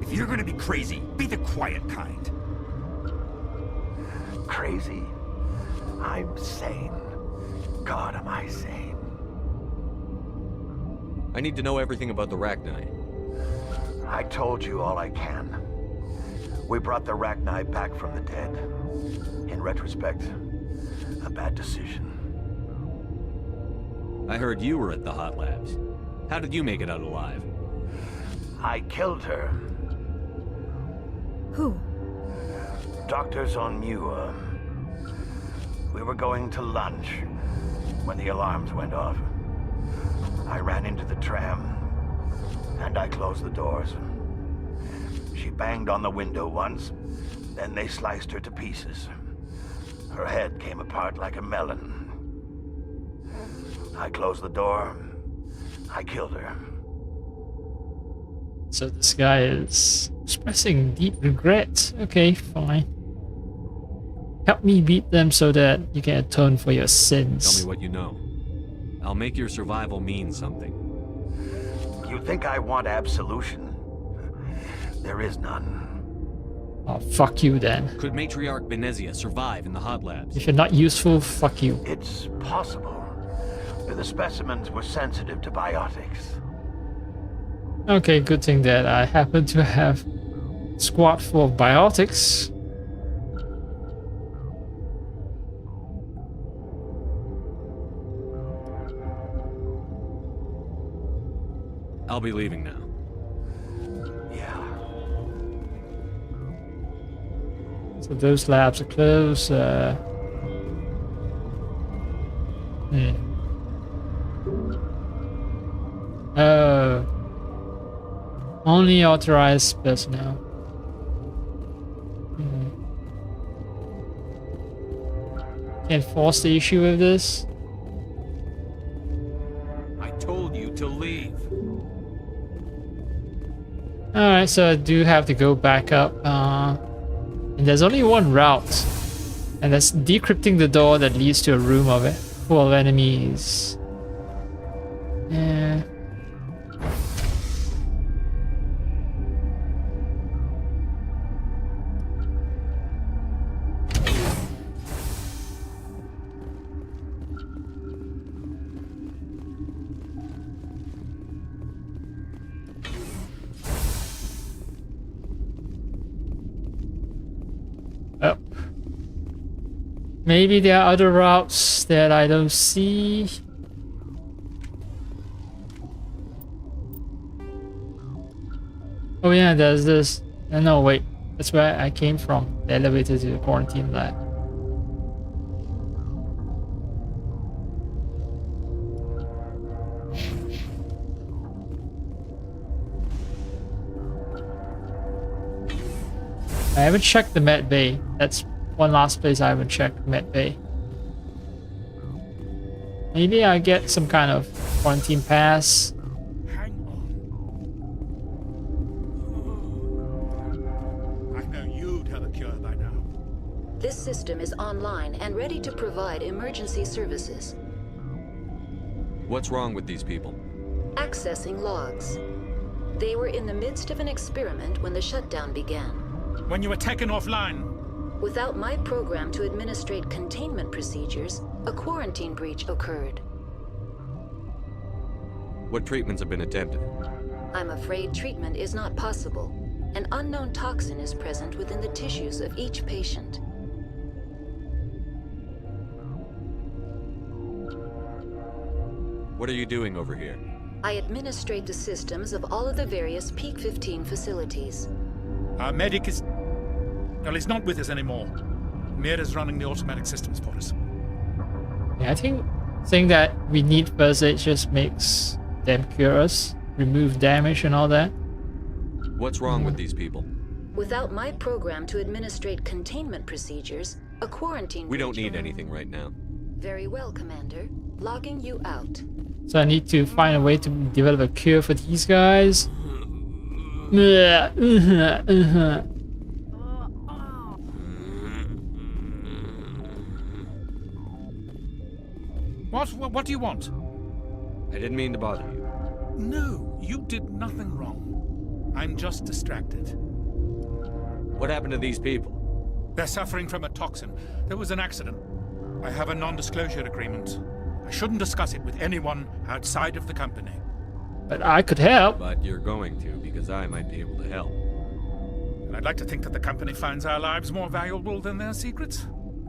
If you're gonna be crazy, be the quiet kind.
Crazy? I'm sane. God, am I sane?
I need to know everything about the Rachni.
I told you all I can. We brought the Rachni back from the dead. In retrospect, a bad decision.
I heard you were at the Hot Labs. How did you make it out alive?
I killed her.
Who?
Doctors on Muir. We were going to lunch when the alarms went off. I ran into the tram, and I closed the doors. She banged on the window once, then they sliced her to pieces. Her head came apart like a melon. I closed the door. I killed her.
So this guy is expressing deep regret. Okay, fine. Help me beat them so that you can atone for your sins.
Tell me what you know. I'll make your survival mean something.
You think I want absolution? There is none.
Oh, fuck you then.
Could Matriarch Benezia survive in the Hot Labs?
If you're not useful, fuck you.
It's possible. The specimens were sensitive to biotics.
Okay, good thing that I happen to have a squad full of biotics.
I'll be leaving now.
Yeah.
So those labs are closed. Only authorized personnel. Can't force the issue with this.
I told you to leave.
Alright, so I do have to go back up. And there's only one route. And that's decrypting the door that leads to a room of it full of enemies. Yeah. Oh. Maybe there are other routes that I don't see. Oh yeah, there's this. No, wait. That's where I came from. The elevator to the quarantine lab. I haven't checked the med bay. That's one last place I haven't checked, med bay. Maybe I get some kind of quarantine pass.
Hang on. I know you'd have a cure by now.
This system is online and ready to provide emergency services.
What's wrong with these people?
Accessing logs. They were in the midst of an experiment when the shutdown began.
When you were taken offline.
Without my program to administrate containment procedures, a quarantine breach occurred.
What treatments have been attempted?
I'm afraid treatment is not possible. An unknown toxin is present within the tissues of each patient.
What are you doing over here?
I administrate the systems of all of the various Peak 15 facilities.
Our medic is... Well, he's not with us anymore. Mira's running the automatic systems for us.
Yeah, I think saying that we need first aid just makes them cure us. remove damage and all that.
What's wrong with these people?
Without my program to administrate containment procedures, a quarantine...
We don't need anything right now.
Very well, Commander. Logging you out.
So I need to find a way to develop a cure for these guys.
What do you want?
I didn't mean to bother you.
No, you did nothing wrong. I'm just distracted.
What happened to these people?
They're suffering from a toxin. There was an accident. I have a non-disclosure agreement. I shouldn't discuss it with anyone outside of the company.
But I could help.
But you're going to, because I might be able to help.
And I'd like to think that the company finds our lives more valuable than their secrets.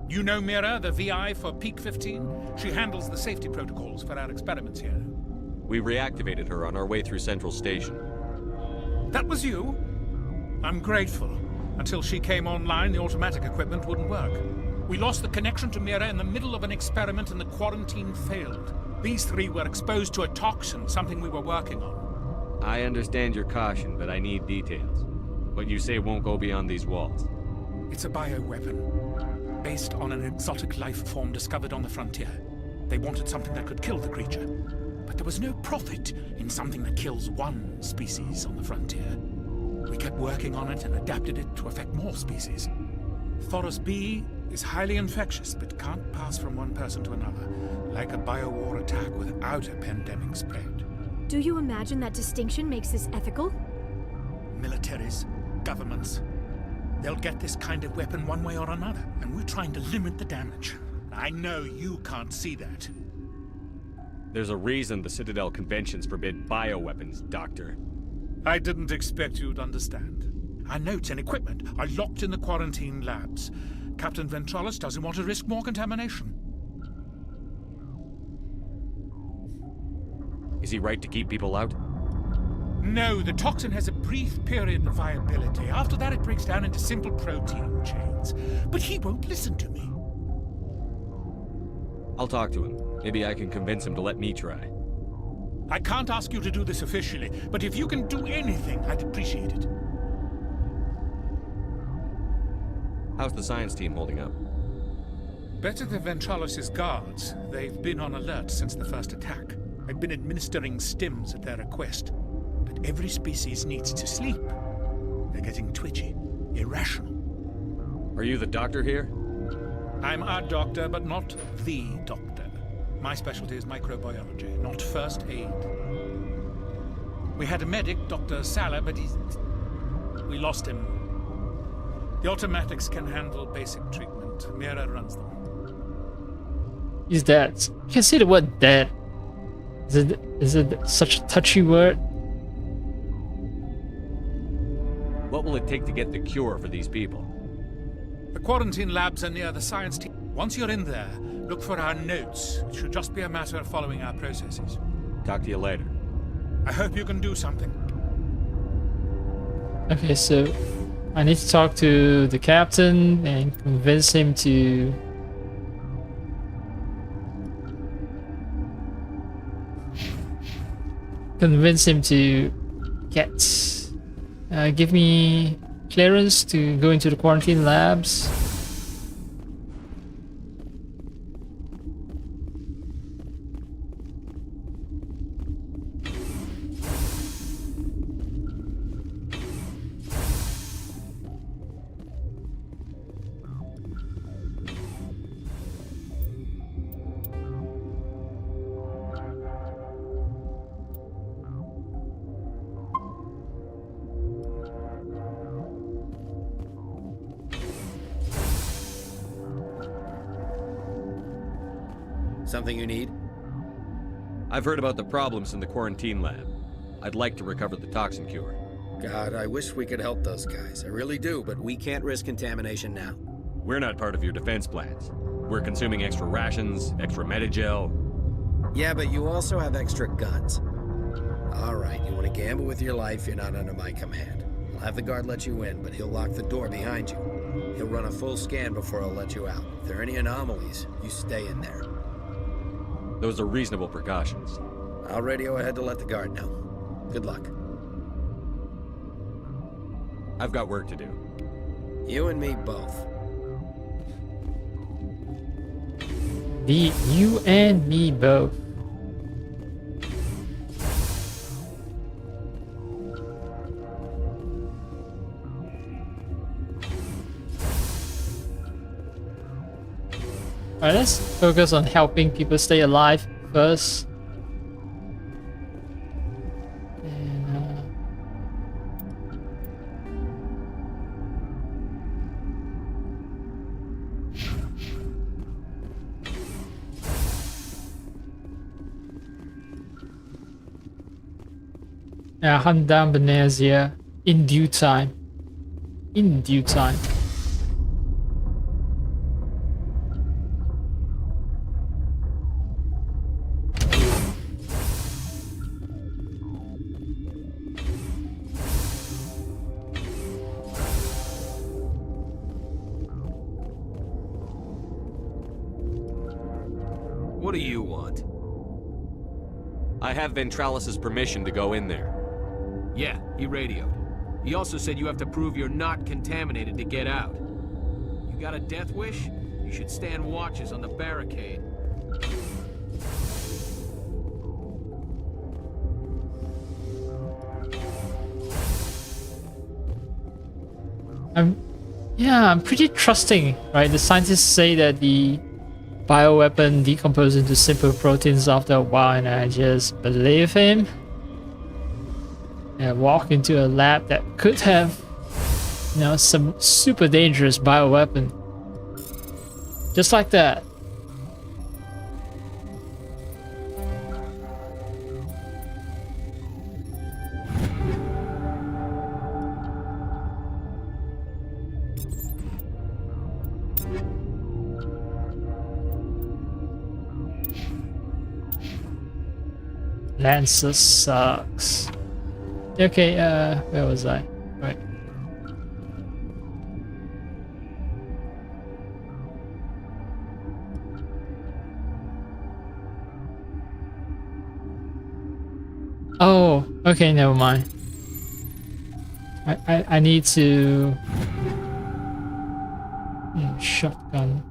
You know Mira, the VI for Peak 15? She handles the safety protocols for our experiments here.
We reactivated her on our way through Central Station.
That was you? I'm grateful. Until she came online, the automatic equipment wouldn't work. We lost the connection to Mira in the middle of an experiment and the quarantine failed. These three were exposed to a toxin, something we were working on.
I understand your caution, but I need details. What you say won't go beyond these walls.
It's a bioweapon, based on an exotic life form discovered on the frontier. They wanted something that could kill the creature, but there was no profit in something that kills one species on the frontier. We kept working on it and adapted it to affect more species. Thoros B is highly infectious, but can't pass from one person to another, like a biowar attack without a pandemic spread.
Do you imagine that distinction makes this ethical?
Militaries, governments, they'll get this kind of weapon one way or another, and we're trying to limit the damage. I know you can't see that.
There's a reason the Citadel conventions forbid bioweapons, Doctor.
I didn't expect you'd understand. Our notes and equipment are locked in the quarantine labs. Captain Ventralis doesn't want to risk more contamination.
Is he right to keep people out?
No, the toxin has a brief period of viability. After that, it breaks down into simple protein chains. But he won't listen to me.
I'll talk to him. Maybe I can convince him to let me try.
I can't ask you to do this officially, but if you can do anything, I'd appreciate it.
How's the science team holding up?
Better than Ventralis' guards. They've been on alert since the first attack. I've been administering stims at their request. But every species needs to sleep. They're getting twitchy, irrational.
Are you the doctor here?
I'm a doctor, but not the doctor. My specialty is microbiology, not first aid. We had a medic, Dr. Sala, but we lost him. The automatics can handle basic treatment. Mira runs them.
He's dead. You can see the word dead. Is it such a touchy word?
What will it take to get the cure for these people?
The quarantine labs are near the science team. Once you're in there, look for our notes. It should just be a matter of following our processes.
Talk to you later.
I hope you can do something.
Okay, so I need to talk to the captain and convince him to... give me clearance to go into the quarantine labs.
Something you need?
I've heard about the problems in the quarantine lab. I'd like to recover the toxin cure.
God, I wish we could help those guys. I really do, but we can't risk contamination now.
We're not part of your defense plans. We're consuming extra rations, extra Medigel.
Yeah, but you also have extra guns. All right, you want to gamble with your life, you're not under my command. I'll have the guard let you in, but he'll lock the door behind you. He'll run a full scan before I'll let you out. If there are any anomalies, you stay in there.
Those are reasonable precautions.
I'll radio ahead to let the guard know. Good luck.
I've got work to do.
You and me both.
You and me both. Alright, let's focus on helping people stay alive first. Yeah, hunt down Benazia in due time. In due time.
What do you want?
I have Ventralis's permission to go in there.
Yeah, he radioed. He also said you have to prove you're not contaminated to get out. You got a death wish? You should stand watches on the barricade.
I'm pretty trusting, right? The scientists say that the bioweapon decomposes into simple proteins after a while, and I just believe him. And walk into a lab that could have, you know, some super dangerous bioweapon. Just like that. Lancer sucks. Okay, where was I? Right. Oh, okay, never mind. I need to shotgun.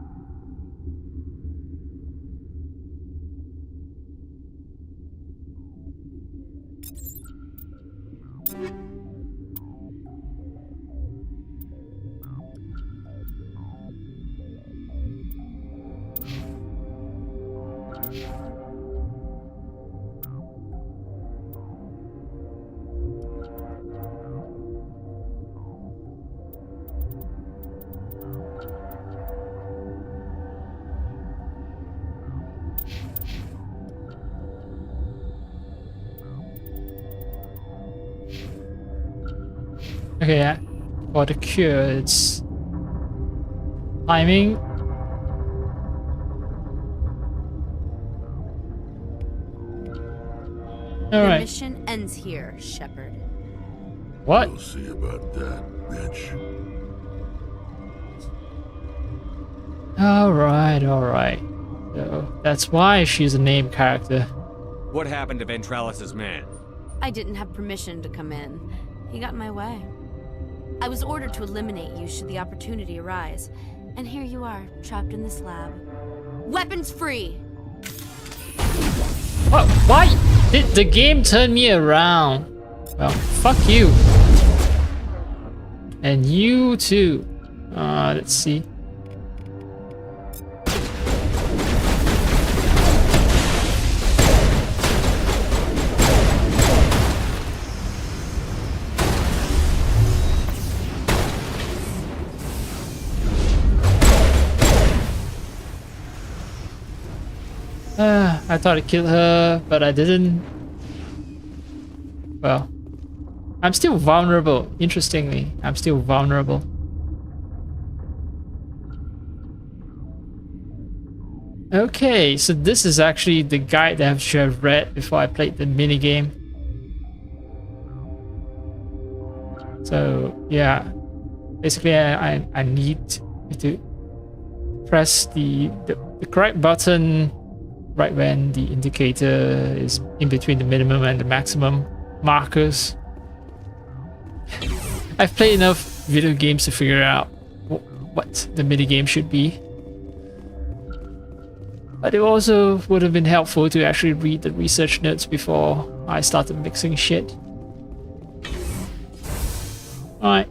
Okay, yeah. For the cure, it's timing.
Your
Alright.
mission ends here, Shepard.
What?
We'll see about that, bitch.
Alright. So that's why she's a named character.
What happened to Ventralis's man?
I didn't have permission to come in. He got in my way. I was ordered to eliminate you should the opportunity arise. And here you are, trapped in this lab. Weapons free!
What? Why did the game turn me around? Well, fuck you. And you too. Let's see. I thought I killed her, but I didn't. Well, I'm still vulnerable. Interestingly, I'm still vulnerable. Okay, so this is actually the guide that I should have read before I played the minigame. So yeah, basically I need to press the correct button right when the indicator is in between the minimum and the maximum markers. I've played enough video games to figure out what the minigame should be. But it also would have been helpful to actually read the research notes before I started mixing shit. Alright.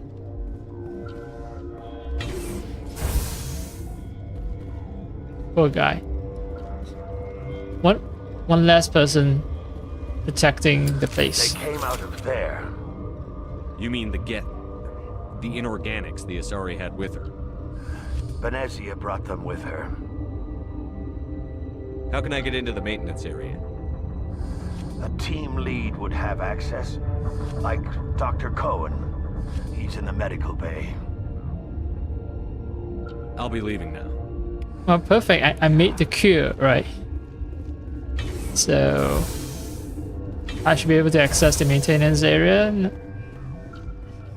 Poor guy. One last person protecting the place.
They came out of there.
You mean the inorganics the Asari had with her?
Venezia brought them with her.
How can I get into the maintenance area?
A team lead would have access, like Dr. Cohen. He's in the medical bay.
I'll be leaving now.
Oh, perfect. I made the cure, right? So I should be able to access the maintenance area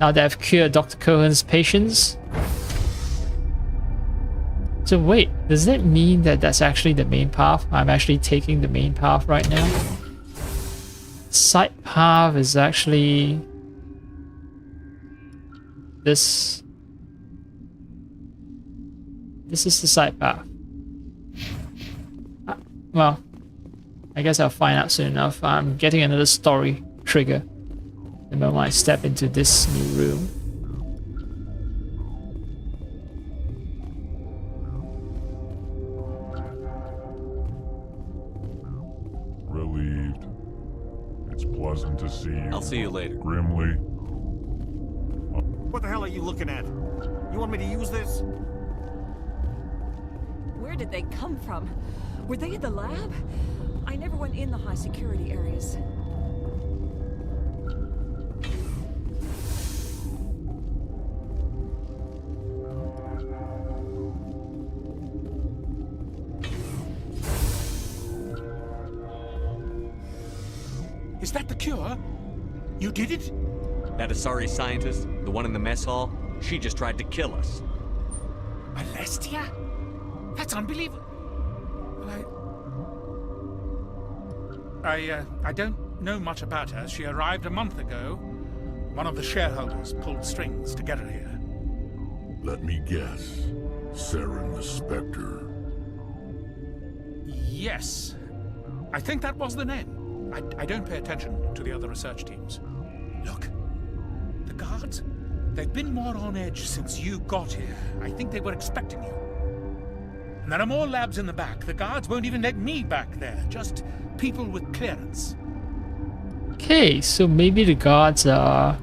now that I've cured Dr. Cohen's patients. So wait, does that mean that that's actually the main path? I'm actually taking the main path right now. Side path is actually this. This is the side path. Well, I guess I'll find out soon enough. I'm getting another story trigger the moment I step into this new room.
Relieved. It's pleasant to see you.
I'll see you later.
Grimly.
What the hell are you looking at? You want me to use this?
Where did they come from? Were they in the lab? I never went in the high security areas.
Is that the cure? You did it?
That Asari scientist, the one in the mess hall, she just tried to kill us.
Alestia? That's unbelievable. I don't know much about her. She arrived a month ago. One of the shareholders pulled strings to get her here.
Let me guess. Saren the Spectre.
Yes. I think that was the name. I don't pay attention to the other research teams. Look, the guards, they've been more on edge since you got here. I think they were expecting you. And there are more labs in the back. The guards won't even let me back there. Just people with clearance.
Okay, so maybe the guards are...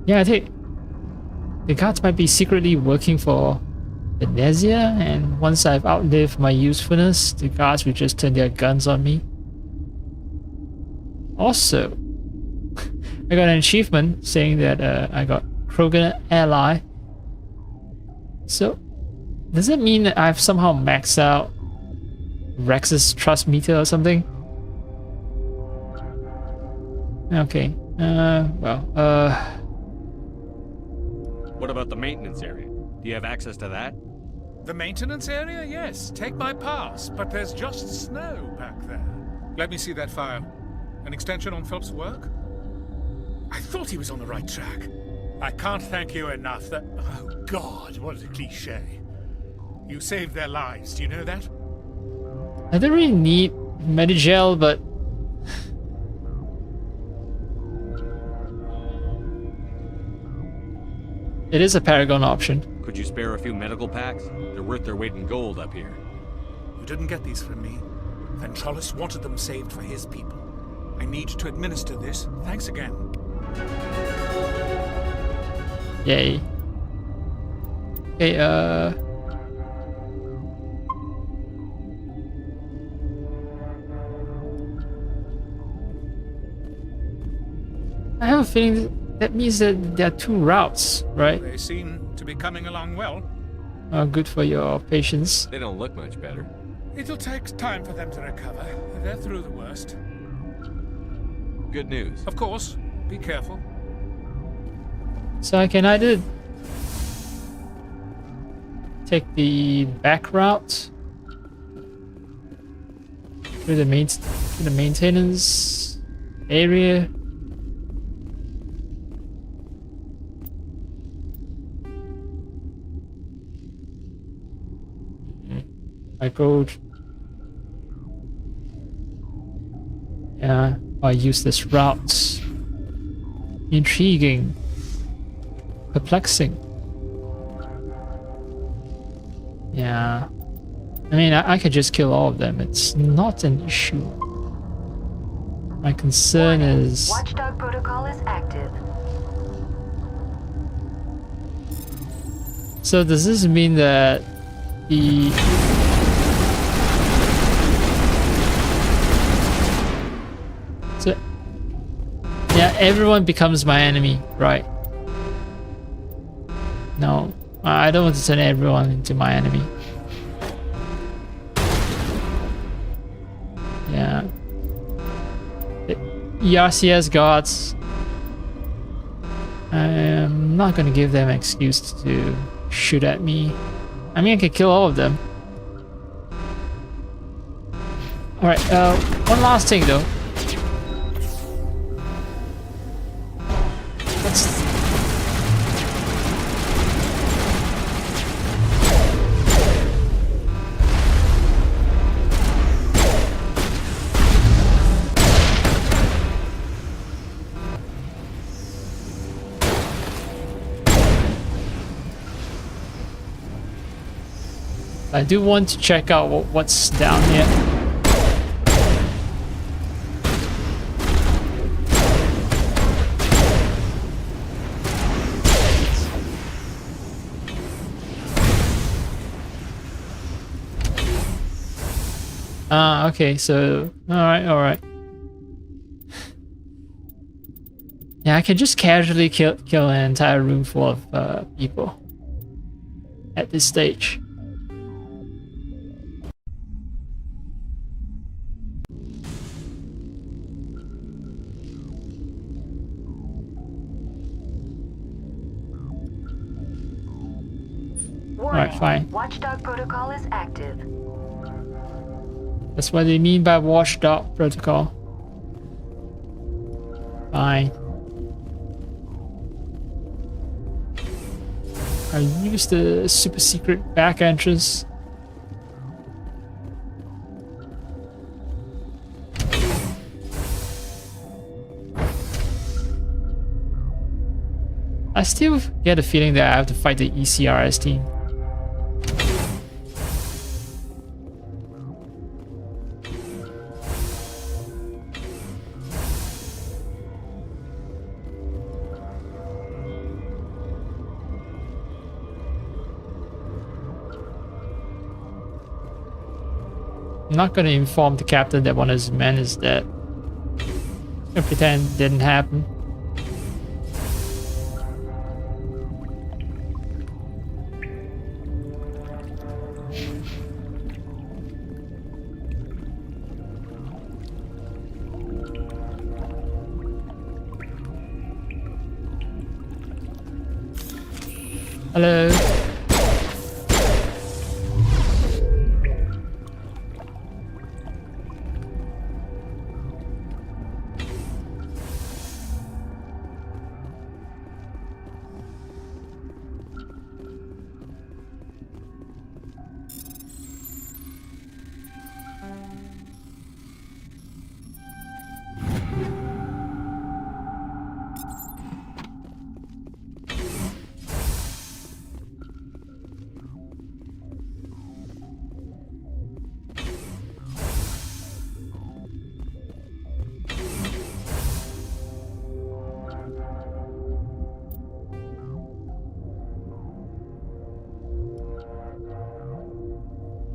Yeah, I think the guards might be secretly working for Venezia, and once I've outlived my usefulness, the guards will just turn their guns on me. Also, I got an achievement saying that I got Krogan ally. So, does it mean that I've somehow maxed out Rex's trust meter or something? Okay,
What about the maintenance area? Do you have access to that?
The maintenance area? Yes. Take my pass. But there's just snow back there. Let me see that file. An extension on Phelps' work? I thought he was on the right track. I can't thank you enough. Oh, God, what a cliché. You saved their lives, do you know that?
I don't really need Medigel, but... it is a Paragon option.
Could you spare a few medical packs? They're worth their weight in gold up here.
You didn't get these from me. Ventrolis wanted them saved for his people. I need to administer this. Thanks again.
Yay. Okay, I have a feeling that means that there are two routes, right?
They seem to be coming along well.
Good for your patience.
They don't look much better.
It'll take time for them to recover. They're through the worst.
Good news.
Of course. Be careful.
So I can either take the back route through the maintenance area. I go. Yeah, I use this route. Intriguing. Perplexing. Yeah. I mean, I could just kill all of them. It's not an issue. My concern is...
Watchdog protocol is active.
So does this mean that the... So... Yeah, everyone becomes my enemy, right? No, I don't want to turn everyone into my enemy. Yeah. The ERCS guards, I'm not gonna give them an excuse to shoot at me. I mean, I could kill all of them. Alright, one last thing though. I do want to check out what's down here. Ah, okay, so alright. Yeah, I can just casually kill an entire room full of people at this stage. Alright, fine.
Watchdog protocol is active.
That's what they mean by watchdog protocol. Fine. I use the super secret back entrance. I still get a feeling that I have to fight the ECRS team. I'm not gonna inform the captain that one of his men is dead. I'm gonna pretend it didn't happen. Hello.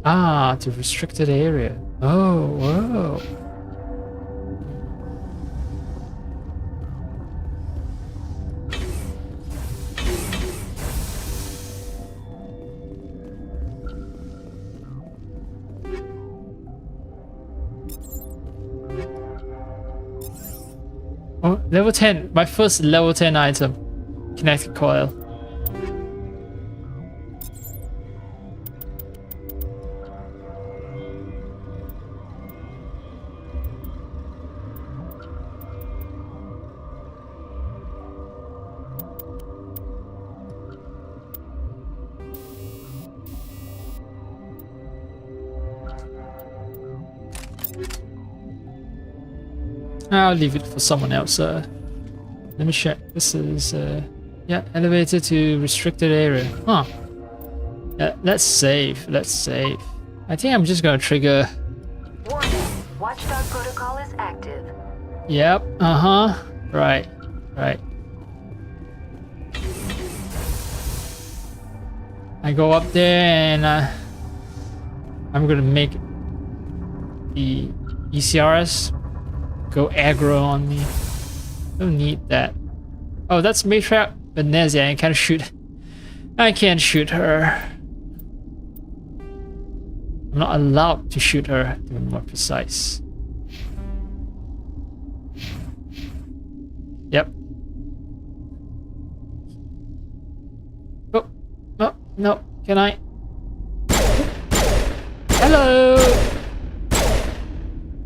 Ah, to restricted area. Oh, whoa. Oh, level 10. My first level 10 item. Kinetic coil. I'll leave it for someone else. Let me check. This is yeah, elevator to restricted area. Huh. Yeah, let's save. Let's save. I think I'm just gonna trigger.
Warning, watchdog protocol is active.
Yep. Uh-huh. Right. Right. I go up there and I'm gonna make the ECRS go aggro on me. Don't need that. Oh, that's Matriarch Venezia. I can't shoot. I can't shoot her. I'm not allowed to shoot her, to be more precise. Yep. Oh, no, no, can I? Hello!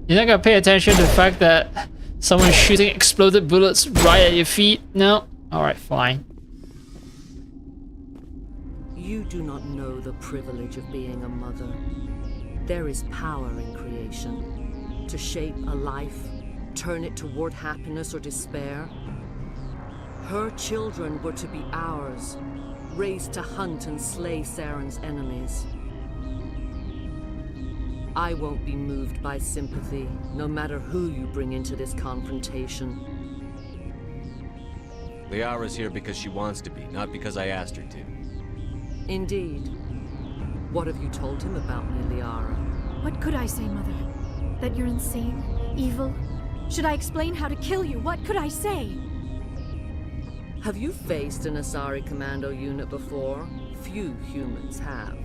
You're not gonna pay attention to the fact that someone's shooting exploded bullets right at your feet? No? Alright, fine.
You do not know the privilege of being a mother. There is power in creation. To shape a life, turn it toward happiness or despair. Her children were to be ours, raised to hunt and slay Saren's enemies. I won't be moved by sympathy, no matter who you bring into this confrontation.
Liara's here because she wants to be, not because I asked her to.
Indeed. What have you told him about me, Liara?
What could I say, Mother? That you're insane? Evil? Should I explain how to kill you? What could I say?
Have you faced an Asari commando unit before? Few humans have.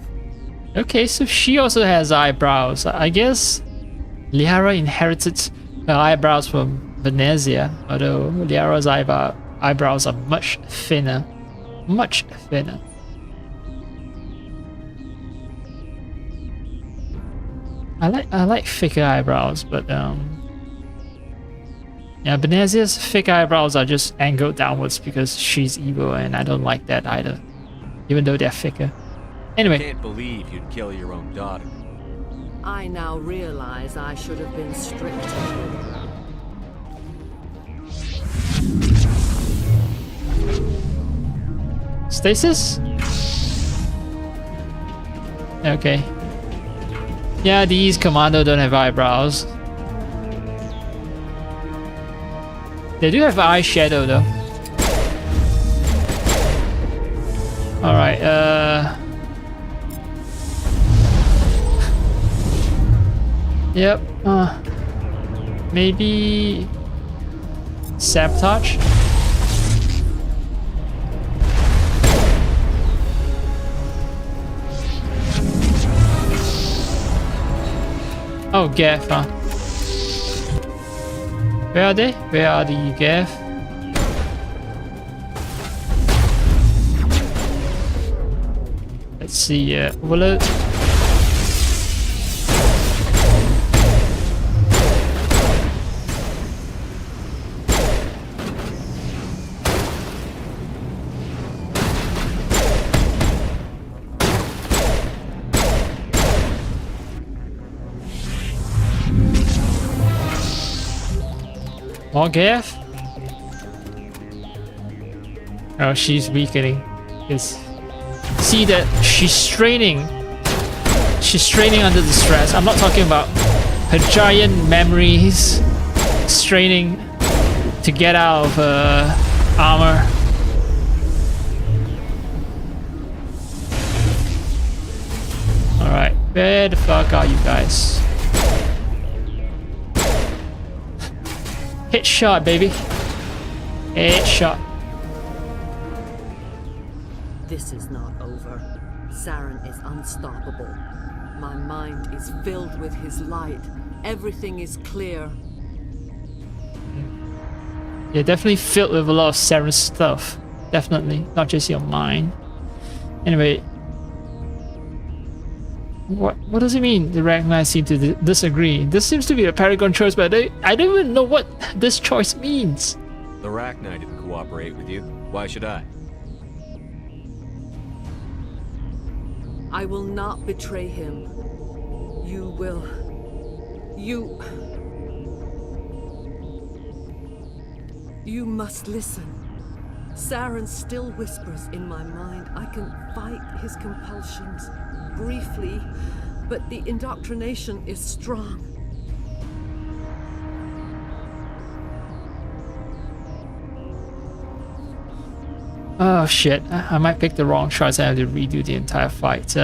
Okay, so she also has eyebrows. I guess Liara inherited her eyebrows from Venezia, although Liara's eyebrows are much thinner. Much thinner. I like thicker eyebrows, but yeah, Venezia's thick eyebrows are just angled downwards because she's evil, and I don't like that either, even though they're thicker. Anyway.
I can't believe you'd kill your own daughter.
I now realize I should have been stricter.
Stasis? Okay. Yeah, these commando don't have eyebrows. They do have eyeshadow though. Alright, yep, maybe sabotage? Oh, Gaff, huh? Where are they? Where are the Gaff? Let's see, overload. More Gaff? Oh, she's weakening. See that she's straining. She's straining under the stress. I'm not talking about her giant memories straining to get out of her armor. Alright, where the fuck are you guys? Headshot, baby. Headshot.
This is not over. Saren is unstoppable. My mind is filled with his light. Everything is clear.
You're definitely filled with a lot of Saren stuff. Definitely, not just your mind. Anyway, what does it mean? The Ragnar seem to disagree. This seems to be a Paragon choice, but I don't even know what this choice means.
The Ragnar didn't cooperate with you. Why should I?
I will not betray him. You will. You must listen. Saren still whispers in my mind. I can fight his compulsions briefly, but the indoctrination is strong.
Oh shit, I might pick the wrong choice. I have to redo the entire fight.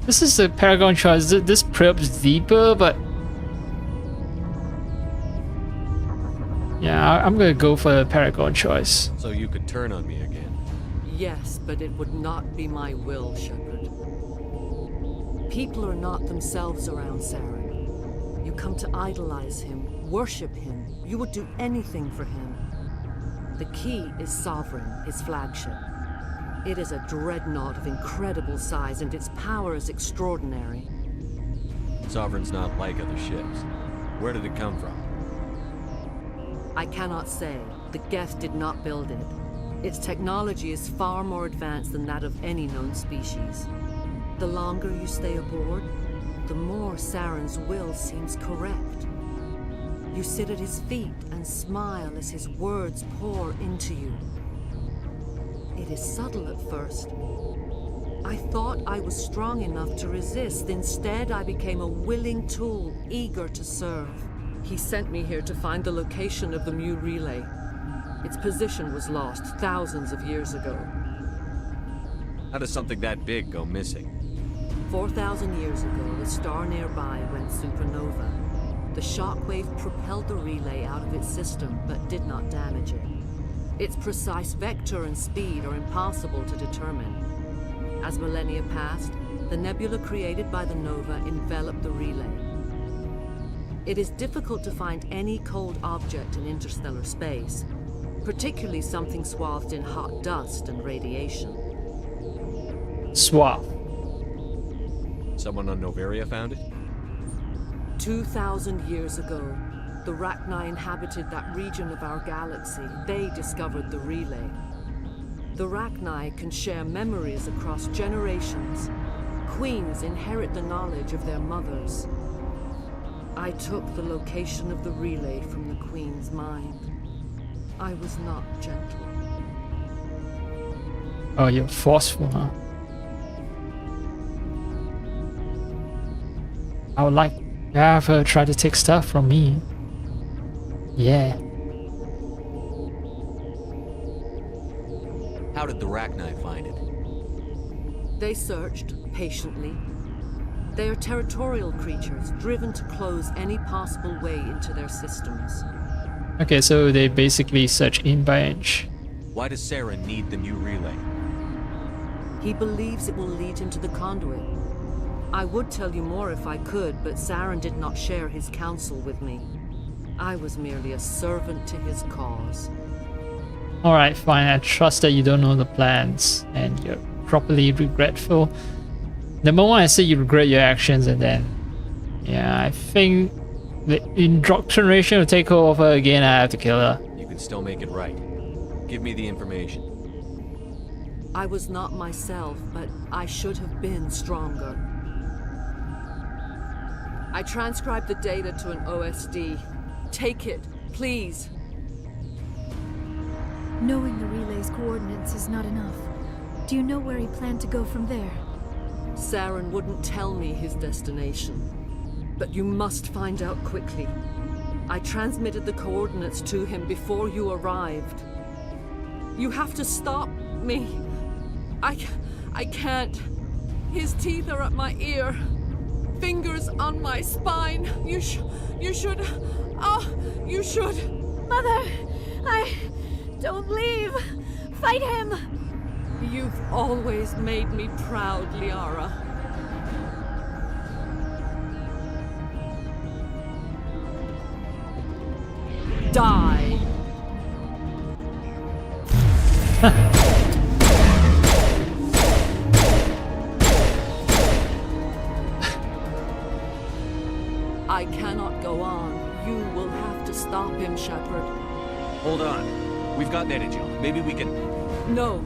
This is the Paragon choice. This probes deeper, but yeah, I'm gonna go for the Paragon choice.
So you could turn on me again.
Yes, but it would not be my will, Shepard. People are not themselves around Saren. You come to idolize him, worship him. You would do anything for him. The key is Sovereign, his flagship. It is a dreadnought of incredible size, and its power is extraordinary.
Sovereign's not like other ships. Where did it come from?
I cannot say. The Geth did not build it. Its technology is far more advanced than that of any known species. The longer you stay aboard, the more Saren's will seems correct. You sit at his feet and smile as his words pour into you. It is subtle at first. I thought I was strong enough to resist. Instead, I became a willing tool, eager to serve. He sent me here to find the location of the Mu relay. Its position was lost thousands of years ago.
How does something that big go missing?
4,000 years ago, a star nearby went supernova. The shockwave propelled the relay out of its system, but did not damage it. Its precise vector and speed are impossible to determine. As millennia passed, the nebula created by the nova enveloped the relay. It is difficult to find any cold object in interstellar space, particularly something swathed in hot dust and radiation.
Swathed.
Someone on Noveria found it?
2,000 years ago, the Rachni inhabited that region of our galaxy. They discovered the relay. The Rachni can share memories across generations. Queens inherit the knowledge of their mothers. I took the location of the relay from the Queen's mind. I was not gentle.
Oh, you're forceful, huh? I would like to have her try to take stuff from me. Yeah.
How did the Rachni find it?
They searched patiently. They are territorial creatures, driven to close any possible way into their systems.
Okay, so they basically search inch by inch.
Why does Saren need the Mu relay?
He believes it will lead him to the conduit. I would tell you more if I could, but Saren did not share his counsel with me. I was merely a servant to his cause.
Alright, fine. I trust that you don't know the plans and you're properly regretful. The moment I say you regret your actions, and then, yeah, I think the indoctrination will take over again. I have to kill her.
You can still make it right. Give me the information.
I was not myself, but I should have been stronger. I transcribed the data to an OSD. Take it, please.
Knowing the relay's coordinates is not enough. Do you know where he planned to go from there?
Saren wouldn't tell me his destination. But you must find out quickly. I transmitted the coordinates to him before you arrived. You have to stop me. I can't. His teeth are at my ear. Fingers on my spine. You should. Oh, you should.
Mother, don't leave. Fight him.
You've always made me proud, Liara. Die. I cannot go on. You will have to stop him, Shepard.
Hold on. We've got energy. Maybe we can...
No.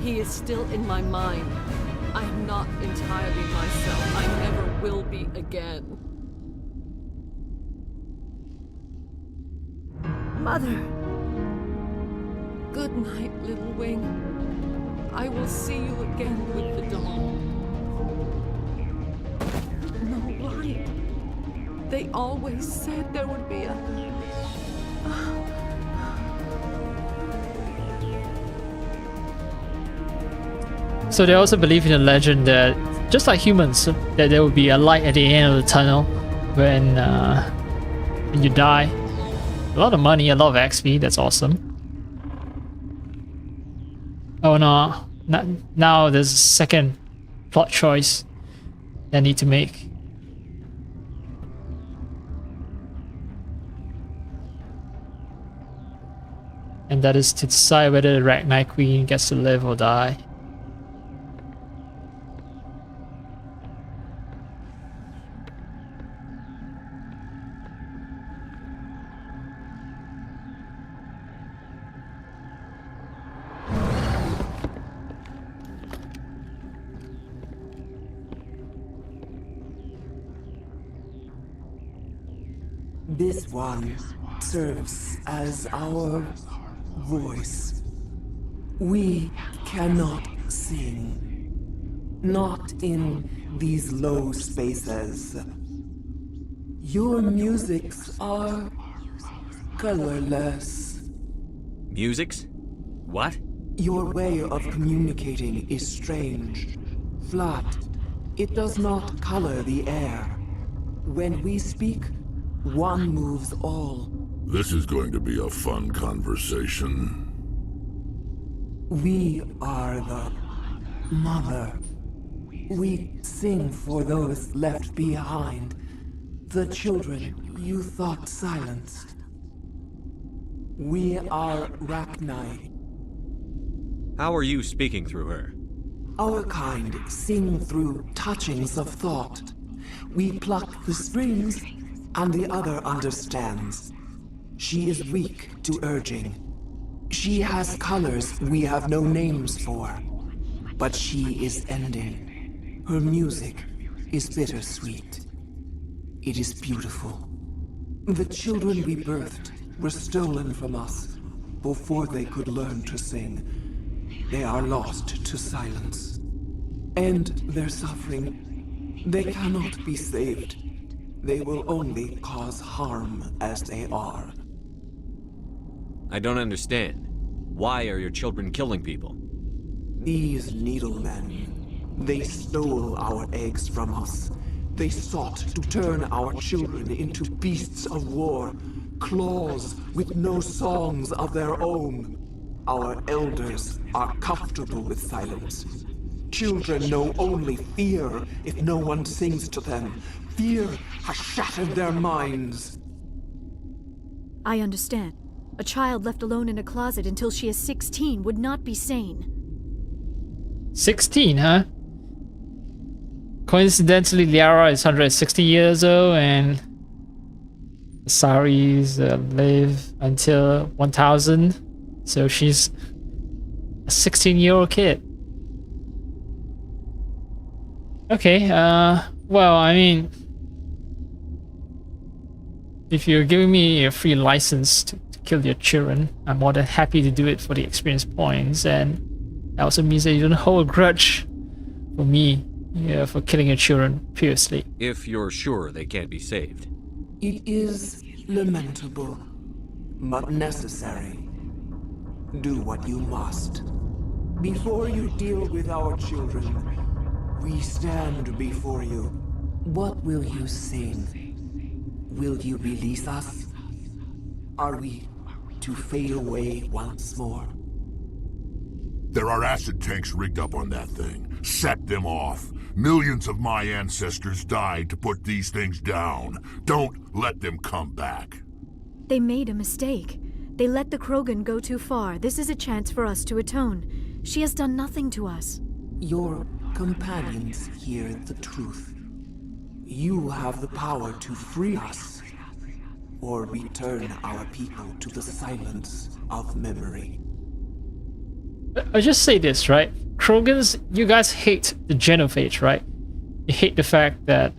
He is still in my mind. I am not entirely myself. I never will be again.
Mother.
Good night, little wing. I will see you again with the dawn. No light. They always said there would be a...
So they also believe in the legend that, just like humans, that there will be a light at the end of the tunnel when you die. A lot of money, a lot of XP, that's awesome. Oh no, now there's a second plot choice that I need to make. And that is to decide whether the Ragnar Queen gets to live or die.
This one serves as our voice. We cannot sing. Not in these low spaces. Your musics are colorless.
Musics? What?
Your way of communicating is strange. Flat. It does not color the air. When we speak, one moves all.
This is going to be a fun conversation.
We are the mother. We sing for those left behind. The children you thought silenced. We are Ragnar.
How are you speaking through her?
Our kind sing through touchings of thought. We pluck the strings, and the other understands. She is weak to urging. She has colors we have no names for. But she is ending. Her music is bittersweet. It is beautiful. The children we birthed were stolen from us before they could learn to sing. They are lost to silence. And their suffering, they cannot be saved. They will only cause harm as they are.
I don't understand. Why are your children killing people?
These needlemen, they stole our eggs from us. They sought to turn our children into beasts of war, claws with no songs of their own. Our elders are comfortable with silence. Children know only fear if no one sings to them. Fear has shattered their minds.
I understand. A child left alone in a closet until she is 16 would not be sane.
16, huh? Coincidentally, Liara is 160 years old and the Saris live until 1000. So she's a 16-year-old kid. Okay, well, I mean, if you're giving me a free license to kill your children, I'm more than happy to do it for the experience points, and that also means that you don't hold a grudge for me, for killing your children previously.
If you're sure they can't be saved.
It is lamentable, but necessary. Do what you must. Before you deal with our children, we stand before you. What will you sing? Will you release us? Are we to fade away once more?
There are acid tanks rigged up on that thing. Set them off. Millions of my ancestors died to put these things down. Don't let them come back.
They made a mistake. They let the Krogan go too far. This is a chance for us to atone. She has done nothing to us.
Your companions hear the truth. You have the power to free us, or return our people to the silence of memory.
I'll just say this, right? Krogans, you guys hate the genophage, right? You hate the fact that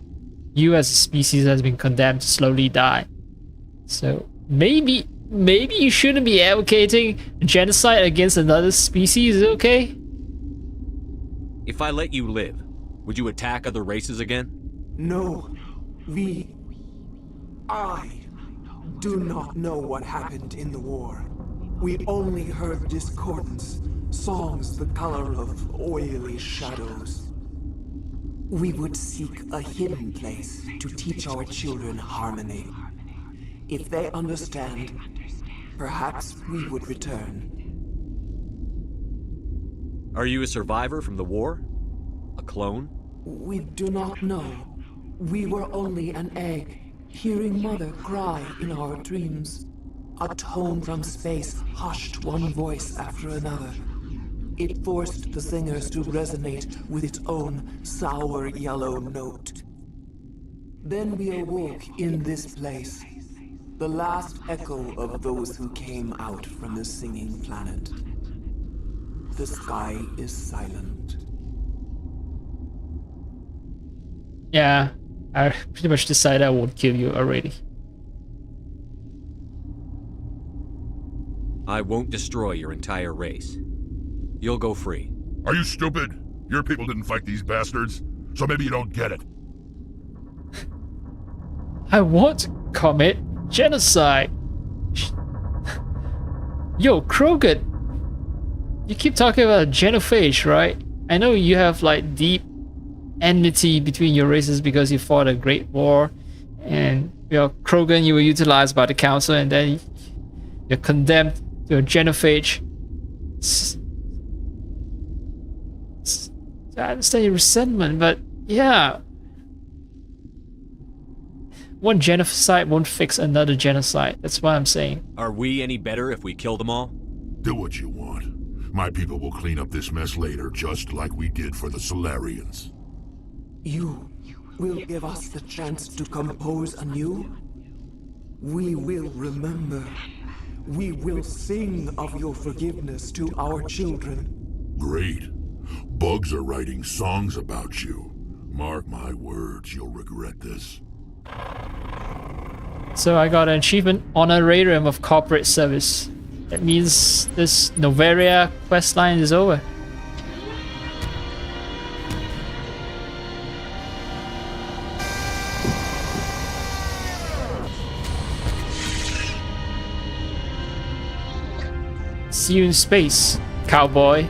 you as a species has been condemned to slowly die. So maybe maybe you shouldn't be advocating genocide against another species, okay?
If I let you live, would you attack other races again?
No, I do not know what happened in the war. We only heard discordance, songs the color of oily shadows. We would seek a hidden place to teach our children harmony. If they understand, perhaps we would return.
Are you a survivor from the war? A clone?
We do not know. We were only an egg, hearing Mother cry in our dreams. A tone from space hushed one voice after another. It forced the singers to resonate with its own sour yellow note. Then we awoke in this place, the last echo of those who came out from the singing planet. The sky is silent.
Yeah, I pretty much decided I won't kill you already.
I won't destroy your entire race. You'll go free.
Are you stupid? Your people didn't fight these bastards, so maybe you don't get it.
I won't commit genocide. Yo, Krogan, you keep talking about genophage, right? I know you have like deep enmity between your races because you fought a great war, and Krogan, you were utilized by the council, and then you're condemned to a genophage. I understand your resentment, but yeah, one genocide won't fix another genocide. That's what I'm saying.
Are we any better if we kill them all?
Do what you want. My people will clean up this mess later, just like we did for the Solarians.
You will give us the chance to compose anew? We will remember. We will sing of your forgiveness to our children.
Great. Bugs are writing songs about you. Mark my words, you'll regret this.
So I got an achievement, Honorarium of Corporate Service. That means this Noveria questline is over. See you in space, cowboy.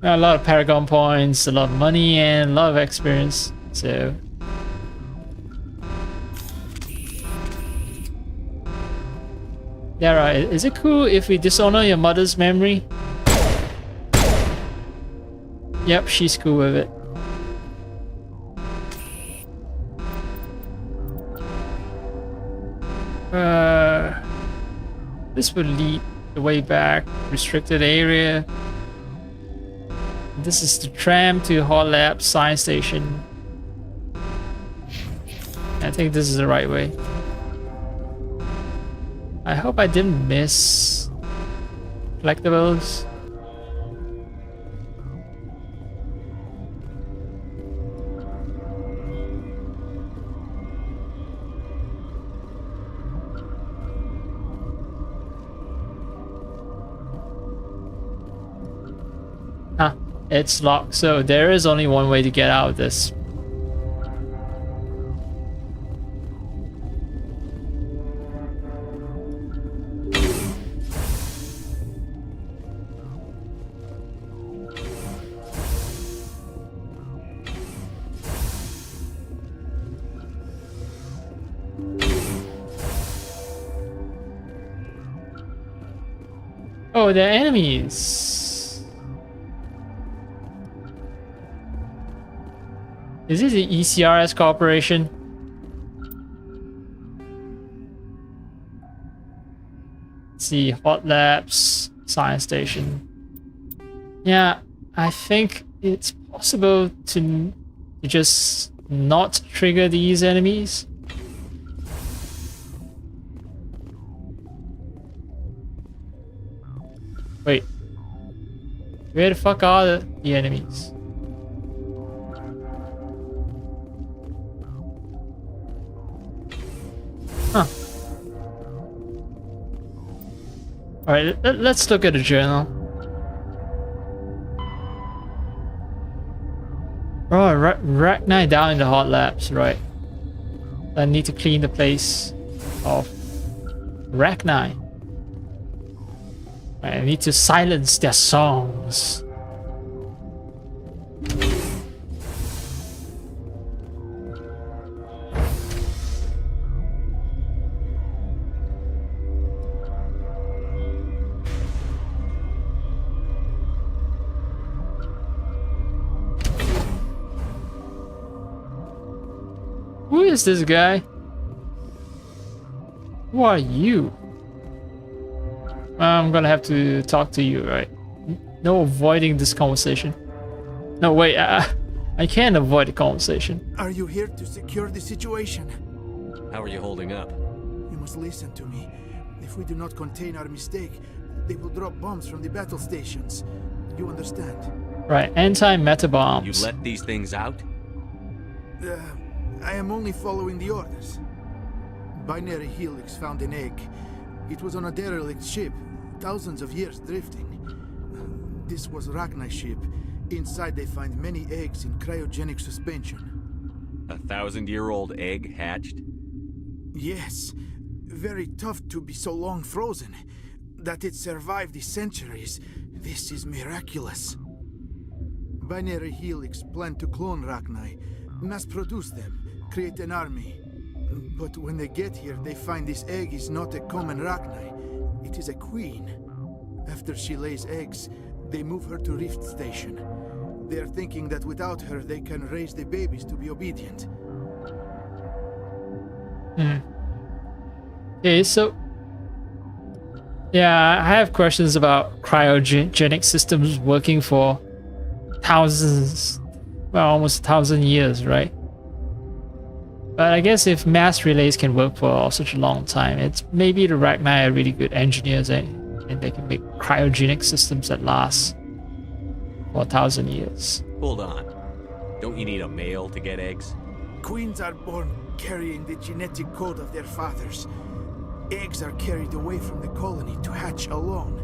A lot of Paragon points, a lot of money, and a lot of experience. So yeah, right. Is it cool if we dishonor your mother's memory? Yep, she's cool with it. This will lead the way back. Restricted area. This is the tram to Hot Lab Science Station. I think this is the right way. I hope I didn't miss collectibles. Ah, it's locked, so there is only one way to get out of this. Oh, they're enemies. Is this the ECRS Corporation? Let's see, Hot Labs, Science Station. Yeah, I think it's possible to just not trigger these enemies. Wait, where the fuck are the enemies? Huh. Alright, let's look at the journal. Oh, Ragnar down in the hot labs, right. I need to clean the place of Ragnar. I need to silence their songs. Who is this guy? Who are you? I'm gonna have to talk to you, right? No avoiding this conversation. No, wait, I can't avoid the conversation.
Are you here to secure the situation?
How are you holding up?
You must listen to me. If we do not contain our mistake, they will drop bombs from the battle stations. You understand?
Right, anti-meta bombs.
You let these things out?
I am only following the orders. Binary Helix found an egg. It was on a derelict ship, thousands of years drifting. This was Ragnar's ship. Inside they find many eggs in cryogenic suspension.
A 1,000-year-old egg hatched?
Yes. Very tough to be so long frozen. That it survived the centuries. This is miraculous. Binary Helix planned to clone Ragnar, mass produce them, create an army. But when they get here, they find this egg is not a common Ragnar. It is a queen. After she lays eggs, they move her to Rift Station. They are thinking that without her, they can raise the babies to be obedient.
Okay, so... yeah, I have questions about cryogenic systems working for thousands... well, almost 1,000 years, right? But I guess if mass relays can work for such a long time, it's maybe the Ragnar are really good engineers, and they can make cryogenic systems that last for 1,000 years.
Hold on. Don't you need a male to get eggs?
Queens are born carrying the genetic code of their fathers. Eggs are carried away from the colony to hatch alone.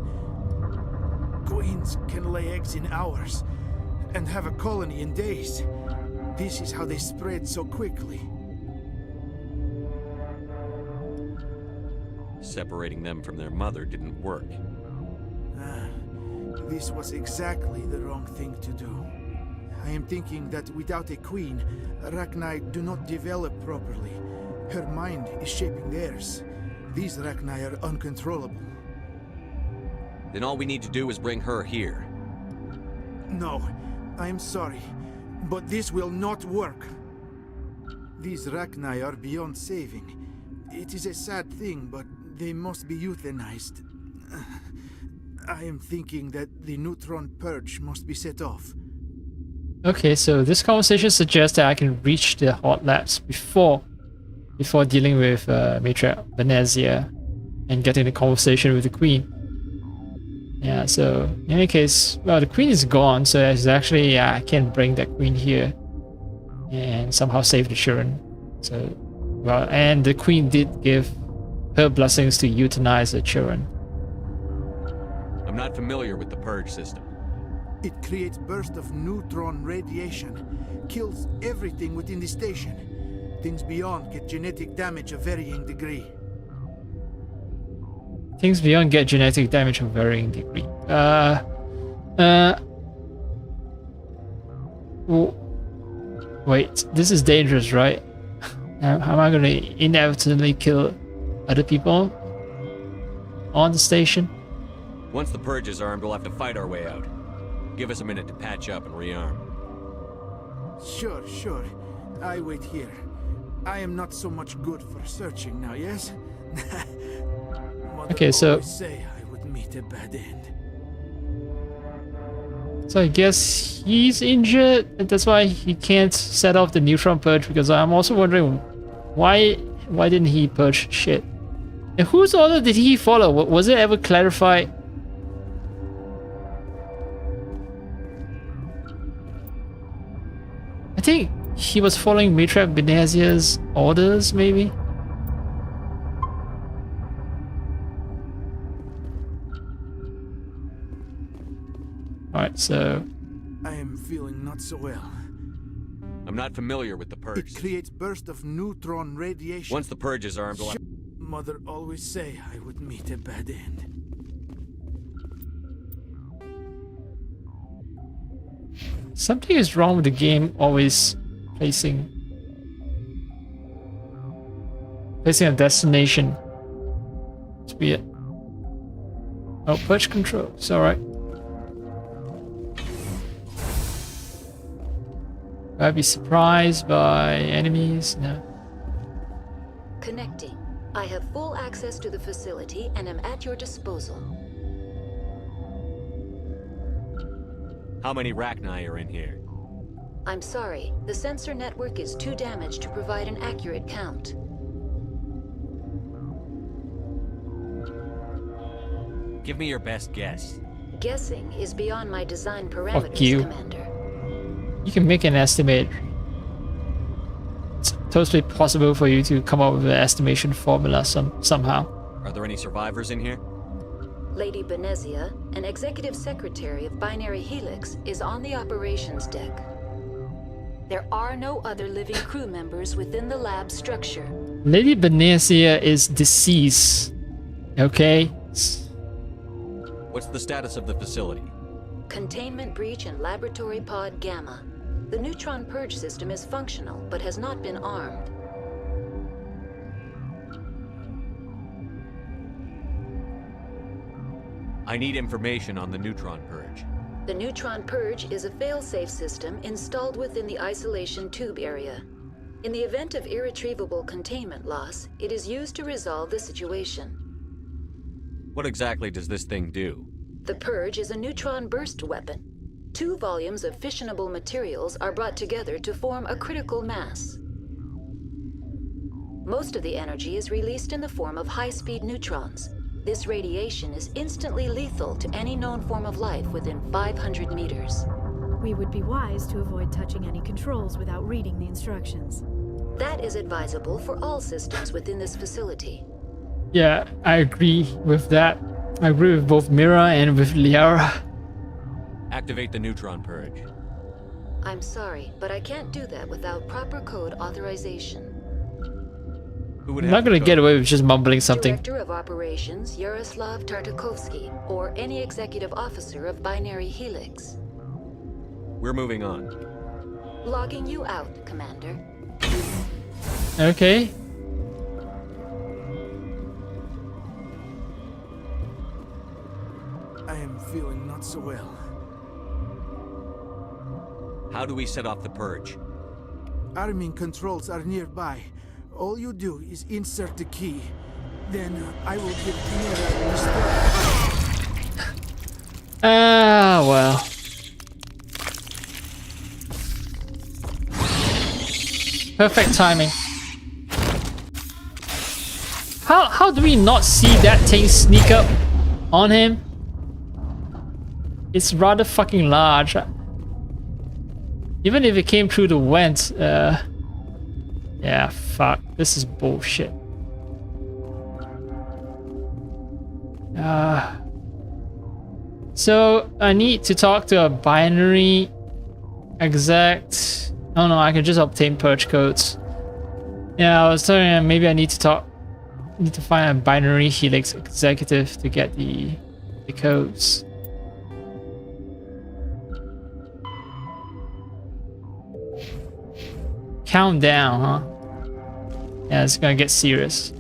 Queens can lay eggs in hours and have a colony in days. This is how they spread so quickly.
Separating them from their mother didn't work.
This was exactly the wrong thing to do. I am thinking that without a queen, Ragnar do not develop properly. Her mind is shaping theirs. These Ragnar are uncontrollable.
Then all we need to do is bring her here.
No, I am sorry, but this will not work. These Ragnar are beyond saving. It is a sad thing, but they must be euthanized. I am thinking that the neutron purge must be set off.
Okay, so this conversation suggests that I can reach the hot labs before dealing with Matriarch Venezia and getting the conversation with the Queen. Yeah, so in any case, well, the Queen is gone, so it's actually I can bring that Queen here and somehow save the children. So, well, and the Queen did give her blessings to euthanize the children.
I'm not familiar with the purge system.
It creates bursts of neutron radiation, kills everything within the station. Things beyond get genetic damage of varying degree.
Things beyond get genetic damage of varying degree. Wait, this is dangerous, right? How am I gonna inevitably kill other people on the station?
Once the purge is armed, we'll have to fight our way out. Give us a minute to patch up and rearm.
Sure. I wait here. I am not so much good for searching now, yes?
Okay, so
say I would meet a bad end.
So I guess he's injured, and that's why he can't set off the neutron purge. Because I'm also wondering why didn't he purge shit? And whose order did he follow? Was it ever clarified? I think he was following Matriarch Benezia's orders, maybe? Alright, so...
I am feeling not so well.
I'm not familiar with the purge.
It creates bursts of neutron radiation.
Once the purge is armed, we'll...
Mother always say I would meet a bad end.
Something is wrong with the game always placing a destination. It's weird. Oh, purge control. It's alright. Will I be surprised by enemies? No.
Connecting. I have full access to the facility and am at your disposal.
How many Rachni are in here?
I'm sorry, the sensor network is too damaged to provide an accurate count.
Give me your best guess.
Guessing is beyond my design
Fuck
parameters,
you.
Commander.
You can make an estimate. It's totally possible for you to come up with an estimation formula somehow.
Are there any survivors in here?
Lady Benezia, an executive secretary of Binary Helix, is on the operations deck. There are no other living crew members within the lab structure.
Lady Benezia is deceased. Okay?
What's the status of the facility?
Containment breach in Laboratory Pod Gamma. The neutron purge system is functional, but has not been armed.
I need information on the neutron purge.
The neutron purge is a fail-safe system installed within the isolation tube area. In the event of irretrievable containment loss, it is used to resolve the situation.
What exactly does this thing do?
The purge is a neutron burst weapon. 2 volumes of fissionable materials are brought together to form a critical mass. Most of the energy is released in the form of high-speed neutrons. This radiation is instantly lethal to any known form of life within 500 meters.
We would be wise to avoid touching any controls without reading the instructions.
That is advisable for all systems within this facility.
Yeah, I agree with that. I agree with both Mira and with Liara.
Activate the neutron purge.
I'm sorry, but I can't do that without proper code authorization.
Who would
I'm not gonna get away with just mumbling something.
Director of Operations Yaroslav Tartakovsky, or any executive officer of Binary Helix.
We're moving on.
Logging you out, Commander.
Okay.
I am feeling not so well.
How do we set off the purge?
Arming controls are nearby. All you do is insert the key. Then I will give Mira a restore.
Ah, well. Perfect timing. How do we not see that thing sneak up on him? It's rather fucking large. Even if it came through the vent, yeah, fuck. This is bullshit. So I need to talk to a binary exec. Oh no, I can just obtain purge codes. Yeah, I was telling him maybe I need to find a binary helix executive to get the codes. Countdown, huh? Yeah, it's gonna get serious.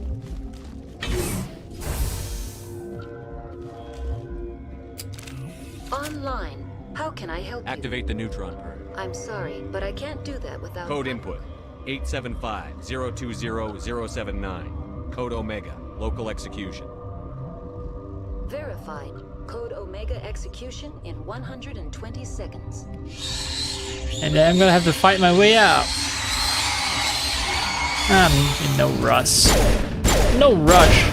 Online. How can I help you?
Activate the neutron purge.
I'm sorry, but I can't do that without...
Code input 875-020-079. Code Omega. Local execution.
Verified. Code Omega execution in 120 seconds.
And then I'm gonna have to fight my way out. I'm in no rush. No rush.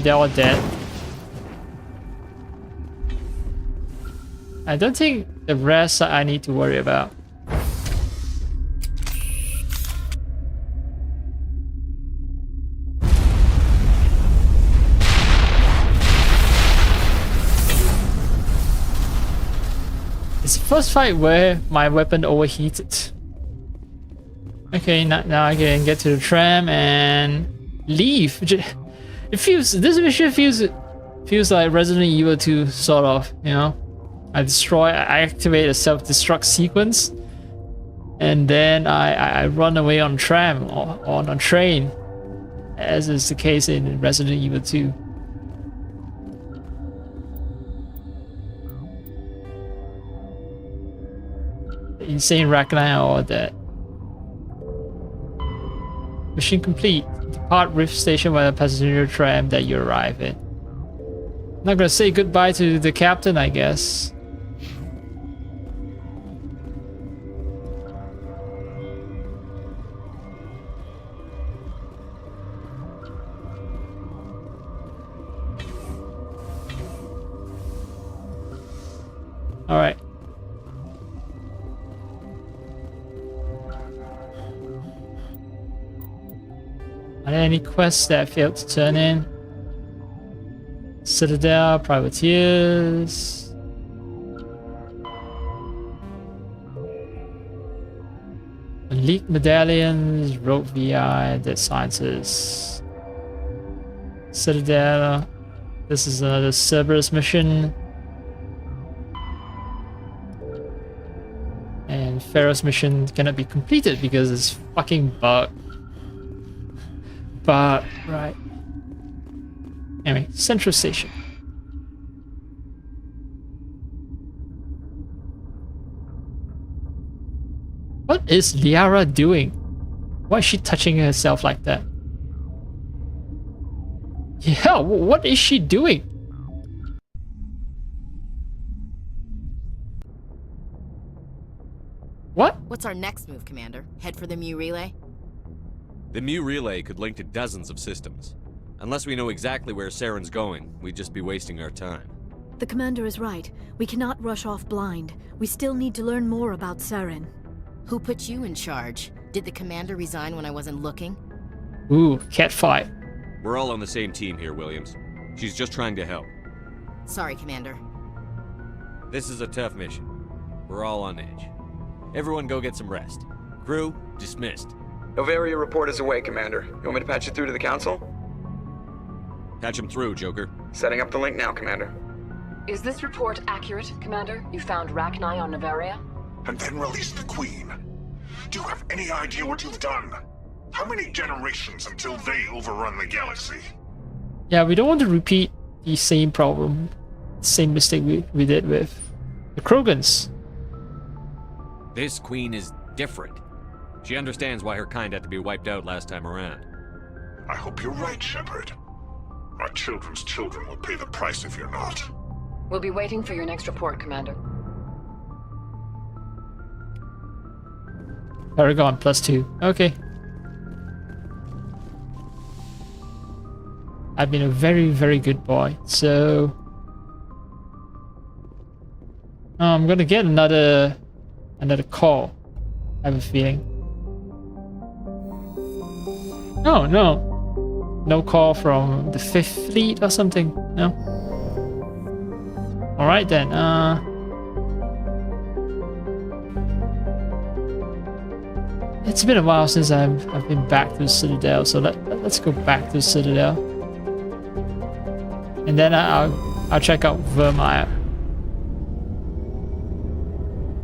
they're all dead. I don't think the rest I need to worry about. It's the first fight where my weapon overheated. Okay, now I can get to the tram and leave. This mission feels like Resident Evil 2 sort of, you know. I activate a self-destruct sequence, and then I run away on tram or on a train, as is the case in Resident Evil 2. The insane Rachni or that. Mission complete. Depart Rift Station by the passenger tram that you arrive at. Not gonna say goodbye to the captain, I guess. Alright. Are there any quests that failed to turn in? Citadel, Privateers. Elite Medallions, Rogue VI, Dead Scientists. Citadel. This is another Cerberus mission. And Pharaoh's mission cannot be completed because it's fucking bugged. But, right. Anyway, Central Station. What is Liara doing? Why is she touching herself like that? Yeah, what is she doing? What?
What's our next move, Commander? Head for the Mu Relay?
The Mu Relay could link to dozens of systems. Unless we know exactly where Saren's going, we'd just be wasting our time.
The Commander is right. We cannot rush off blind. We still need to learn more about Saren.
Who put you in charge? Did the Commander resign when I wasn't looking?
Ooh, catfight.
We're all on the same team here, Williams. She's just trying to help.
Sorry, Commander.
This is a tough mission. We're all on edge. Everyone go get some rest. Crew, dismissed.
Novaria report is away, Commander. You want me to patch you through to the Council?
Patch him through, Joker.
Setting up the link now, Commander.
Is this report accurate, Commander? You found Rachni on Novaria?
And then released the Queen. Do you have any idea what you've done? How many generations until they overrun the galaxy?
Yeah, we don't want to repeat the same problem, same mistake we did with the Krogans.
This Queen is different. She understands why her kind had to be wiped out last time around.
I hope you're right, Shepard. Our children's children will pay the price if you're not.
We'll be waiting for your next report, Commander.
Paragon +2. Okay. I've been a very, very good boy, so... Oh, I'm gonna get another call. I have a feeling. Oh, no. No call from the 5th Fleet or something. No. Alright then, it's been a while since I've been back to the Citadel, so let's go back to the Citadel. And then I'll check out Vermeer.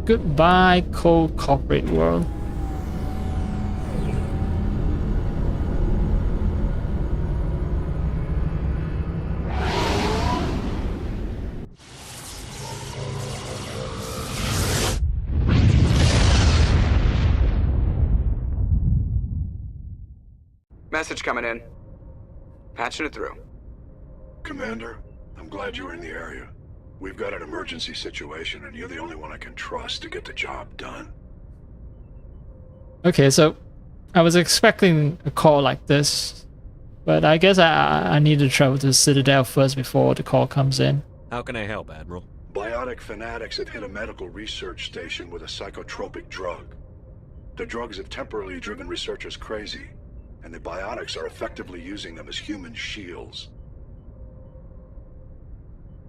Goodbye, cold corporate world.
Message coming in. Patching it through.
Commander, I'm glad you were in the area. We've got an emergency situation, and you're the only one I can trust to get the job done.
Okay, so I was expecting a call like this But I guess I need to travel to Citadel first before the call comes in.
How can I help, Admiral?
Biotic fanatics have hit a medical research station with a psychotropic drug. The drugs have temporarily driven researchers crazy, and the biotics are effectively using them as human shields.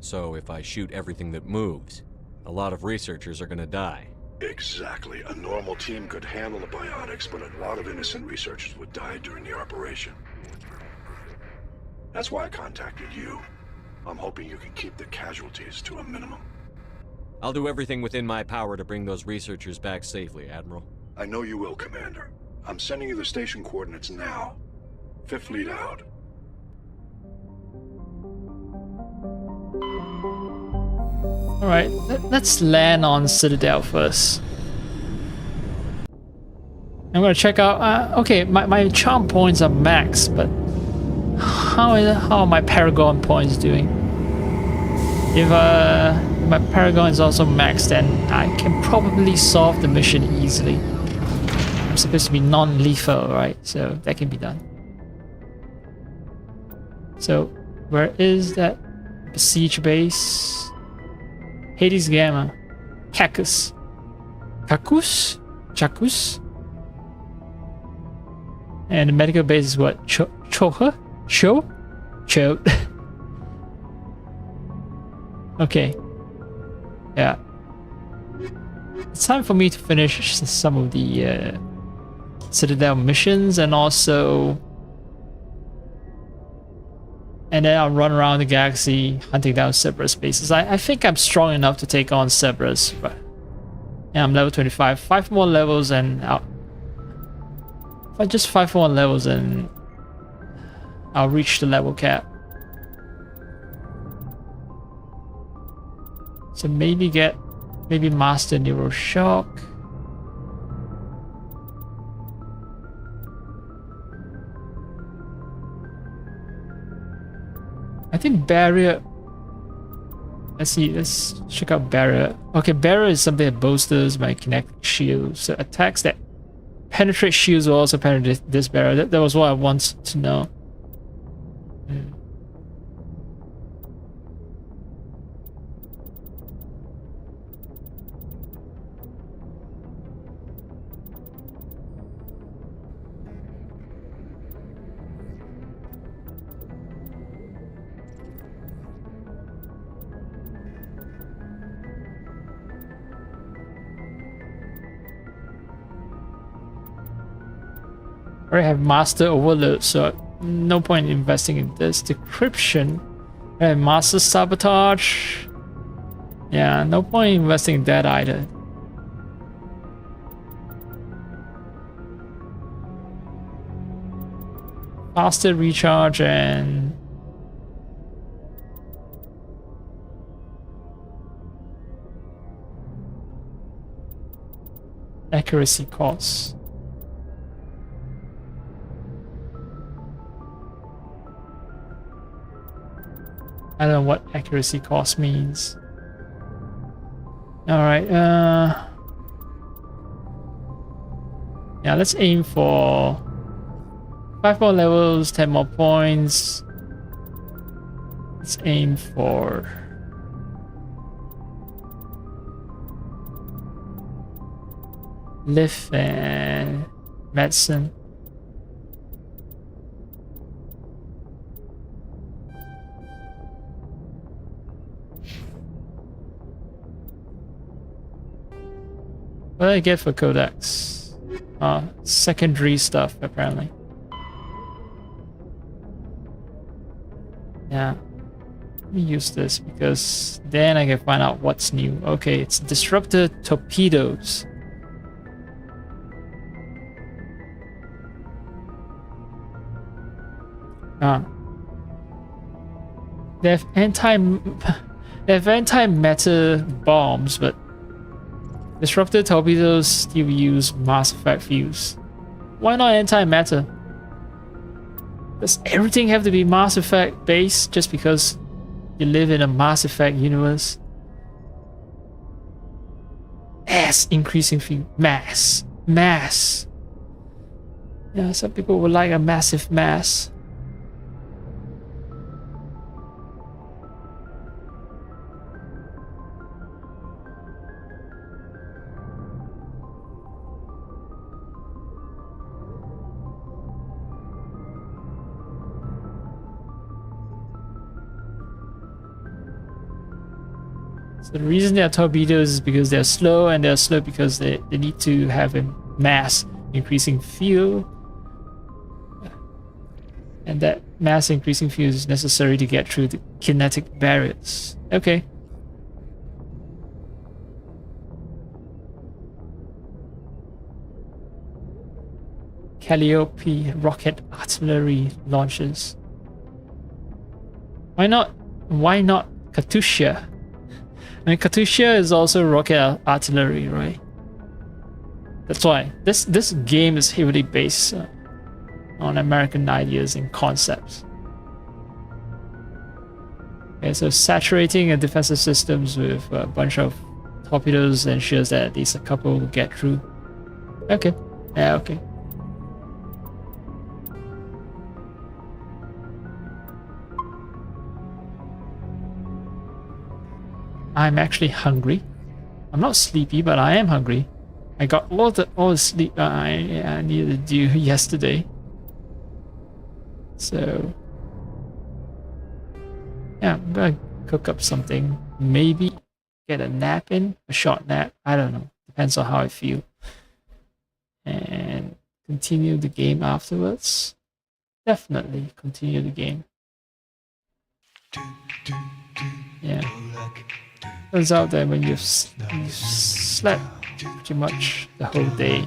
So if I shoot everything that moves, a lot of researchers are gonna die.
Exactly. A normal team could handle the biotics, but a lot of innocent researchers would die during the operation. That's why I contacted you. I'm hoping you can keep the casualties to a minimum.
I'll do everything within my power to bring those researchers back safely, Admiral.
I know you will, Commander. I'm sending you the station coordinates now. Fifth Fleet out.
Alright, let's land on Citadel first. I'm gonna check out... okay, my charm points are max, but... How are my Paragon points doing? If my Paragon is also maxed, then I can probably solve the mission easily. I'm supposed to be non-lethal, right? So that can be done. So, where is that besiege base? Hades Gamma. Cacus. Cacus? Chacus? And the medical base is what? Choha? Cho? Cho. Okay. Yeah. It's time for me to finish some of the Citadel missions and also... And then I'll run around the galaxy hunting down Cerberus bases. I think I'm strong enough to take on Cerberus. But yeah, I'm level 25. 5 more levels and I'll... If I just 5 more levels and I'll reach the level cap. So maybe master Neuroshock. I think barrier. Let's see. Let's check out barrier. Okay, barrier is something that bolsters my kinetic shield. So attacks that penetrate shields will also penetrate this barrier. That was what I want to know. I already have master overload, so no point in investing in this. Decryption. I have master sabotage. Yeah, no point in investing in that either. Faster recharge and accuracy costs. I don't know what accuracy cost means. Alright, yeah, let's aim for 5 more levels, 10 more points. Let's aim for lift and medicine. What did I get for codex? Secondary stuff, apparently. Yeah. Let me use this because then I can find out what's new. Okay, it's disruptor torpedoes. They have anti-matter bombs, but disruptor torpedoes still use Mass Effect fuse. Why not antimatter? Does everything have to be Mass Effect based just because you live in a Mass Effect universe? Increasing fuse. Mass. Yeah, some people would like a massive mass. So the reason they are torpedoes is because they're slow, and they're slow because they need to have a mass increasing field. And that mass increasing field is necessary to get through the kinetic barriers. Okay. Calliope rocket artillery launchers. Why not Katusha? I mean, Katusha is also rocket artillery, right? That's why this game is heavily based on American ideas and concepts. Okay, so saturating a defensive systems with a bunch of torpedoes ensures that at least a couple will get through. Okay, yeah, okay. I'm actually hungry. I'm not sleepy, but I am hungry. I got all the sleep I needed to do yesterday. So yeah, I'm gonna cook up something. Maybe get a nap in, a short nap. I don't know. Depends on how I feel. And continue the game afterwards. Definitely continue the game. Yeah. Turns out that when you've slept pretty much the whole day,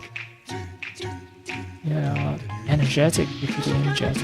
you're energetic, if you're energetic.